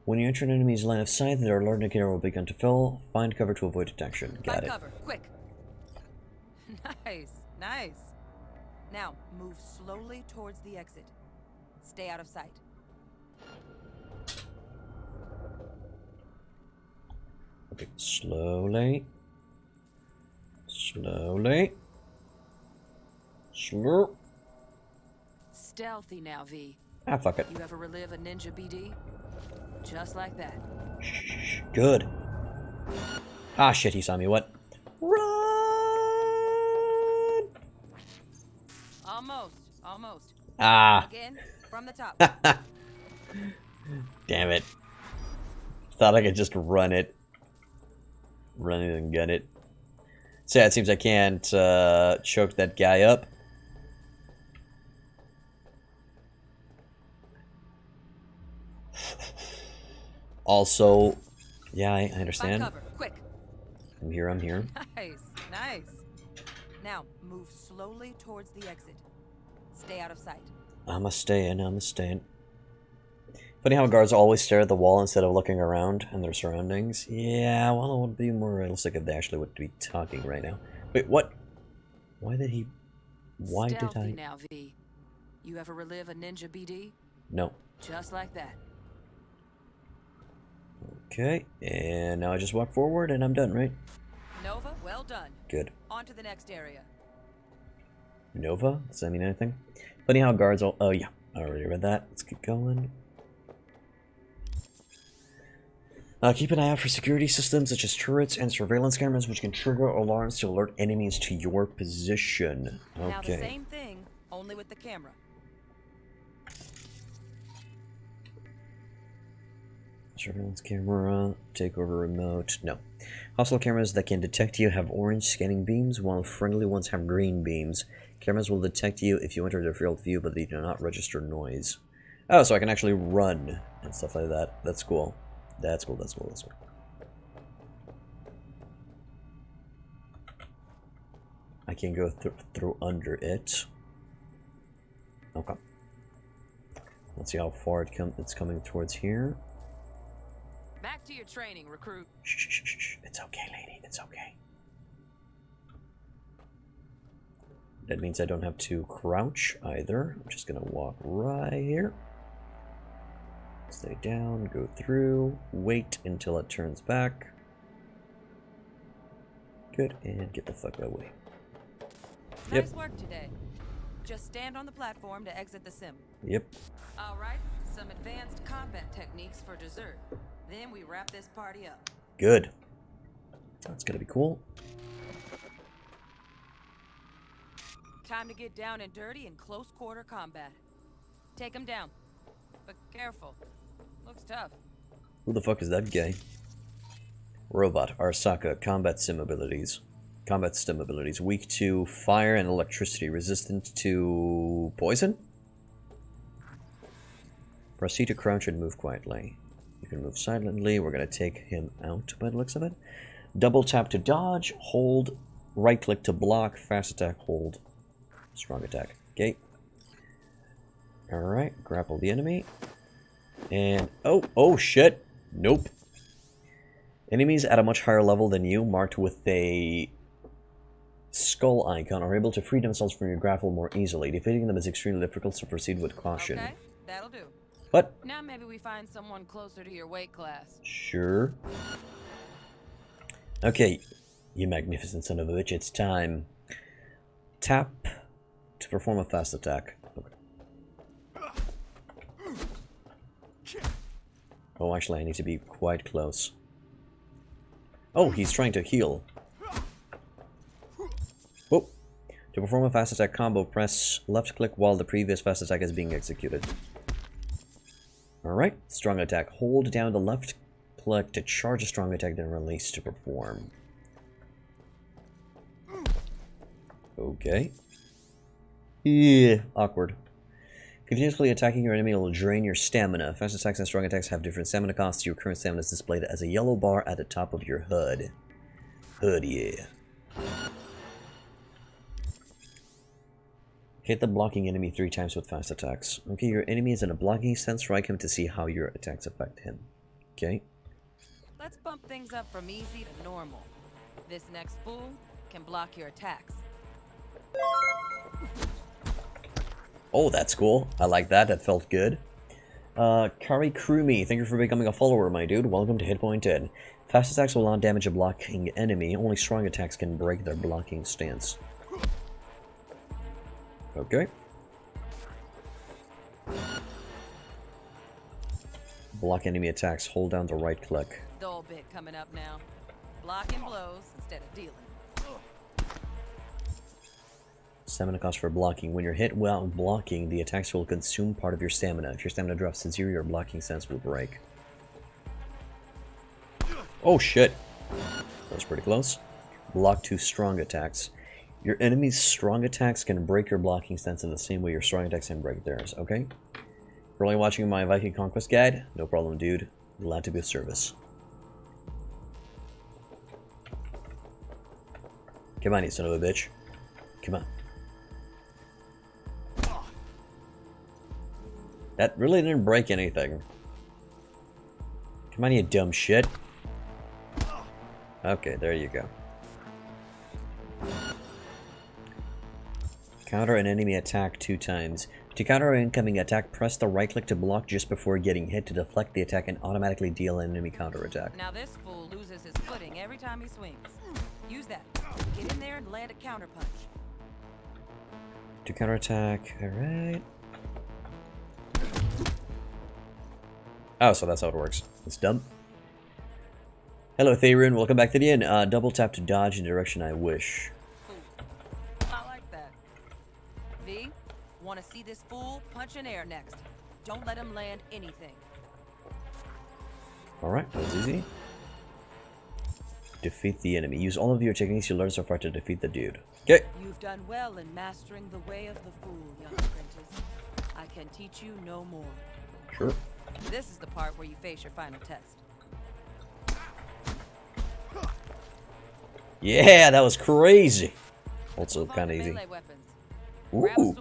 When you enter an enemy's line of sight, their alert indicator will begin to fill. Find cover to avoid detection. Got it. Find cover, quick. Nice, nice. Now, move slowly towards the exit. Stay out of sight. Okay, slowly. Slowly. Slow. Stealthy now, V. Ah, fuck it. You ever relive a ninja BD? Just like that. Shh, good. Ah, shit, he saw me. What? Run! Almost. Ah. Again, from the top. Damn it. Thought I could just run it. Run it and gun it. So yeah, it seems I can't choke that guy up. Also, yeah, I understand. Find cover, quick. I'm here. Nice. Now, move slowly towards the exit. Stay out of sight. I'm staying. Funny how guards always stare at the wall instead of looking around and their surroundings. Yeah, well, it would be more realistic if they actually would be talking right now. Wait, what? Why did I? Now, V. You ever relive a ninja BD? No. Just like that. Okay, and now I just walk forward and I'm done, right? Nova, well done. Good. On to the next area. Nova? Does that mean anything? Funny how guards all... Oh, yeah. I already read that. Let's keep going. Keep an eye out for security systems such as turrets and surveillance cameras which can trigger alarms to alert enemies to your position. Okay. Now the same thing, only with the camera. Surveillance camera, takeover remote, no. Hostile cameras that can detect you have orange scanning beams, while friendly ones have green beams. Cameras will detect you if you enter their field of view, but they do not register noise. Oh, so I can actually run and stuff like that. That's cool. That's cool. I can go through under it. Okay. Let's see how far it's coming towards here. Back to your training, recruit. Shh. It's okay, lady. It's okay. That means I don't have to crouch either. I'm just gonna walk right here. Stay down, go through, wait until it turns back. Good, and get the fuck away. Nice work today. Just stand on the platform to exit the sim. Yep. Alright, some advanced combat techniques for dessert. Then we wrap this party up. Good. That's gonna be cool. Time to get down and dirty in close quarter combat. Take him down. But careful. Looks tough. Who the fuck is that guy? Robot, Arasaka, combat sim abilities. Combat stim abilities. Weak to fire and electricity. Resistant to poison? Proceed to crouch and move quietly. You can move silently. We're going to take him out by the looks of it. Double tap to dodge. Hold. Right click to block. Fast attack. Hold. Strong attack. Okay. Alright. Grapple the enemy. And... Oh shit. Nope. Enemies at a much higher level than you, marked with a skull icon, are able to free themselves from your grapple more easily. Defeating them is extremely difficult, so proceed with caution. Okay, that'll do. What? Now maybe we find someone closer to your weight class. Sure. Okay, you magnificent son of a bitch, it's time. Tap to perform a fast attack. Okay. Oh, actually, I need to be quite close. Oh, he's trying to heal. Oh. To perform a fast attack combo, press left click while the previous fast attack is being executed. Alright, strong attack. Hold down the left click to charge a strong attack, then release to perform. Okay. Yeah, awkward. Continuously attacking your enemy will drain your stamina. Fast attacks and strong attacks have different stamina costs. Your current stamina is displayed as a yellow bar at the top of your HUD. HUD, yeah. Hit the blocking enemy 3 times with fast attacks. Okay, your enemy is in a blocking stance. Strike him to see how your attacks affect him. Okay. Let's bump things up from easy to normal. This next fool can block your attacks. Oh, that's cool. I like that. That felt good. Kari Krumi, thank you for becoming a follower, my dude. Welcome to Hitpoint 10. Fast attacks will not damage a blocking enemy. Only strong attacks can break their blocking stance. Okay. Block enemy attacks. Hold down the right click. Dull bit coming up now. Blocking blows instead of dealing. Stamina cost for blocking. When you're hit while blocking, the attacks will consume part of your stamina. If your stamina drops to 0, your blocking stance will break. Oh shit. That was pretty close. Block 2 strong attacks. Your enemy's strong attacks can break your blocking stance in the same way your strong attacks can break theirs, okay? You're only watching my Viking Conquest guide? No problem, dude. Glad to be of service. Come on, you son of a bitch. Come on. That really didn't break anything. Come on, you dumb shit. Okay, there you go. Counter an enemy attack 2 times. To counter an incoming attack, press the right click to block just before getting hit to deflect the attack and automatically deal an enemy counter attack. Now this fool loses his footing every time he swings. Use that. Get in there and land a counter punch. To counterattack, alright. Oh, so that's how it works. It's dumb. Hello, Thayrun. Welcome back to the inn. Double tap to dodge in the direction I wish. I like that. V, want to see this fool punch in air next. Don't let him land anything. Alright, that was easy. Defeat the enemy. Use all of your techniques you learned so far to defeat the dude. Okay. You've done well in mastering the way of the fool, young apprentice. I can teach you no more. Sure. This is the part where you face your final test. Yeah, that was crazy. Also kind of easy. Ooh.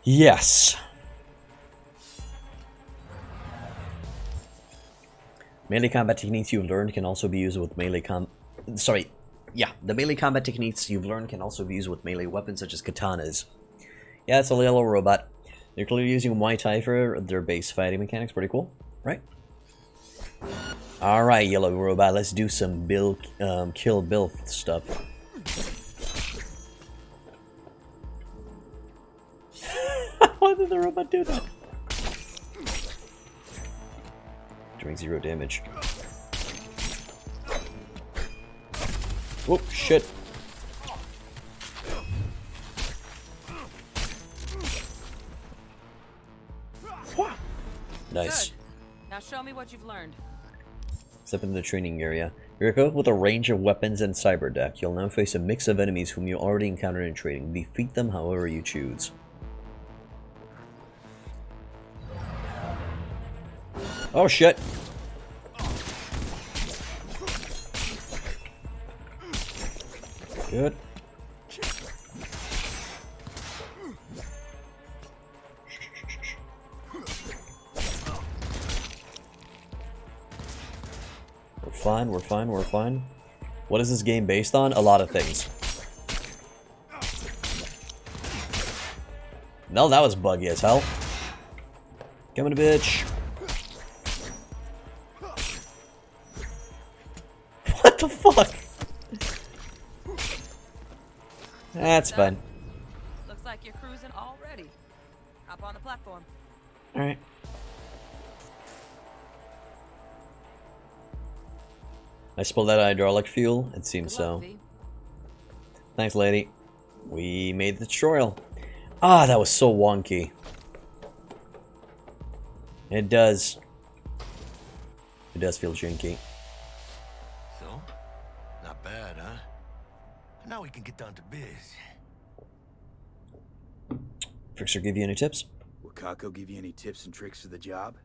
Yes. Melee combat techniques you've learned can also be used with melee the melee combat techniques you've learned can also be used with melee weapons such as katanas. Yeah, it's a yellow robot. They're clearly using Muay Thai for their base fighting mechanics. Pretty cool, right? Alright, yellow robot, let's do some Kill Bill stuff. Why did the robot do that? Doing 0 damage. Whoop, shit. Nice. Good. Now show me what you've learned. Step into the training area. You're equipped with a range of weapons and cyber deck. You'll now face a mix of enemies whom you already encountered in training. Defeat them however you choose. Oh shit! Good. We're fine, we're fine. What is this game based on? A lot of things. No, that was buggy as hell. Coming, bitch. What the fuck? That's fine. Looks like you're cruising already. Hop on the platform. Alright. I spilled that hydraulic fuel? It seems so. Thanks, lady. We made the tutorial. Ah, that was so wonky. It does. It does feel janky. So, not bad, huh? Now we can get down to biz. Fixer give you any tips? Will Kako give you any tips and tricks for the job?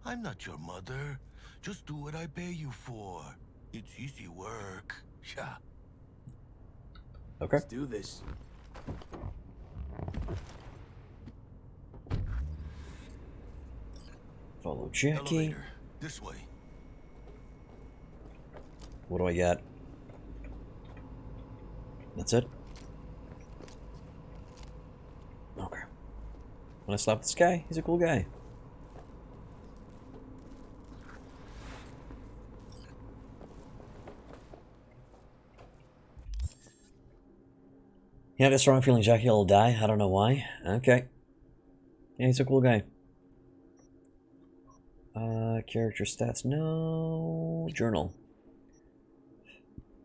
I'm not your mother. Just do what I pay you for. It's easy work. Yeah. Okay. Let's do this. Follow Jackie. Elevator. This way. What do I get? That's it? Okay. When I slap this guy, he's a cool guy. You have a strong feeling Jackie will die? I don't know why. Okay. Yeah, he's a cool guy. Character stats, no. Journal.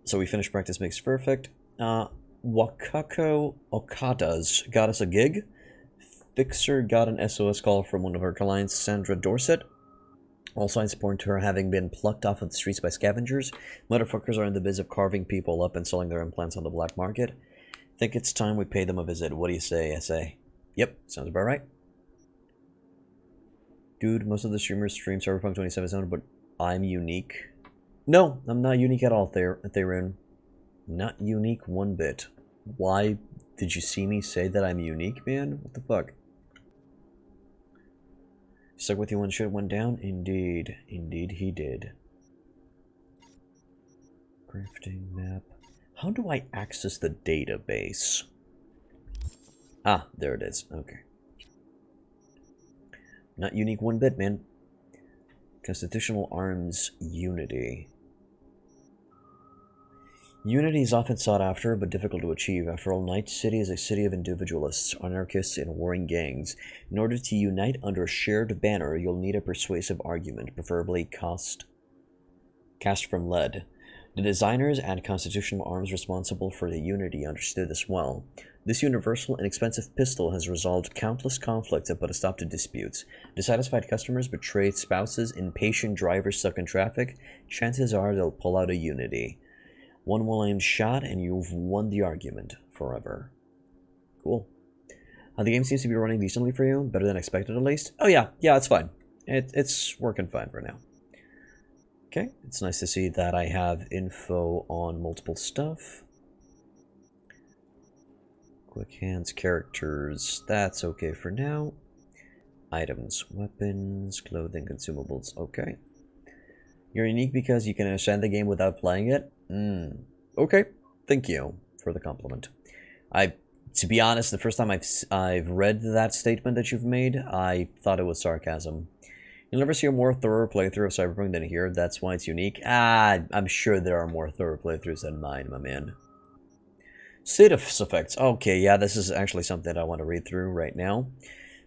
So we finished practice makes perfect. Wakako Okada's got us a gig. Fixer got an SOS call from one of our clients, Sandra Dorset. All signs point to her having been plucked off of the streets by scavengers. Motherfuckers are in the biz of carving people up and selling their implants on the black market. Think it's time we pay them a visit. What do you say, SA? Yep, sounds about right. Dude, most of the streamers stream Cyberpunk 2077, but I'm unique. No, I'm not unique at all, Theron. Not unique one bit. Why did you see me say that I'm unique, man? What the fuck? Stuck with you when shit went down? Indeed. Indeed he did. Crafting map. How do I access the database? Ah, there it is. Okay. Not unique one bit, man. Constitutional Arms Unity. Unity is often sought after, but difficult to achieve. After all, Night City is a city of individualists, anarchists, and warring gangs. In order to unite under a shared banner, you'll need a persuasive argument, preferably cast from lead. The designers and Constitutional Arms responsible for the Unity understood this well. This universal and expensive pistol has resolved countless conflicts and put a stop to disputes. Dissatisfied customers, betrayed spouses, impatient drivers stuck in traffic, chances are they'll pull out a Unity. One well-aimed shot and you've won the argument forever. Cool. The game seems to be running decently for you, better than expected at least. Oh yeah, it's fine. It's working fine for now. Okay, it's nice to see that I have info on multiple stuff. Quick hands, characters, that's okay for now. Items, weapons, clothing, consumables, okay. You're unique because you can understand the game without playing it? Okay, thank you for the compliment. To be honest, the first time I've read that statement that you've made, I thought it was sarcasm. You'll never see a more thorough playthrough of Cyberpunk than here, that's why it's unique. I'm sure there are more thorough playthroughs than mine, my man. Status effects. Okay, yeah, this is actually something I want to read through right now.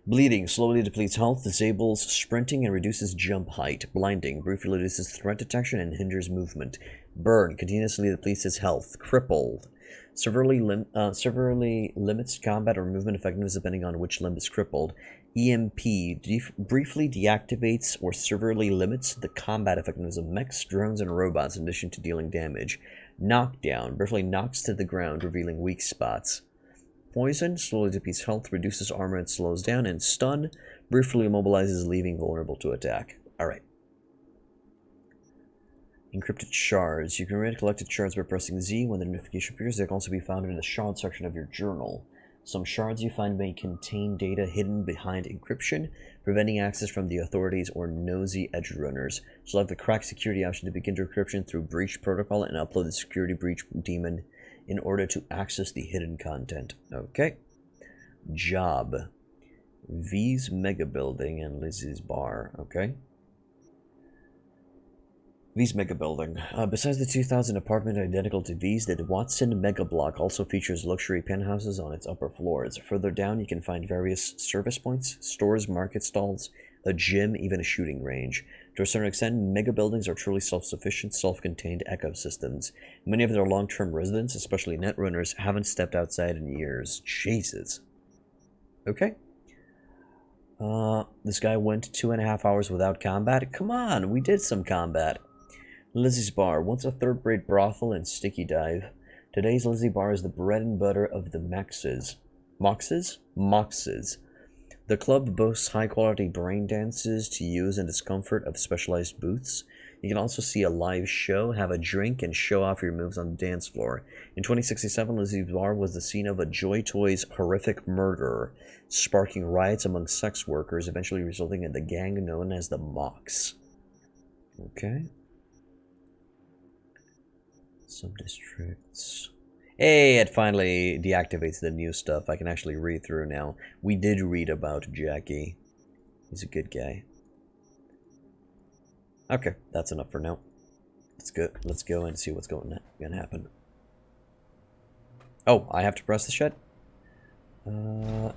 Bleeding slowly depletes health, disables sprinting, and reduces jump height. Blinding briefly reduces threat detection and hinders movement. Burn continuously depletes his health. Crippled severely limits combat or movement effectiveness depending on which limb is crippled. EMP briefly deactivates or severely limits the combat effectiveness of mechs, drones, and robots in addition to dealing damage. Knockdown briefly knocks to the ground, revealing weak spots. Poison slowly depletes health, reduces armor, and slows down. And stun briefly immobilizes, leaving vulnerable to attack. Alright. Encrypted shards. You can read collected shards by pressing Z when the notification appears. They can also be found in the shard section of your journal. Some shards you find may contain data hidden behind encryption, preventing access from the authorities or nosy edge runners. Select the crack security option to begin decryption through breach protocol and upload the security breach daemon in order to access the hidden content. Okay. Job. V's Mega Building and Lizzie's Bar. Okay. V's Mega Building. Besides the 2,000 apartment identical to V's, the Watson Mega Block also features luxury penthouses on its upper floors. Further down, you can find various service points, stores, market stalls, a gym, even a shooting range. To a certain extent, mega buildings are truly self-sufficient, self-contained ecosystems. Many of their long-term residents, especially netrunners, haven't stepped outside in years. Jesus. Okay. This guy went 2.5 hours without combat. Come on, we did some combat. Lizzie's Bar, once a third-rate brothel and sticky dive. Today's Lizzie Bar is the bread and butter of the Maxes. Moxes? Moxes. The club boasts high-quality brain dances to use in discomfort of specialized booths. You can also see a live show, have a drink, and show off your moves on the dance floor. In 2067, Lizzie's Bar was the scene of a Joy Toys horrific murder, sparking riots among sex workers, eventually resulting in the gang known as the Mox. Okay. Sub-districts. Hey, it finally deactivates the new stuff. I can actually read through now. We did read about Jackie. He's a good guy. Okay, that's enough for now. Let's go and see what's gonna happen. Oh, I have to press the shit? Okay.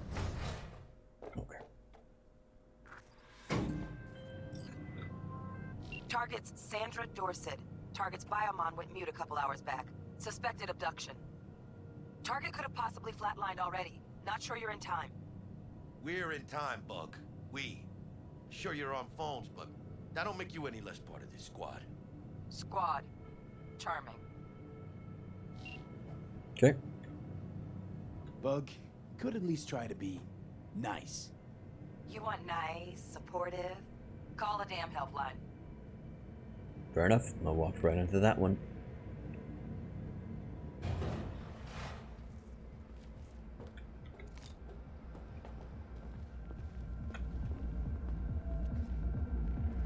Target's Sandra Dorset. Target's biomon went mute a couple hours back. Suspected abduction. Target could have possibly flatlined already. Not sure you're in time. We're in time, Bug. We. Sure you're on phones, but that don't make you any less part of this squad. Squad. Charming. Okay. Bug, could at least try to be nice. You want nice, supportive? Call a damn helpline. Fair enough. I walked right into that one.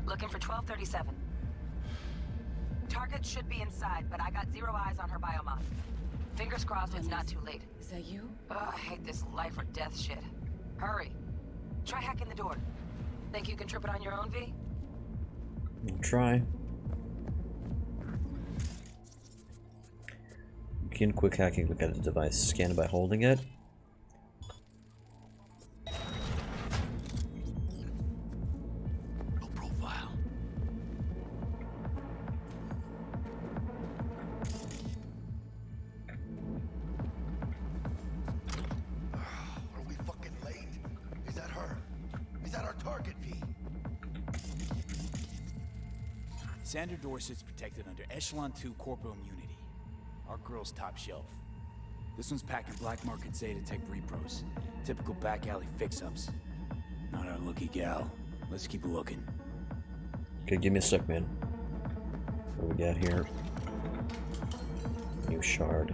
Looking for 1237. Target should be inside, but I got 0 eyes on her biomon. Fingers crossed it's not too late. Is that you? Ugh, I hate this life or death shit. Hurry. Try hacking the door. Think you can trip it on your own, V? I'll try. Begin quick hacking. Look at the device. Scan it by holding it. Sandra Dorset's protected under Echelon 2 Corpo immunity. Our girl's top shelf. This one's packing black market Zeta Tech repros. Typical back alley fix-ups. Not our lucky gal. Let's keep looking. Okay, give me a sec, man. What we got here? New shard.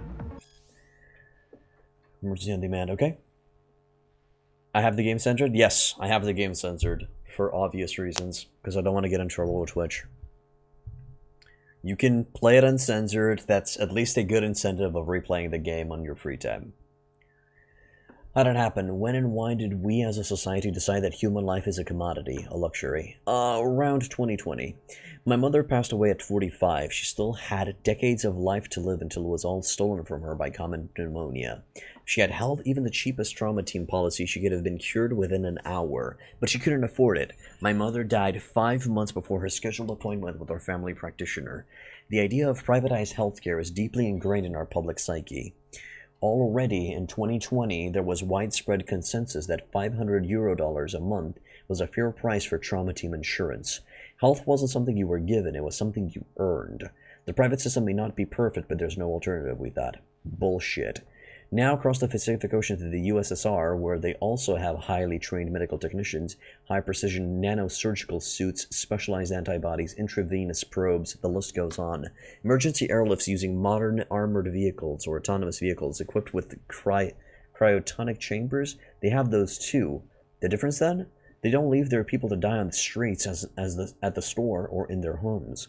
Emergency on demand, okay. I have the game censored? Yes, I have the game censored. For obvious reasons. Because I don't want to get in trouble with Twitch. You can play it uncensored. That's at least a good incentive of replaying the game on your free time. How did it happen? When and why did we as a society decide that human life is a commodity, a luxury? Around 2020. My mother passed away at 45. She still had decades of life to live until it was all stolen from her by common pneumonia. If she had held even the cheapest trauma team policy, she could have been cured within an hour, but she couldn't afford it. My mother died 5 months before her scheduled appointment with our family practitioner. The idea of privatized healthcare is deeply ingrained in our public psyche. Already in 2020, there was widespread consensus that €500 a month was a fair price for trauma team insurance. Health wasn't something you were given, it was something you earned. The private system may not be perfect, but there's no alternative with that. Bullshit. Now across the Pacific Ocean to the USSR, where they also have highly trained medical technicians, high-precision nanosurgical suits, specialized antibodies, intravenous probes, the list goes on. Emergency airlifts using modern armored vehicles or autonomous vehicles equipped with cryotonic chambers, they have those too. The difference then? They don't leave their people to die on the streets at the store or in their homes.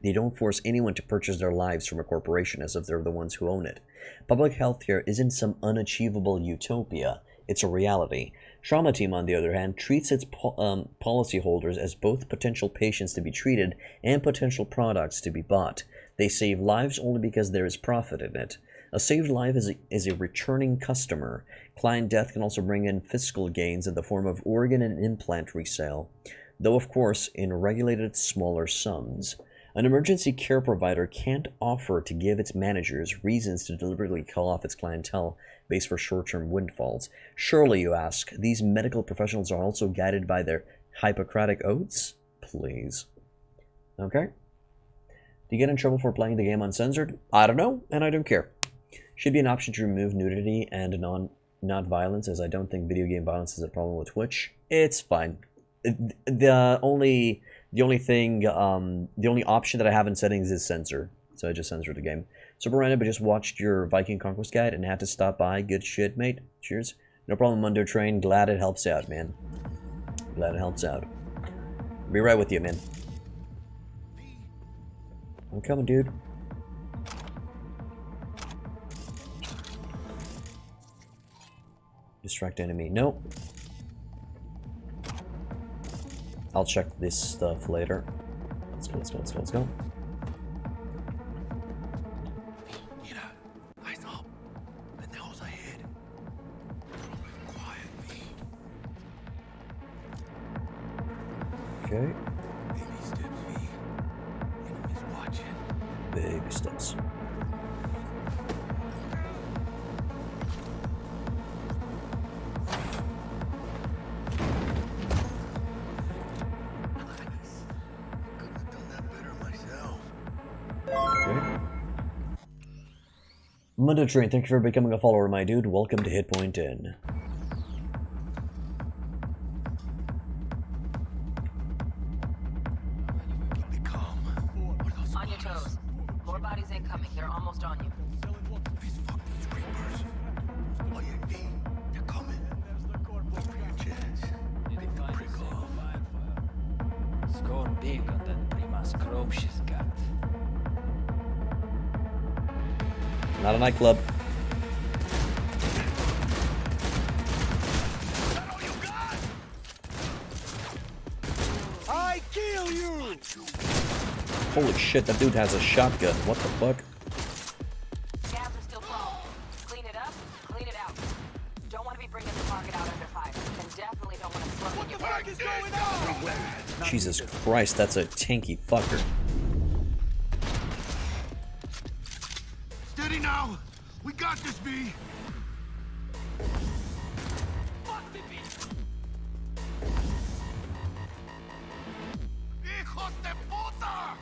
They don't force anyone to purchase their lives from a corporation as if they're the ones who own it. Public healthcare isn't some unachievable utopia, it's a reality. Trauma Team, on the other hand, treats its policyholders as both potential patients to be treated and potential products to be bought. They save lives only because there is profit in it. A saved life is a returning customer. Client death can also bring in fiscal gains in the form of organ and implant resale, though of course in regulated smaller sums. An emergency care provider can't offer to give its managers reasons to deliberately kill off its clientele based for short-term windfalls. Surely, you ask, these medical professionals are also guided by their Hippocratic oaths? Please. Okay. Do you get in trouble for playing the game uncensored? I don't know, and I don't care. Should be an option to remove nudity and not violence, as I don't think video game violence is a problem with Twitch. It's fine. The only option that I have in settings is censor, so I just censored the game. Super random, but just watched your Viking Conquest guide and had to stop by. Good shit, mate. Cheers. No problem, Mundo Train. Glad it helps out, man. Glad it helps out. Be right with you, man. I'm coming, dude. Distract enemy. Nope. I'll check this stuff later. Let's go, let's go, let's go, let's go. Okay. Baby steps. Mundo Train, thank you for becoming a follower, my dude. Welcome to Hit Point In. On your toes. More bodies incoming. They're almost on you. These fucking screamers. Oye, V, they're coming. Wait for your chance. They can prick off. Score big on that prima scrope she's got. Not a nightclub. I kill you! Holy shit, that dude has a shotgun. What the fuck? Gas are still flowing. Clean it up, clean it out. Don't want to be bringing the target out under fire. And definitely don't want to slow What the fuck is going on? Jesus Christ, that's a tanky fucker. Steady now! We got this, V! Hijos de puta!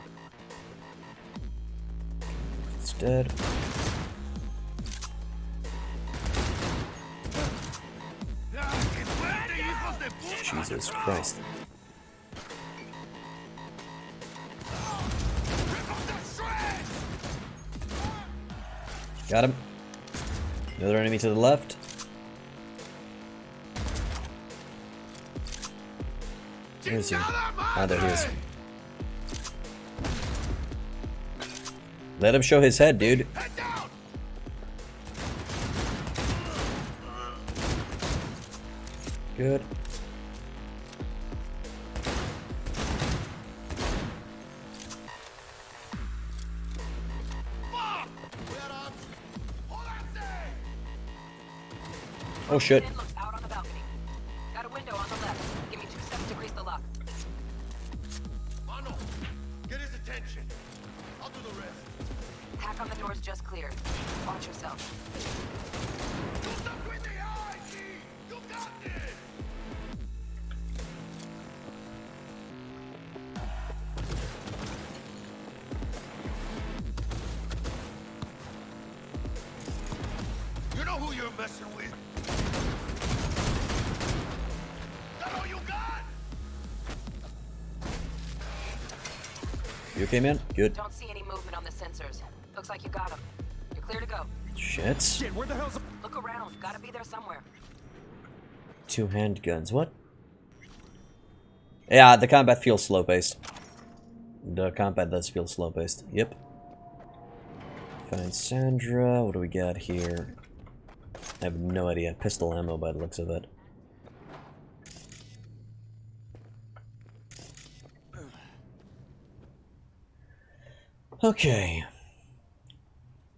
It's dead. Jesus Christ. Got him. Another enemy to the left. Where is he? Ah, there he is. Let him show his head, dude. Good. Oh shit. Out on the balcony. Got a window on the left. Give me 2 steps to grease the lock. Mano, get his attention. I'll do the rest. Hack on the door's just cleared. Watch yourself. Look in the eye, G! You got this! You know who you're messing with? That all you got? You okay, man? Good. Don't see any movement on the sensors. Looks like you got them. You're clear to go. Shit. Shit, where the hell's... Look around. Gotta be there somewhere. 2 handguns. What? Yeah, the combat feels slow-paced. The combat does feel slow-paced. Yep. Find Sandra. What do we got here? I have no idea. Pistol ammo by the looks of it. Okay.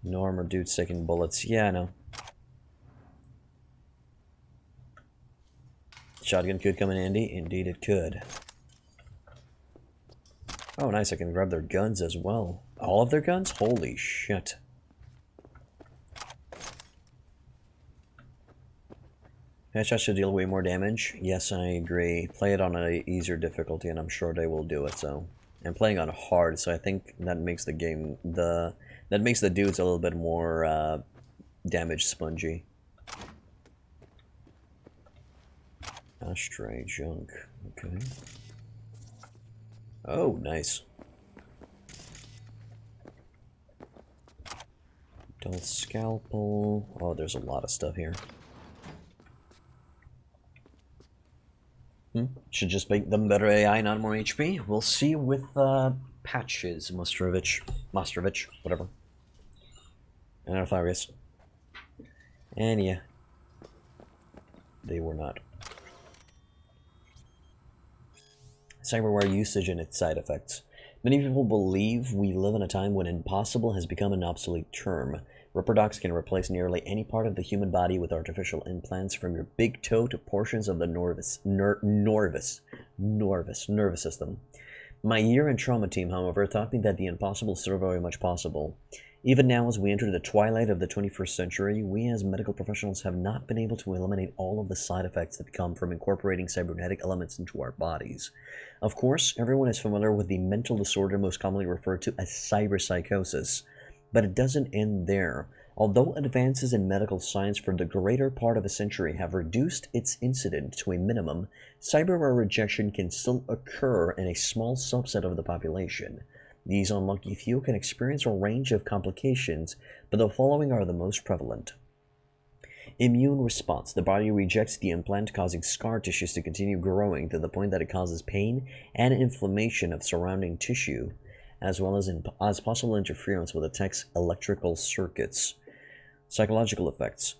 No armor dude's taking bullets. Yeah, I know. Shotgun could come in handy. Indeed it could. Oh, nice. I can grab their guns as well. All of their guns? Holy shit. Headshots should deal way more damage. Yes, I agree. Play it on an easier difficulty and I'm sure they will do it, so... I'm playing on hard, so I think that makes the game... that makes the dudes a little bit more damage spongy. Ashtray junk. Okay. Oh, nice. Dull scalpel. Oh, there's a lot of stuff here. Should just make them better AI, not more HP. We'll see with patches, Mostrovich, whatever. And Artharius. And yeah, they were not. Cyberware usage and its side effects. Many people believe we live in a time when impossible has become an obsolete term. Reprodox can replace nearly any part of the human body with artificial implants, from your big toe to portions of the nervous system. My year in trauma team, however, taught me that the impossible is still very much possible. Even now, as we enter the twilight of the 21st century, we as medical professionals have not been able to eliminate all of the side effects that come from incorporating cybernetic elements into our bodies. Of course, everyone is familiar with the mental disorder most commonly referred to as cyberpsychosis. But it doesn't end there. Although advances in medical science for the greater part of a century have reduced its incidence to a minimum, cyberware rejection can still occur in a small subset of the population. These unlucky few can experience a range of complications, but the following are the most prevalent. Immune response. The body rejects the implant, causing scar tissues to continue growing to the point that it causes pain and inflammation of surrounding tissue, as well as possible interference with the tech's electrical circuits. Psychological effects.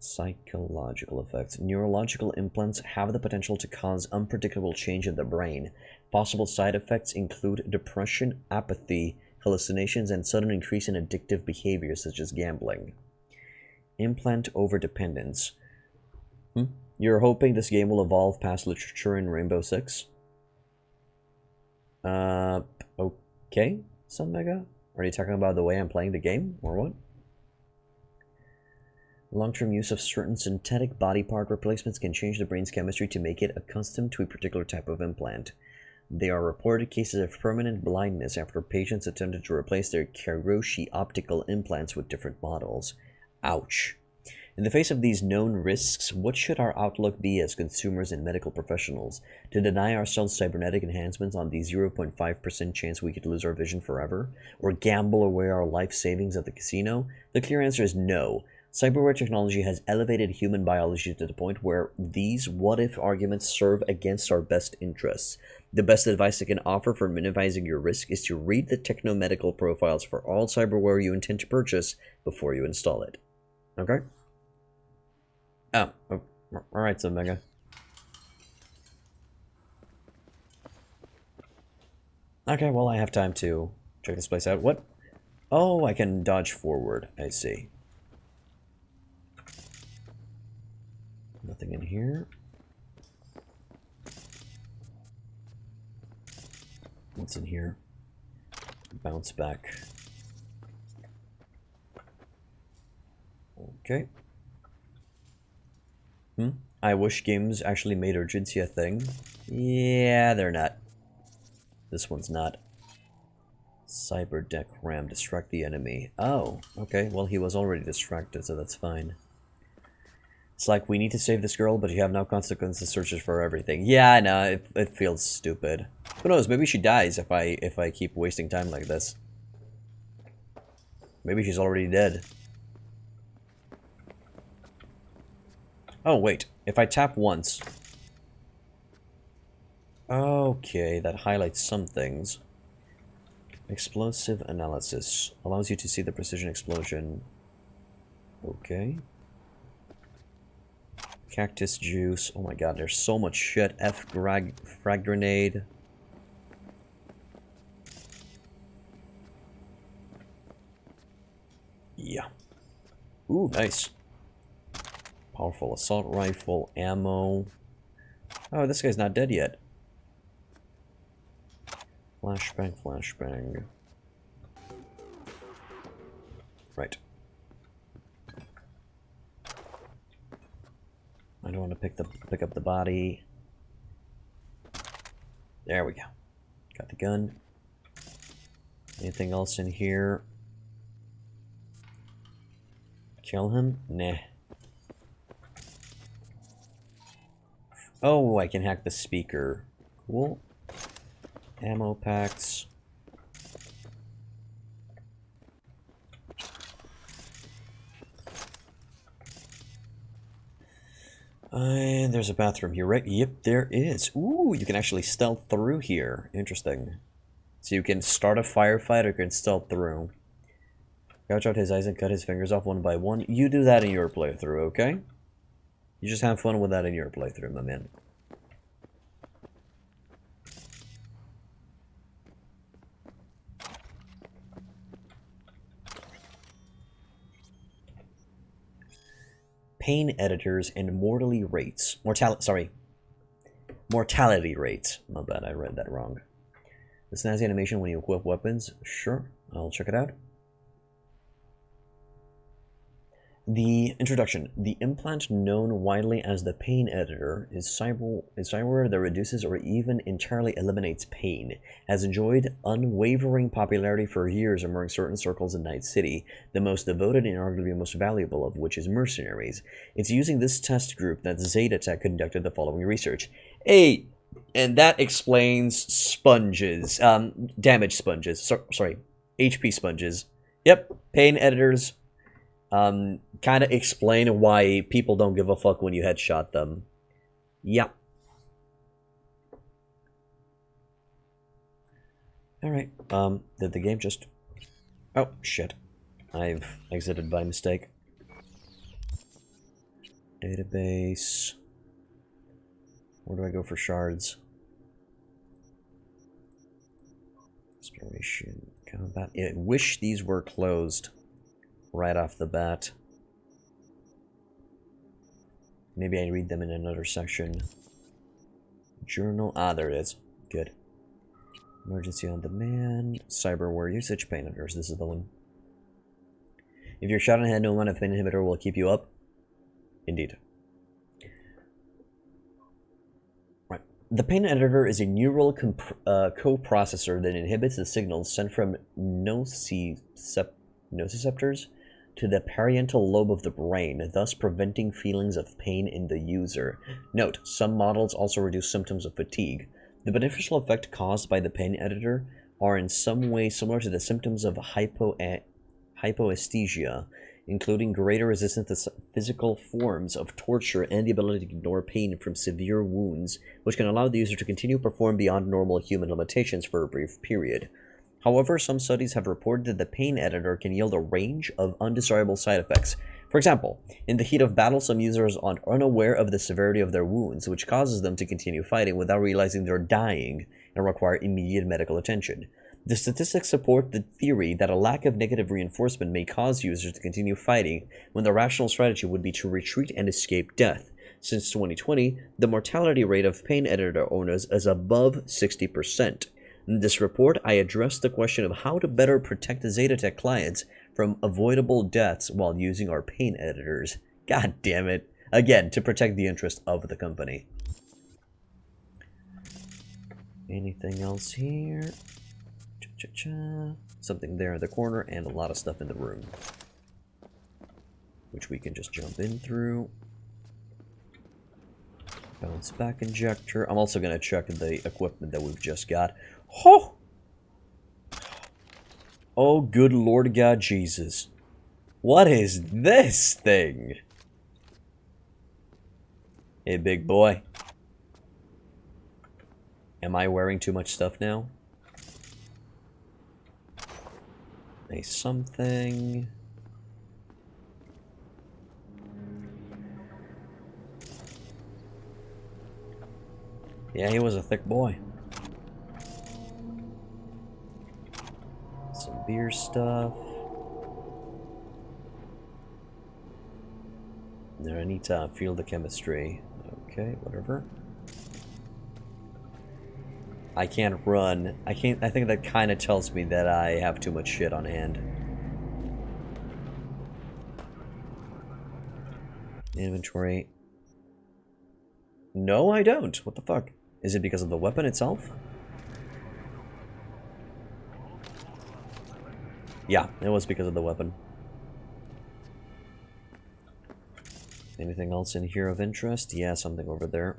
Psychological effects. Neurological implants have the potential to cause unpredictable change in the brain. Possible side effects include depression, apathy, hallucinations, and sudden increase in addictive behaviors such as gambling. Implant overdependence. You're hoping this game will evolve past literature in Rainbow Six? Okay, Sunmega? Are you talking about the way I'm playing the game, or what? Long-term use of certain synthetic body part replacements can change the brain's chemistry to make it accustomed to a particular type of implant. There are reported cases of permanent blindness after patients attempted to replace their Kiroshi optical implants with different models. Ouch. In the face of these known risks, what should our outlook be as consumers and medical professionals? To deny ourselves cybernetic enhancements on the 0.5% chance we could lose our vision forever? Or gamble away our life savings at the casino? The clear answer is no. Cyberware technology has elevated human biology to the point where these what-if arguments serve against our best interests. The best advice I can offer for minimizing your risk is to read the technomedical profiles for all cyberware you intend to purchase before you install it. Okay? Oh, alright, so Mega. Okay, well, I have time to check this place out. What? Oh, I can dodge forward. I see. Nothing in here. What's in here? Bounce back. Okay. I wish games actually made urgency a thing. Yeah, they're not. This one's not. Cyber deck ram. Distract the enemy. Oh, okay. Well, he was already distracted, so that's fine. It's like, we need to save this girl, but you have no consequences searches for everything. Yeah, I know. It feels stupid. Who knows? Maybe she dies if I keep wasting time like this. Maybe she's already dead. Oh, wait. If I tap once... Okay, that highlights some things. Explosive analysis. Allows you to see the precision explosion. Okay. Cactus juice. Oh my god, there's so much shit. Frag grenade. Yeah. Ooh, nice. Powerful assault rifle, ammo. Oh, this guy's not dead yet. Flashbang, flashbang. Right. I don't want to pick up the body. There we go. Got the gun. Anything else in here? Kill him? Nah. Oh, I can hack the speaker. Cool. Ammo packs. And there's a bathroom here, right? Yep, there is. Ooh, you can actually stealth through here. Interesting. So you can start a firefight or you can stealth through. Gouge out his eyes and cut his fingers off one by one. You do that in your playthrough, okay? You just have fun with that in your playthrough, my man. Pain editors and mortality rates. Mortality rates. My bad, I read that wrong. The snazzy animation when you equip weapons. Sure, I'll check it out. The introduction. The implant known widely as the pain editor is cyberware that reduces or even entirely eliminates pain. Has enjoyed unwavering popularity for years among certain circles in Night City, the most devoted and arguably most valuable of which is mercenaries. It's using this test group that Zetatech conducted the following research. Hey, and that explains sponges. Damage sponges. Sorry, HP sponges. Yep, pain editors. Kind of explain why people don't give a fuck when you headshot them. Yep. Alright, did the game just... Oh, shit. I've exited by mistake. Database. Where do I go for shards? Exploration. Combat. I wish these were closed right off the bat. Maybe I read them in another section. Journal. Ah, there it is. Good. Emergency on demand. Cyberware usage. Pain inhibitors. This is the one. If you're shot in the head, no amount of pain inhibitor will keep you up. Indeed. Right. The pain editor is a neural coprocessor that inhibits the signals sent from nociceptors to the parietal lobe of the brain, thus preventing feelings of pain in the user. Note, some models also reduce symptoms of fatigue. The beneficial effect caused by the pain editor are in some way similar to the symptoms of hypoesthesia, including greater resistance to physical forms of torture and the ability to ignore pain from severe wounds, which can allow the user to continue to perform beyond normal human limitations for a brief period. However, some studies have reported that the pain editor can yield a range of undesirable side effects. For example, in the heat of battle, some users are unaware of the severity of their wounds, which causes them to continue fighting without realizing they're dying and require immediate medical attention. The statistics support the theory that a lack of negative reinforcement may cause users to continue fighting when the rational strategy would be to retreat and escape death. Since 2020, the mortality rate of pain editor owners is above 60%. In this report, I addressed the question of how to better protect the Zetatech clients from avoidable deaths while using our pain editors. God damn it. Again, to protect the interest of the company. Anything else here? Something there in the corner and a lot of stuff in the room, which we can just jump in through. Bounce back injector. I'm also going to check the equipment that we've just got. Oh! Oh, good Lord God Jesus. What is this thing? Hey, big boy. Am I wearing too much stuff now? A something. Yeah, he was a thick boy. Some beer stuff. There, I need to feel the chemistry. Okay, whatever. I can't run. I think that kind of tells me that I have too much shit on hand. Inventory. No, I don't. What the fuck? Is it because of the weapon itself? Yeah, it was because of the weapon. Anything else in here of interest? Yeah, something over there.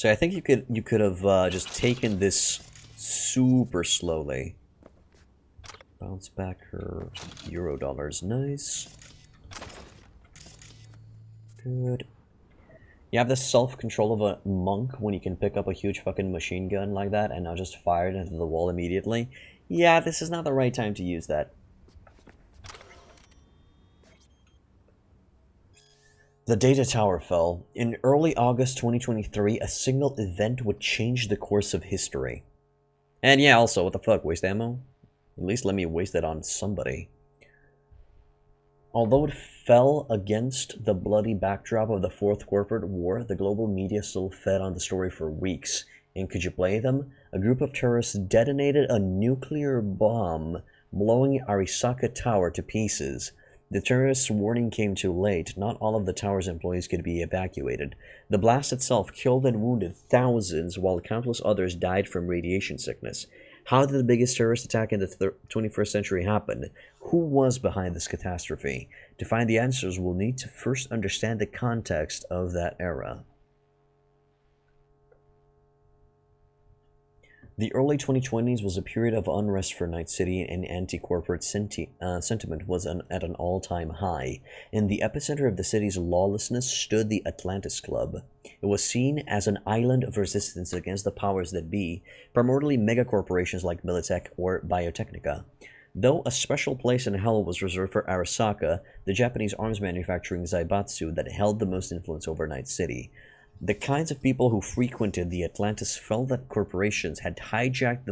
So I think you could have just taken this super slowly. Bounce back her euro dollars, nice. Good. You have the self-control of a monk when you can pick up a huge fucking machine gun like that and not just fire it into the wall immediately. Yeah, this is not the right time to use that. The data tower fell. In early August 2023, a single event would change the course of history. And yeah, also, what the fuck, waste ammo? At least let me waste it on somebody. Although it fell against the bloody backdrop of the Fourth Corporate War, the global media still fed on the story for weeks. And could you blame them? A group of terrorists detonated a nuclear bomb, blowing Arisaka Tower to pieces. The terrorists' warning came too late. Not all of the tower's employees could be evacuated. The blast itself killed and wounded thousands, while countless others died from radiation sickness. How did the biggest terrorist attack in the 21st century happen? Who was behind this catastrophe? To find the answers, we'll need to first understand the context of that era. The early 2020s was a period of unrest for Night City, and anti-corporate sentiment was at an all-time high. In the epicenter of the city's lawlessness stood the Atlantis Club. It was seen as an island of resistance against the powers that be, primarily megacorporations like Militech or Biotechnica. Though a special place in hell was reserved for Arasaka, the Japanese arms manufacturing Zaibatsu that held the most influence over Night City. The kinds of people who frequented the Atlantis felt that corporations had hijacked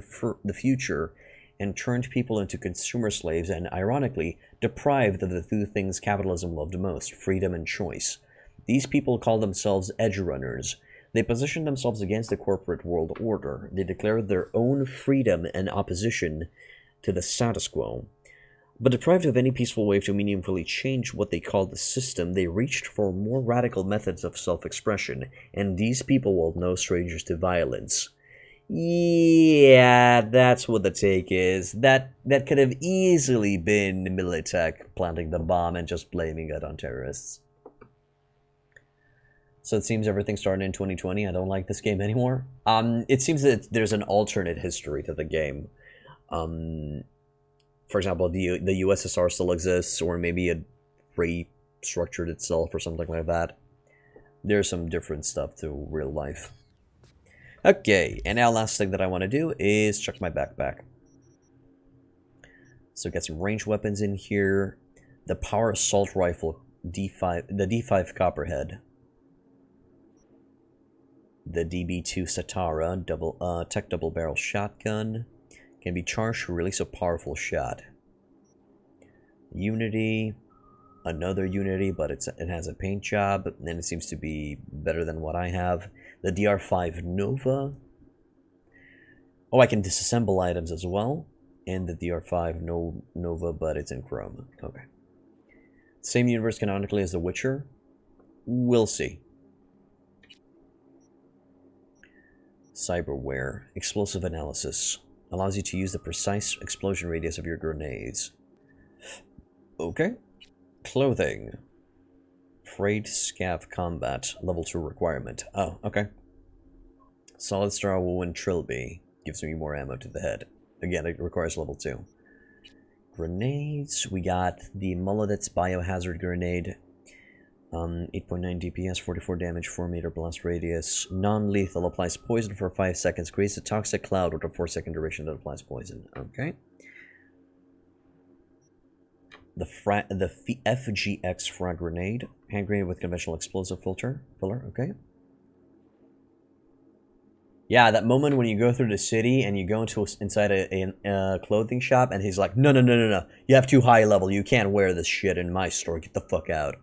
the future and turned people into consumer slaves and, ironically, deprived of the two things capitalism loved most, freedom and choice. These people called themselves edge runners. They positioned themselves against the corporate world order. They declared their own freedom and opposition to the status quo. But deprived of any peaceful way to meaningfully change what they called the system, they reached for more radical methods of self-expression, and these people were no strangers to violence. Yeah, that's what the take is. That could have easily been Militech planting the bomb and just blaming it on terrorists. So it seems everything started in 2020. I don't like this game anymore. It seems that there's an alternate history to the game. For example, the USSR still exists, or maybe it restructured itself or something like that. There's some different stuff to real life. Okay, and now last thing that I want to do is check my backpack. So get some ranged weapons in here. The power assault rifle D5, the D5 Copperhead. The DB2 Satara tech double barrel shotgun. Can be charged to release a powerful shot. Unity, another Unity, but it has a paint job, and it seems to be better than what I have. The DR5 Nova. Oh, I can disassemble items as well. And the DR5 Nova, but it's in Chrome. Okay. Same universe canonically as The Witcher. We'll see. Cyberware. Explosive analysis. Allows you to use the precise explosion radius of your grenades. Okay. Clothing. Frayed Scav Combat. Level 2 requirement. Oh, okay. Solid Star Wound Trilby. Gives me more ammo to the head. Again, it requires level 2. Grenades. We got the Molodet's Biohazard Grenade. 8.9 DPS, 44 damage, 4 meter blast radius. Non-lethal, applies poison for 5 seconds. Creates a toxic cloud with a 4-second duration that applies poison. Okay. The FGX Frag Grenade. Hand grenade with conventional explosive filler. Okay. Yeah, that moment when you go through the city and you go inside a clothing shop and he's like, no. You have too high level. You can't wear this shit in my store. Get the fuck out.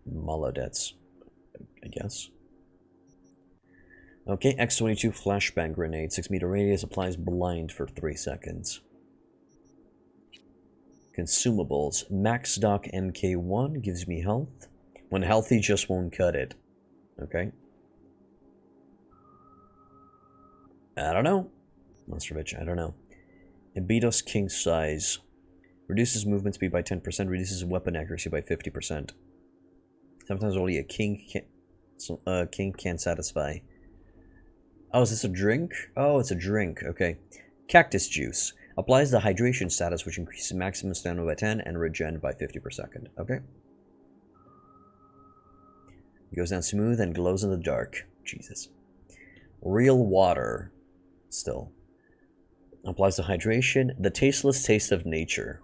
Molodets, I guess. Okay, X22 flashbang grenade. 6 meter radius, applies blind for 3 seconds. Consumables. Max Doc MK1 gives me health. When healthy, just won't cut it. Okay. I don't know. Monstrovich, I don't know. Ebidos King Size. Reduces movement speed by 10%, reduces weapon accuracy by 50%. Sometimes only a king can satisfy. Oh, is this a drink? Oh, it's a drink. Okay. Cactus juice. Applies the hydration status, which increases maximum stamina by 10 and regen by 50 per second. Okay. Goes down smooth and glows in the dark. Jesus. Real water. Still. Applies the hydration. The tasteless taste of nature.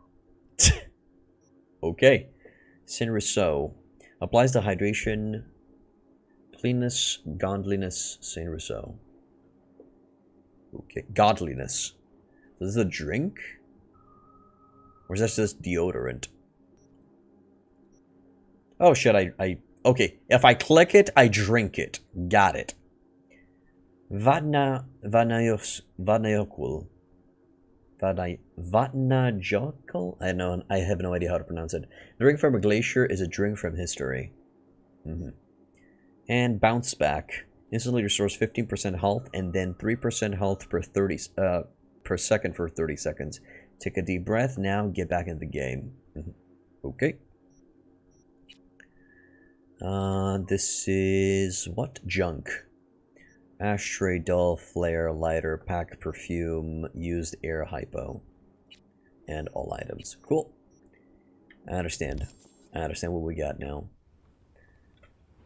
Okay. Sin Rousseau. Applies the hydration. Cleanness, godliness, Saint Rousseau. Okay, godliness. So this is a drink? Or is that just deodorant? Oh shit, okay, if I click it, I drink it. Got it. Vatnajökull. I have no idea how to pronounce it. The drink from a glacier is a drink from history. And bounce back. Instantly restores 15% health and then 3% health per second for 30 seconds. Take a deep breath. Now get back in the game. Okay. This is what? Junk. Ashtray, dull, flare, lighter, pack, perfume, used air, hypo. And all items. Cool. I understand. I understand what we got now.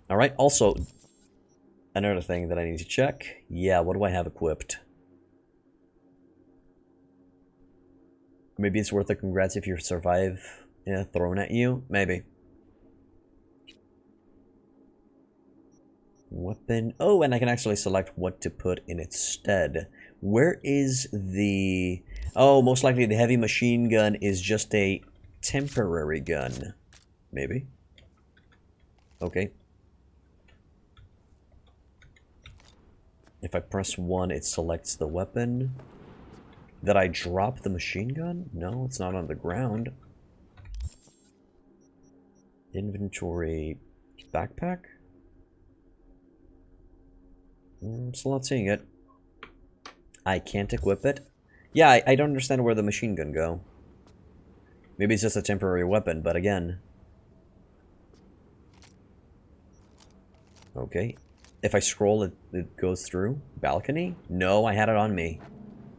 Alright, also, another thing that I need to check. Yeah, what do I have equipped? Maybe it's worth a congrats if you survive, thrown at you? Maybe. Weapon. Oh, and I can actually select what to put in its stead. Where is the... Oh, most likely the heavy machine gun is just a temporary gun. Maybe. Okay. If I press 1, it selects the weapon. Did I drop the machine gun? No, it's not on the ground. Inventory... Backpack? Still not seeing it. I can't equip it? Yeah, I don't understand where the machine gun go. Maybe it's just a temporary weapon, but again... Okay. If I scroll, it goes through. Balcony? No, I had it on me.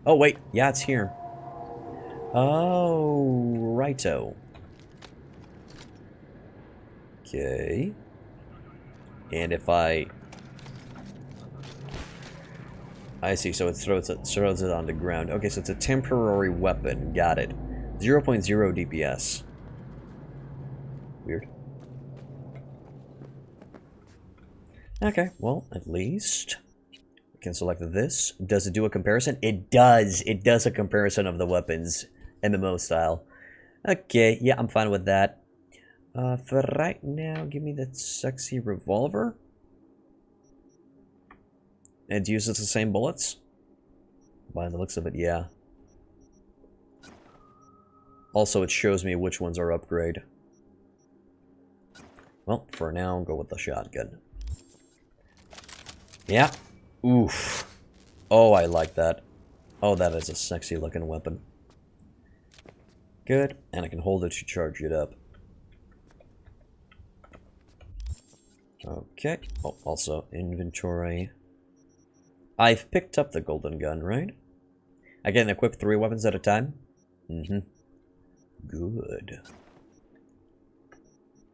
Oh, wait. Yeah, it's here. Oh, righto. Okay. And if I see, so it throws it on the ground. Okay, so it's a temporary weapon. Got it. 0.0 DPS. Weird. Okay, well, at least we can select this. Does it do a comparison? It does. It does a comparison of the weapons, MMO style. Okay, yeah, I'm fine with that. For right now, give me that sexy revolver. And uses the same bullets? By the looks of it, yeah. Also, it shows me which ones are upgrade. Well, for now, go with the shotgun. Yeah. Oof. Oh, I like that. Oh, that is a sexy looking weapon. Good. And I can hold it to charge it up. Okay. Oh, also, inventory. I've picked up the golden gun, right? I can equip 3 weapons at a time? Mm-hmm. Good.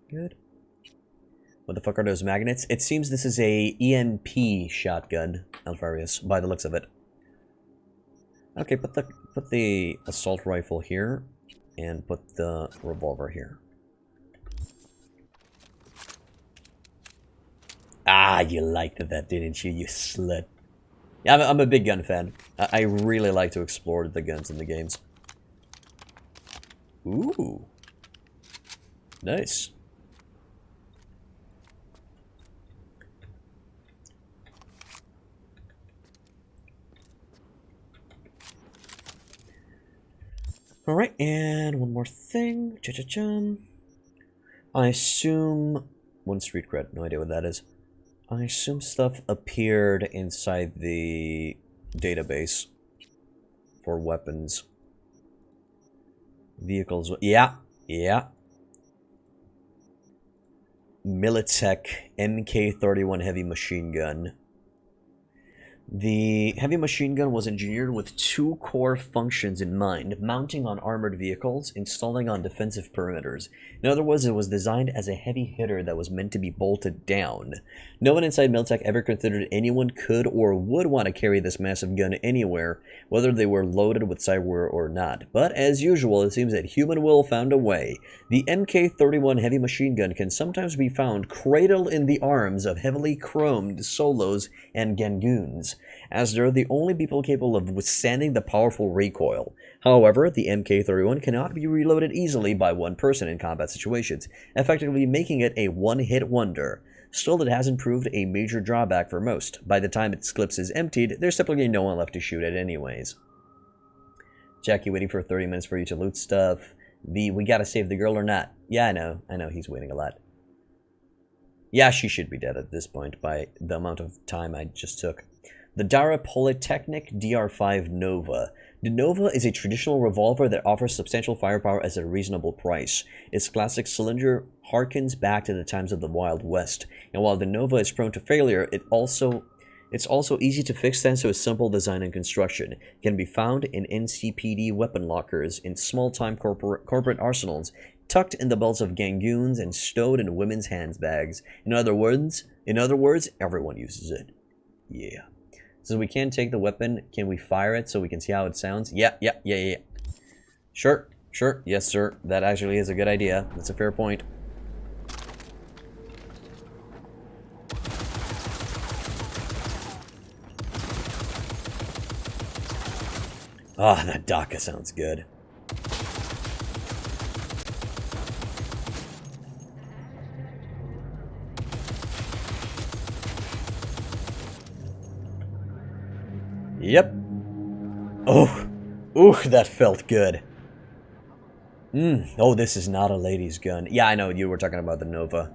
Good. What the fuck are those magnets? It seems this is a EMP shotgun, Alvarius, by the looks of it. Okay, put the assault rifle here, and put the revolver here. Ah, you liked that, didn't you, you slut? Yeah, I'm a big gun fan. I really like to explore the guns in the games. Ooh. Nice. Alright, and one more thing. Cha-cha-chum. I assume... One street cred, no idea what that is. I assume stuff appeared inside the database for weapons. Vehicles, yeah, yeah. Militech MK31 heavy machine gun. The heavy machine gun was engineered with two core functions in mind: mounting on armored vehicles, installing on defensive perimeters. In other words, it was designed as a heavy hitter that was meant to be bolted down. No one inside Militech ever considered anyone could or would want to carry this massive gun anywhere, whether they were loaded with cyberware or not. But as usual, it seems that human will found a way. The MK31 heavy machine gun can sometimes be found cradled in the arms of heavily chromed solos and gangoons, as they're the only people capable of withstanding the powerful recoil. However, the MK31 cannot be reloaded easily by one person in combat situations, effectively making it a one-hit wonder. Still, it hasn't proved a major drawback for most. By the time its clips is emptied, there's typically no one left to shoot at anyways. Jackie waiting for 30 minutes for you to loot stuff. V, we gotta save the girl or not? Yeah, I know he's waiting a lot. Yeah, she should be dead at this point by the amount of time I just took. The Dara Polytechnic DR5 Nova. The Nova is a traditional revolver that offers substantial firepower at a reasonable price. Its classic cylinder harkens back to the times of the Wild West, and while the Nova is prone to failure, it's also easy to fix thanks to its simple design and construction. It can be found in NCPD weapon lockers, in small-time corporate arsenals, tucked in the belts of gangoons, and stowed in women's handbags. In other words, everyone uses it. Yeah. So we can take the weapon. Can we fire it so we can see how it sounds? Yeah. Sure. Yes, sir. That actually is a good idea. That's a fair point. Ah, that DACA sounds good. Yep. Ooh, that felt good. Oh, this is not a lady's gun. Yeah, I know, you were talking about the Nova.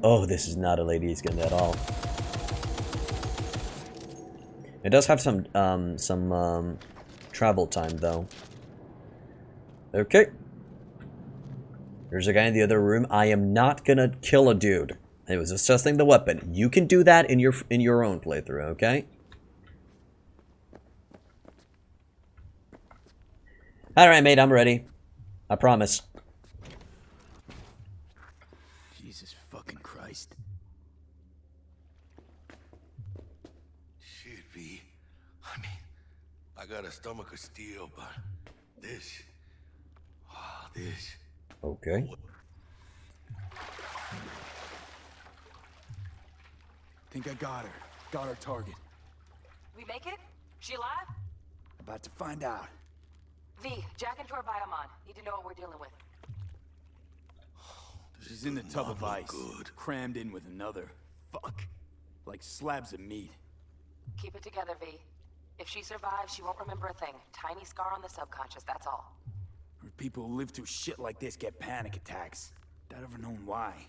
Oh, this is not a lady's gun at all. It does have some travel time, though. Okay. There's a guy in the other room. I am not gonna kill a dude. I was assessing the weapon. You can do that in your own playthrough, okay? Alright, mate, I'm ready. I promise. Jesus fucking Christ. Shit, V. I mean, I got a stomach of steel, but this... Oh, this... Okay. Think I got her. Got our target. We make it? She alive? About to find out. V, jack into her biomon. Need to know what we're dealing with. She's in the tub of ice, crammed in with another. Fuck. Like slabs of meat. Keep it together, V. If she survives, she won't remember a thing. Tiny scar on the subconscious, that's all. People who live through shit like this get panic attacks. I'd ever known why.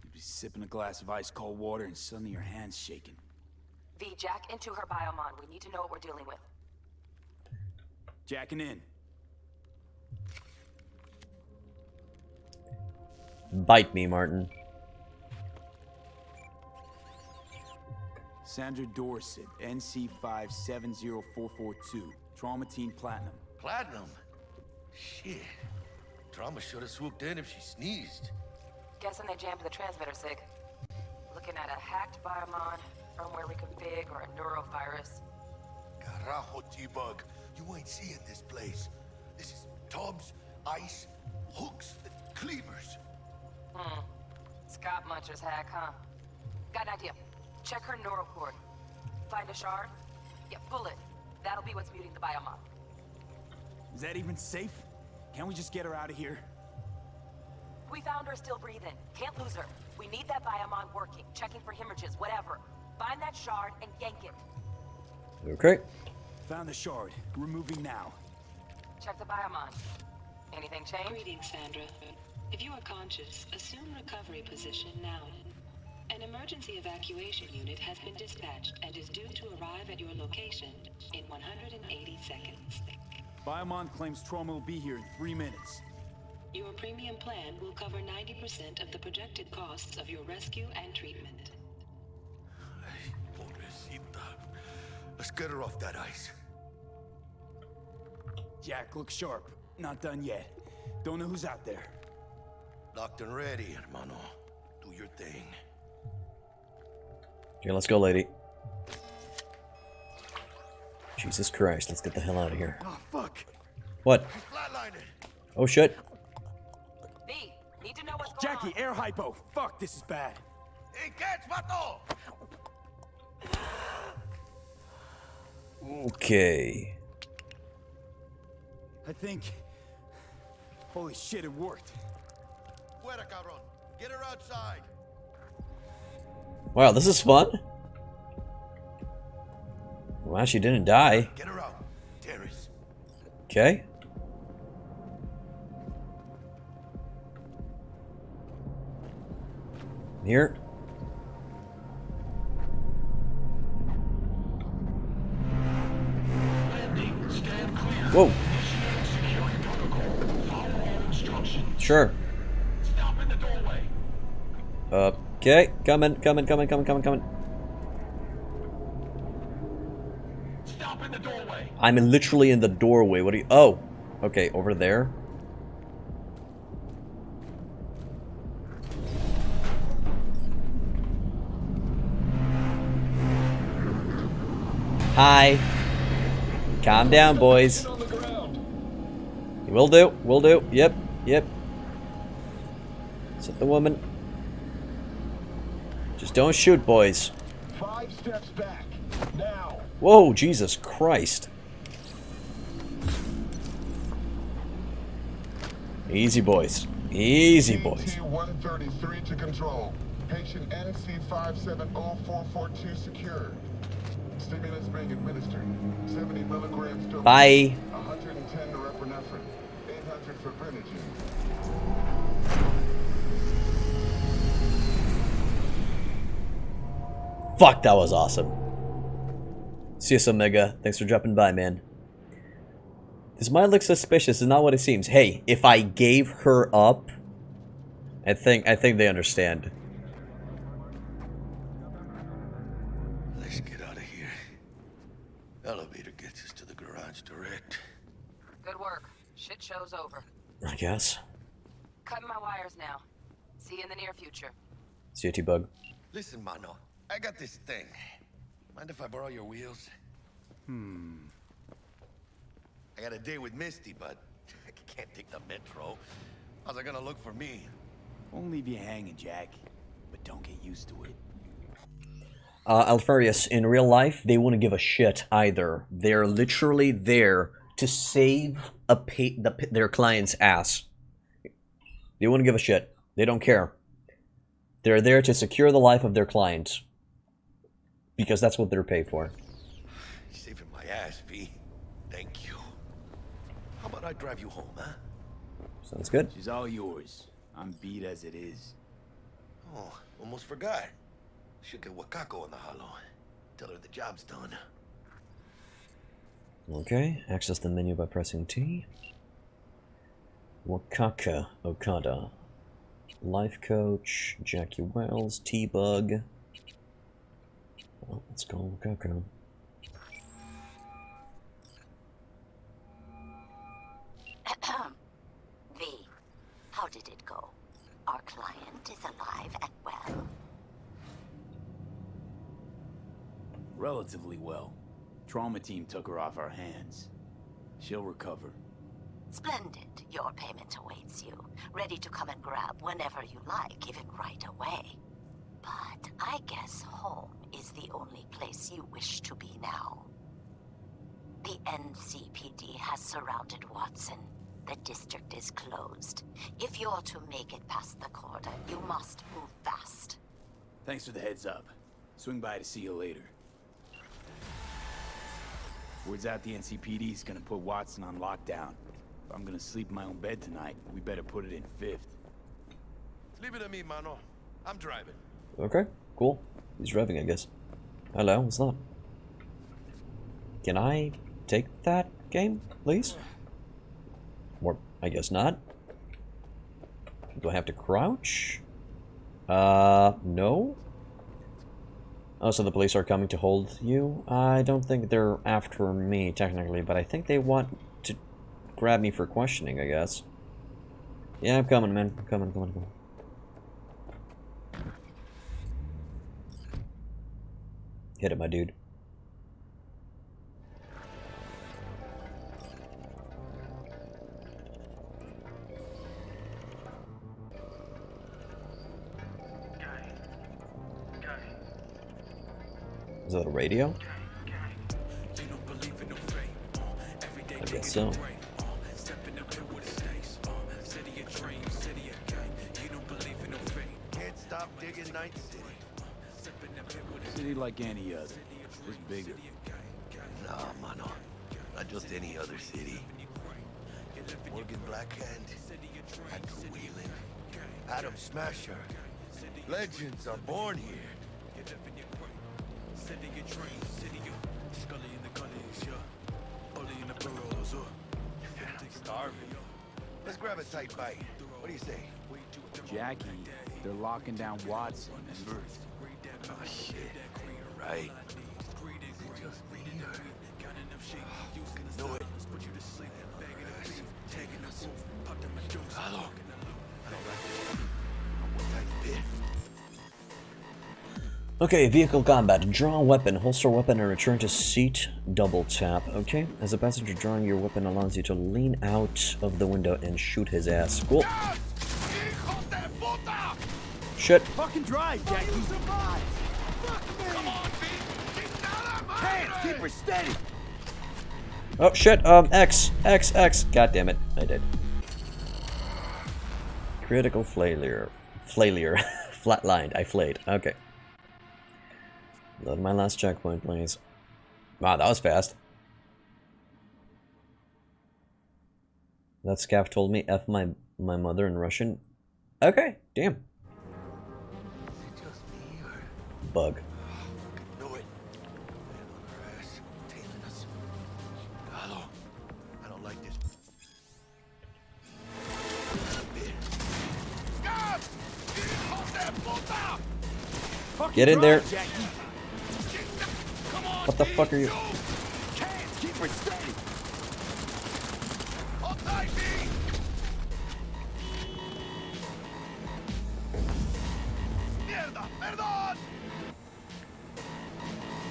You'd be sipping a glass of ice cold water and suddenly your hand's shaking. V, jack into her biomon. We need to know what we're dealing with. Jacking in. Bite me, Martin. Sandra Dorset, NC570442. Trauma Team Platinum. Platinum? Shit. Trauma should have swooped in if she sneezed. Guessing they jammed the transmitter, Sig. Looking at a hacked biomon, firmware reconfig, or a neurovirus. Carajo, T-Bug. You ain't seeing this place. This is tubs, ice, hooks, and cleavers. Scott Muncher's hack, huh? Got an idea. Check her neural cord. Find a shard? Yeah, pull it. That'll be what's muting the biomon. Is that even safe? Can't we just get her out of here? We found her still breathing. Can't lose her. We need that biomon working, checking for hemorrhages, whatever. Find that shard and yank it. Okay. Found the shard. Removing now. Check the biomon. Anything change? Greetings, Sandra. If you are conscious, assume recovery position now. An emergency evacuation unit has been dispatched and is due to arrive at your location in 180 seconds. Biomon claims trauma will be here in 3 minutes. Your premium plan will cover 90% of the projected costs of your rescue and treatment. Pobrecita. Let's get her off that ice. Jack, look sharp. Not done yet. Don't know who's out there. Locked and ready, hermano. Do your thing. Okay, let's go, lady. Jesus Christ, let's get the hell out of here. Oh, fuck. What? Oh, shit. V, need to know what's going Jackie, on. air hypo. Fuck, this is bad. Hey, catch, vato! Okay. I think... Holy shit, it worked. Fuera, cabrón. Get her outside. Wow, this is fun. Well, she didn't die. Get her out. Terrace. Okay. Here. Whoa. Sure. Stop in the doorway. Okay, coming. Stop in the doorway. I'm literally in the doorway. What are you? Oh, okay, over there. Hi. Calm down, boys. Will do. Will do. Yep. Yep. Is it the woman? Just don't shoot, boys. 5 steps back. Now. Whoa, Jesus Christ. Easy, boys. Easy, boys. CT-133 to control. Patient NC570442 secured. Stimulants being administered. 70 milligrams to Bye. 110 norepinephrine. 800 for Brenogen. Fuck, that was awesome. See you, Omega. Thanks for dropping by, man. This might look suspicious. It's not what it seems. Hey, if I gave her up, I think they understand. Let's get out of here. Elevator gets us to the garage direct. Good work. Shit show's over. I guess. Cutting my wires now. See you in the near future. See you, T-Bug. Listen, mano. I got this thing. Mind if I borrow your wheels? I got a date with Misty, but I can't take the metro. How's it gonna look for me? Won't leave you hanging, Jack. But don't get used to it. Alfarius, in real life, they wouldn't give a shit either. They're literally there to save their client's ass. They wouldn't give a shit. They don't care. They're there to secure the life of their client. Because that's what they're paid for. Saving my ass, V. Thank you. How about I drive you home, huh? Sounds good. She's all yours. I'm beat as it is. Oh, almost forgot. Should get Wakako in the hollow. Tell her the job's done. Okay, access the menu by pressing T. Wakaka Okada. Life Coach, Jackie Wells, T-Bug. Well, let's go Wakako. V, how did it go? Our client is alive and well. Relatively well. Trauma team took her off our hands. She'll recover. Splendid. Your payment awaits you. Ready to come and grab whenever you like, even right away. But I guess home is the only place you wish to be now. The NCPD has surrounded Watson. The district is closed. If you're to make it past the cordon, you must move fast. Thanks for the heads up. Swing by to see you later. Word's out the NCPD's gonna put Watson on lockdown. If I'm gonna sleep in my own bed tonight, we better put it in 5th. Leave it to me, mano. I'm driving. Okay, cool. He's driving, I guess. Hello, what's that? Can I take that game, please? Or, I guess not. Do I have to crouch? No? Oh, so the police are coming to hold you? I don't think they're after me, technically, but I think they want to grab me for questioning, I guess. Yeah, I'm coming, man. I'm coming. Hit it, my dude. Is that a radio? I guess so. Can't stop digging Night City. City like any other, just bigger. Nah, mano. Not just any other city. Morgan Blackhand, Andrew Whelan, Adam Smasher. Legends are born here. I'm starving. Let's grab a tight bite. What do you say? Jackie, they're locking down Watson, remember? Oh shit, you're right. Is it just me or... Know it. Hello. I don't like this. Tight bit. Okay, vehicle combat. Draw a weapon, holster weapon, and return to seat. Double tap. Okay, as a passenger, drawing your weapon allows you to lean out of the window and shoot his ass. Cool. Shit. Fucking drive, Jackie. Hands, keep her steady. Oh shit. X. God damn it, I did. Critical failure. Flatlined. I flayed. Okay. Load my last checkpoint, please. Wow, that was fast. That scav told me F my mother in Russian. Okay, damn. Bug. Know it. Tailing us. Hello. I don't like this. Get in there. What the fuck are you? Keep her steady.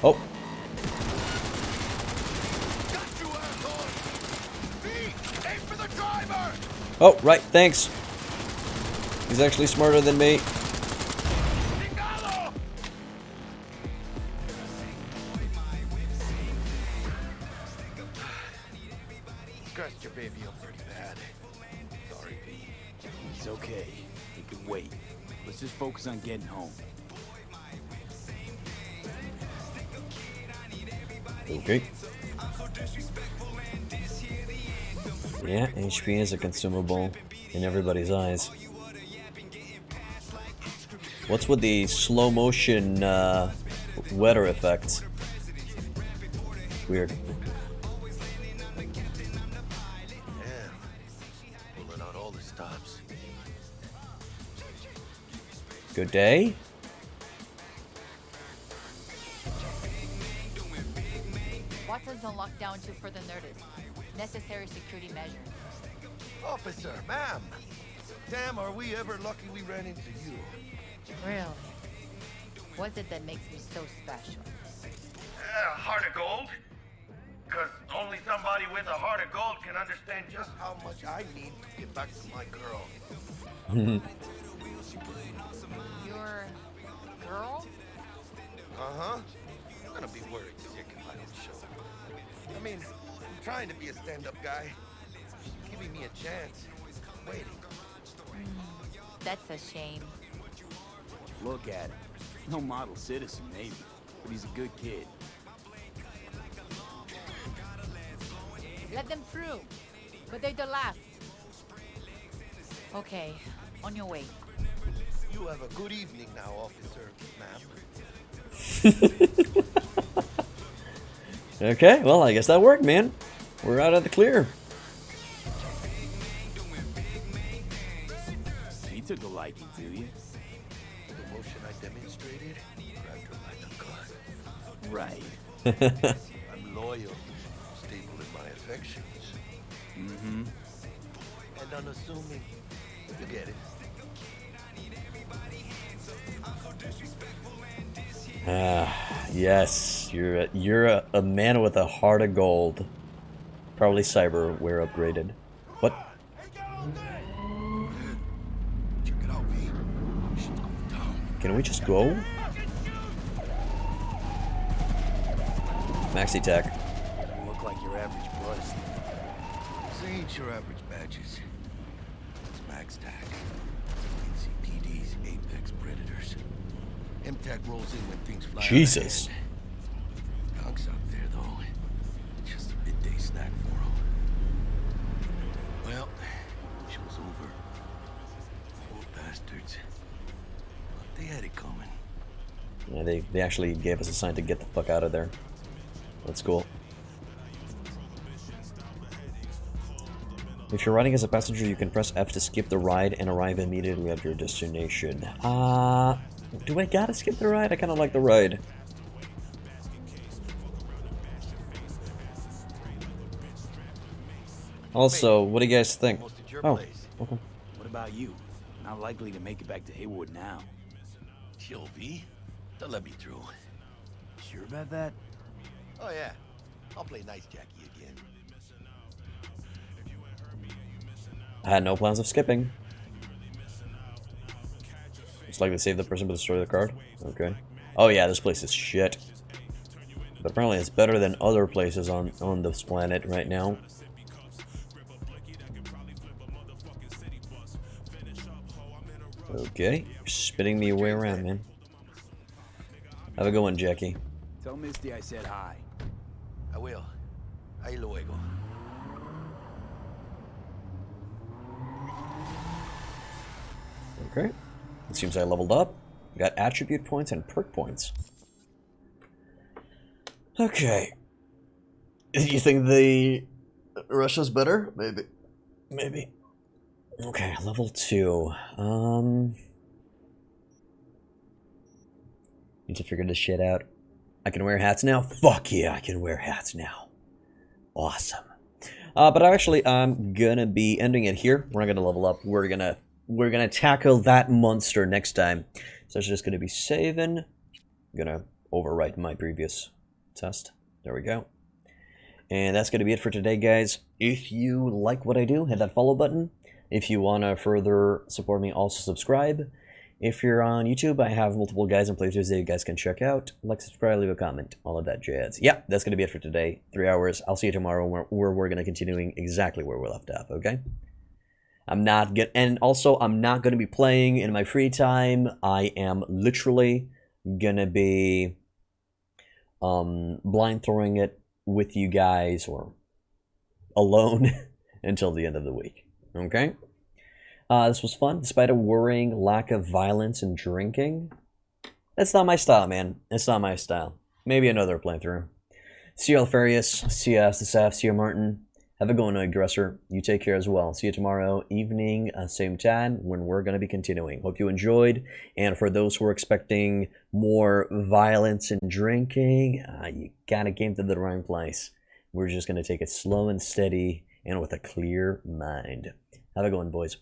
Oh. Oh, right, thanks. He's actually smarter than me. Scratched your baby up pretty bad. Sorry, V. It's okay. We can wait. Let's just focus on getting home. Okay. Yeah, HP is a consumable in everybody's eyes. What's with the slow motion weather effects? Weird. Yeah. Pulling out all the stops. Good day. Watson's on lockdown to further notice. Necessary security measures. Officer, ma'am. Damn, are we ever lucky we ran into you. Really? What's it that makes me so special? Heart of gold? Because only somebody with a heart of gold can understand just how much I need to get back to my girl. Your girl? Uh-huh. I'm gonna be worried sick if I don't show. I mean, I'm trying to be a stand-up guy. She's giving me a chance. Waiting. That's a shame. Look at him. No model citizen, maybe, but he's a good kid. Let them through. But they're the last. Okay, on your way. You have a good evening now, officer, ma'am. Okay, well, I guess that worked, man. We're out of the clear. Meet I'm loyal, stable in my affections. Mm-hmm. And unassuming. You get it. Ah, yes, you're a man with a heart of gold. Probably cyberware upgraded. What? Check it out, V. Shit's going down. Can we just go? Maxi tech. You look like your average buzz. This ain't your average badges. It's Max Tac. NCPD's apex predators. MTAC rolls in when things fly. Jesus. Conks out there, though. Just a midday snack for them. Well, show's over. Poor bastards. But they had it coming. Yeah, they actually gave us a sign to get the fuck out of there. That's cool. If you're riding as a passenger, you can press F to skip the ride and arrive immediately at your destination. Do I gotta skip the ride? I kinda like the ride. Also, what do you guys think? Oh, okay. What about you? Not likely to make it back to Haywood now. Chill, V. They'll let me through. Sure about that? Oh, yeah. I'll play nice Jackie again. I had no plans of skipping. It's like they saved the person but destroy the card? Okay. Oh yeah, this place is shit. But apparently it's better than other places on this planet right now. Okay. Spitting me way around, man. Have a good one, Jackie. Tell Misty I said hi. I will. Ahí luego. Okay. It seems I leveled up. Got attribute points and perk points. Okay. You think the Russia's better? Maybe. Maybe. Okay, level 2. Need to figure this shit out. I can wear hats now? Fuck yeah, I can wear hats now. Awesome. But actually, I'm gonna be ending it here. We're not gonna level up. We're gonna tackle that monster next time. So it's just gonna be saving. I'm gonna overwrite my previous test. There we go. And that's gonna be it for today, guys. If you like what I do, hit that follow button. If you wanna further support me, also subscribe. If you're on YouTube, I have multiple guides and playthroughs that you guys can check out. Like, subscribe, leave a comment, all of that jazz. Yeah, that's gonna be it for today. 3 hours. I'll see you tomorrow where we're gonna continuing exactly where we left off. Okay. I'm not gonna be playing in my free time. I am literally gonna be blind throwing it with you guys or alone until the end of the week. Okay? This was fun, despite a worrying lack of violence and drinking. That's not my style, man. It's not my style. Maybe another playthrough. See you, Alfarius. See you, Astasaf. See you, Martin. Have a good one, Aggressor. You take care as well. See you tomorrow evening, same time, when we're going to be continuing. Hope you enjoyed. And for those who are expecting more violence and drinking, you kind of came to the wrong place. We're just going to take it slow and steady and with a clear mind. Have a good one, boys.